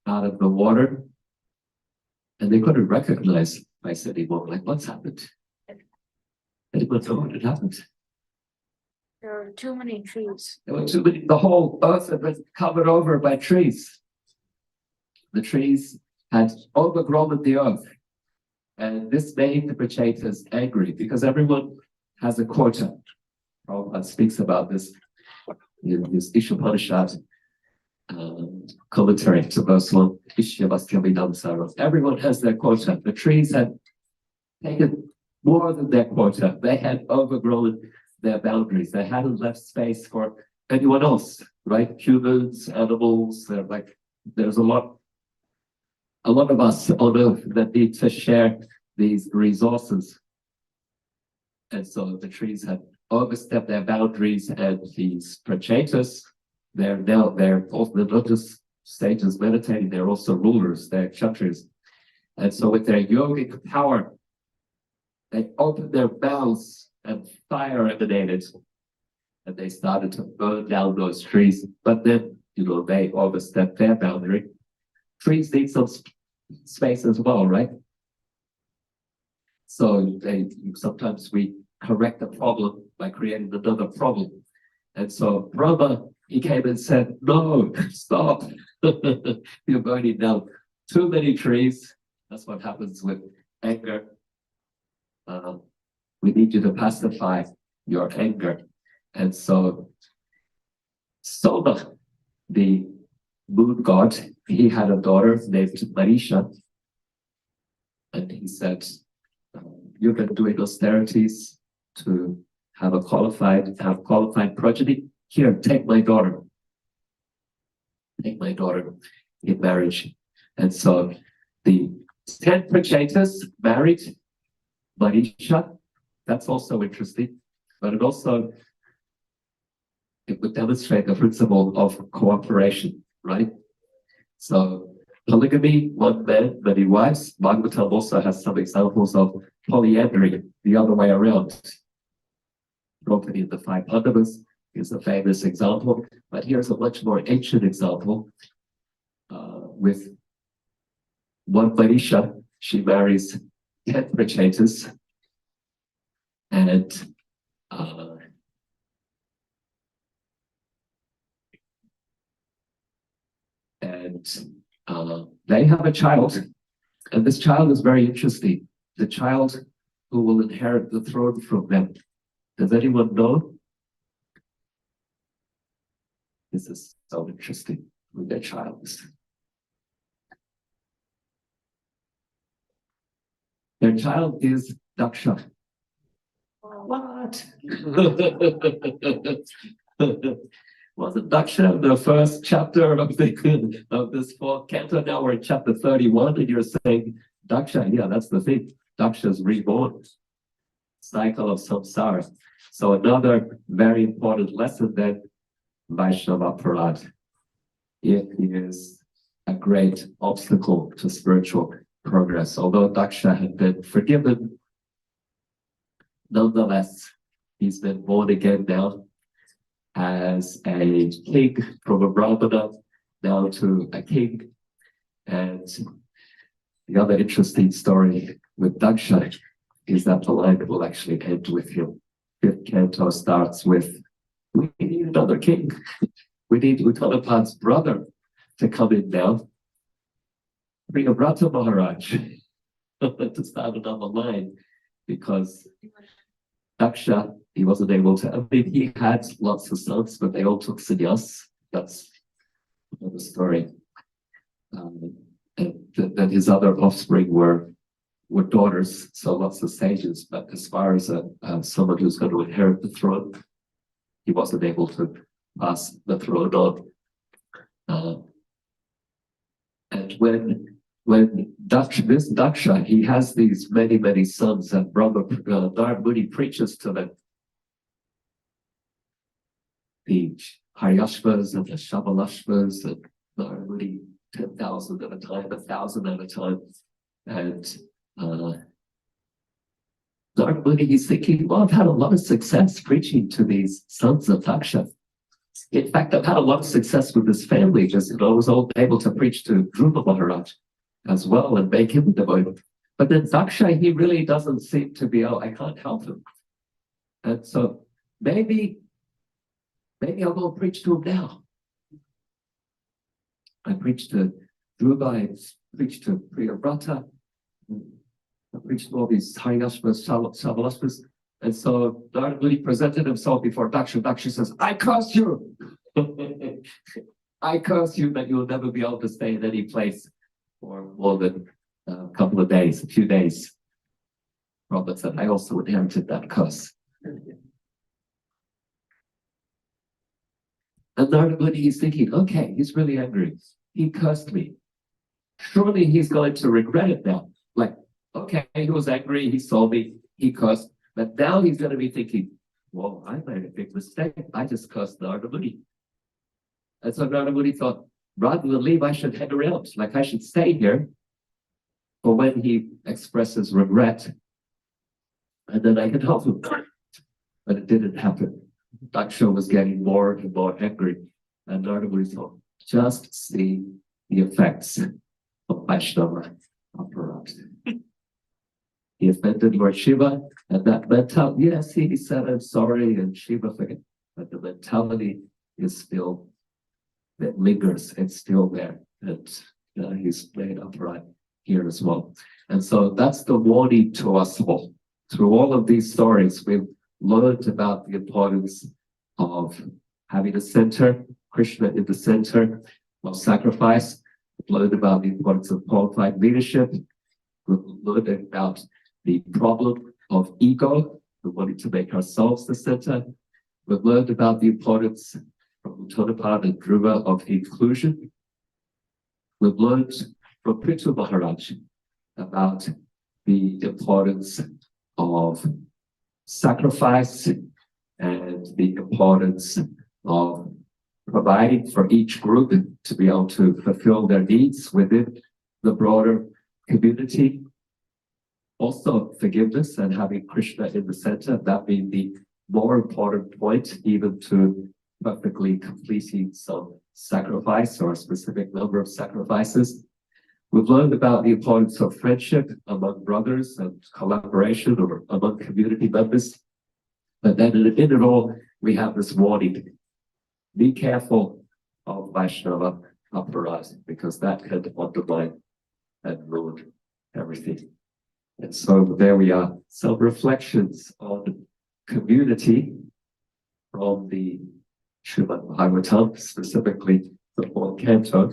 S7: out of the water and they couldn't recognize Christ anymore. Like, what's happened? Anyone know what had happened?
S4: There are too many trees.
S7: There were too many, the whole earth had been covered over by trees. The trees had overgrown the earth. And this made the Prachetas angry because everyone has a quota. Prabhupada speaks about this in his Ishopanishad commentary to verse 1. Everyone has their quota. The trees had taken more than their quota. They had overgrown their boundaries. They hadn't left space for anyone else, right? Humans, animals, there's a lot of us on earth that need to share these resources. And so the trees had overstepped their boundaries, and these Prachetas, they're also the lotus stages meditating, they're also rulers, they're kshatriyas. And so with their yogic power, they opened their mouths and fire emanated, and they started to burn down those trees. But then, they overstepped their boundary. Trees need some space as well, right? So sometimes we correct a problem by creating another problem. And so Brahma, he came and said, no, stop. You're burning down too many trees. That's what happens with anger. We need you to pacify your anger. And so Soma, the moon god, he had a daughter named Marisha. And he said, you've been doing austerities to have qualified progeny. Here, take my daughter. Take my daughter in marriage. And so the 10 Prachetas married Marisha. That's also interesting. But it would demonstrate the principle of cooperation, right? So polygamy, one man, many wives. Bhagavatam also has some examples of polyandry, the other way around. Draupadi in the Five Pandavas is a famous example, but here's a much more ancient example with one Vanisha. She marries 10 Prachetas, and they have a child, and this child is very interesting. The child who will inherit the throne from them. Does anyone know? This is so interesting who their child is. Their child is Daksha. What? Wasn't Daksha the first chapter of this fourth canto? Now we're in chapter 31, and you're saying Daksha, yeah, that's the thing. Daksha's reborn. Cycle of samsara. So another very important lesson that Vaishnava Prahlada. It is a great obstacle to spiritual progress. Although Daksha had been forgiven, nonetheless, he's been born again now as a king, from a Brahmana now to a king. And the other interesting story with Daksha is that the line will actually end with him. Fifth canto starts with, we need another king. We need Uttanapad's brother to come in now. Priyavrata Maharaj to start another line, because Daksha, he wasn't able to, I mean, he had lots of sons, but they all took sannyas. That's another story. And that his other offspring were daughters, so lots of sages. But as far as someone who's going to inherit the throne, he wasn't able to pass the throne on. And when Daksha, he has these many sons, and Brahma Narad Muni preaches to them. The Haryashvas and the Shabalashvas and Narad Muni, 10,000 at a time, 1,000 at a time. And Narad Muni, he's thinking, well, I've had a lot of success preaching to these sons of Daksha. In fact, I've had a lot of success with this family. Just, I was able to preach to Dhruva Maharaj as well and make him devoted. But then Daksha, he really doesn't seem to be, I can't help him. And so maybe I'll go preach to him now. I preached to Dhruva, I preached to Priyavrata, I preached to all these Haryashvas, Shabalashvas. And so Narad Muni presented himself before Daksha. Daksha says, I curse you. I curse you that you'll never be able to stay in any place for more than a couple of days, a few days. Prabhupada said, I also inherited that curse. And Narad Muni is thinking, okay, he's really angry. He cursed me. Surely he's going to regret it now. Like, okay, he was angry, he saw me, he cursed. But now he's going to be thinking, well, I made a big mistake. I just cursed Narad Muni. And so Narad Muni thought, rather than leave, I should hang around. Like, I should stay here for when he expresses regret. And then I can help him. But it didn't happen. Daksha was getting more and more angry. And Narad Muni thought, just see the effects of Vaishnava Aparat. He offended Lord Shiva, and that mentality, yes, he said, I'm sorry, and Shiva forget, but the mentality is still, that lingers, it's still there, and he's played upright here as well. And so that's the warning to us all. Through all of these stories, we've learned about the importance of having a center, Krishna in the center of sacrifice. We've learned about the importance of qualified leadership. We've learned about the problem of ego, we wanting to make ourselves the center. We've learned about the importance from Uttanapada and Dhruva of inclusion. We've learned from Prithu Maharaj about the importance of sacrifice and the importance of providing for each group to be able to fulfill their needs within the broader community. Also, forgiveness and having Krishna in the center, that being the more important point, even to perfectly completing some sacrifice or a specific number of sacrifices. We've learned about the importance of friendship among brothers and collaboration or among community members. But then in it all, we have this warning. Be careful of Vaishnava uprising, because that can undermine and ruin everything. And so there we are, some reflections on community from the Srimad Bhagavatam, specifically the fourth canto.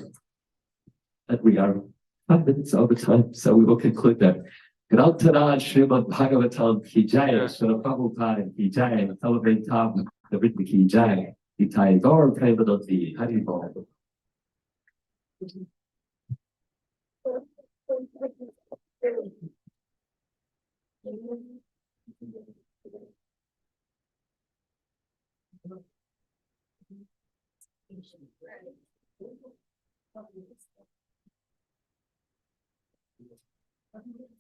S7: And we are 5 minutes over time, so we will conclude that. Grantaraj Srimad Bhagavatam ki jaya, Srila Prabhupada ki jaya, Televitam, the Ritmi ki jaya, Itai Gaur Premanandi, Hari Bol.
S4: Right.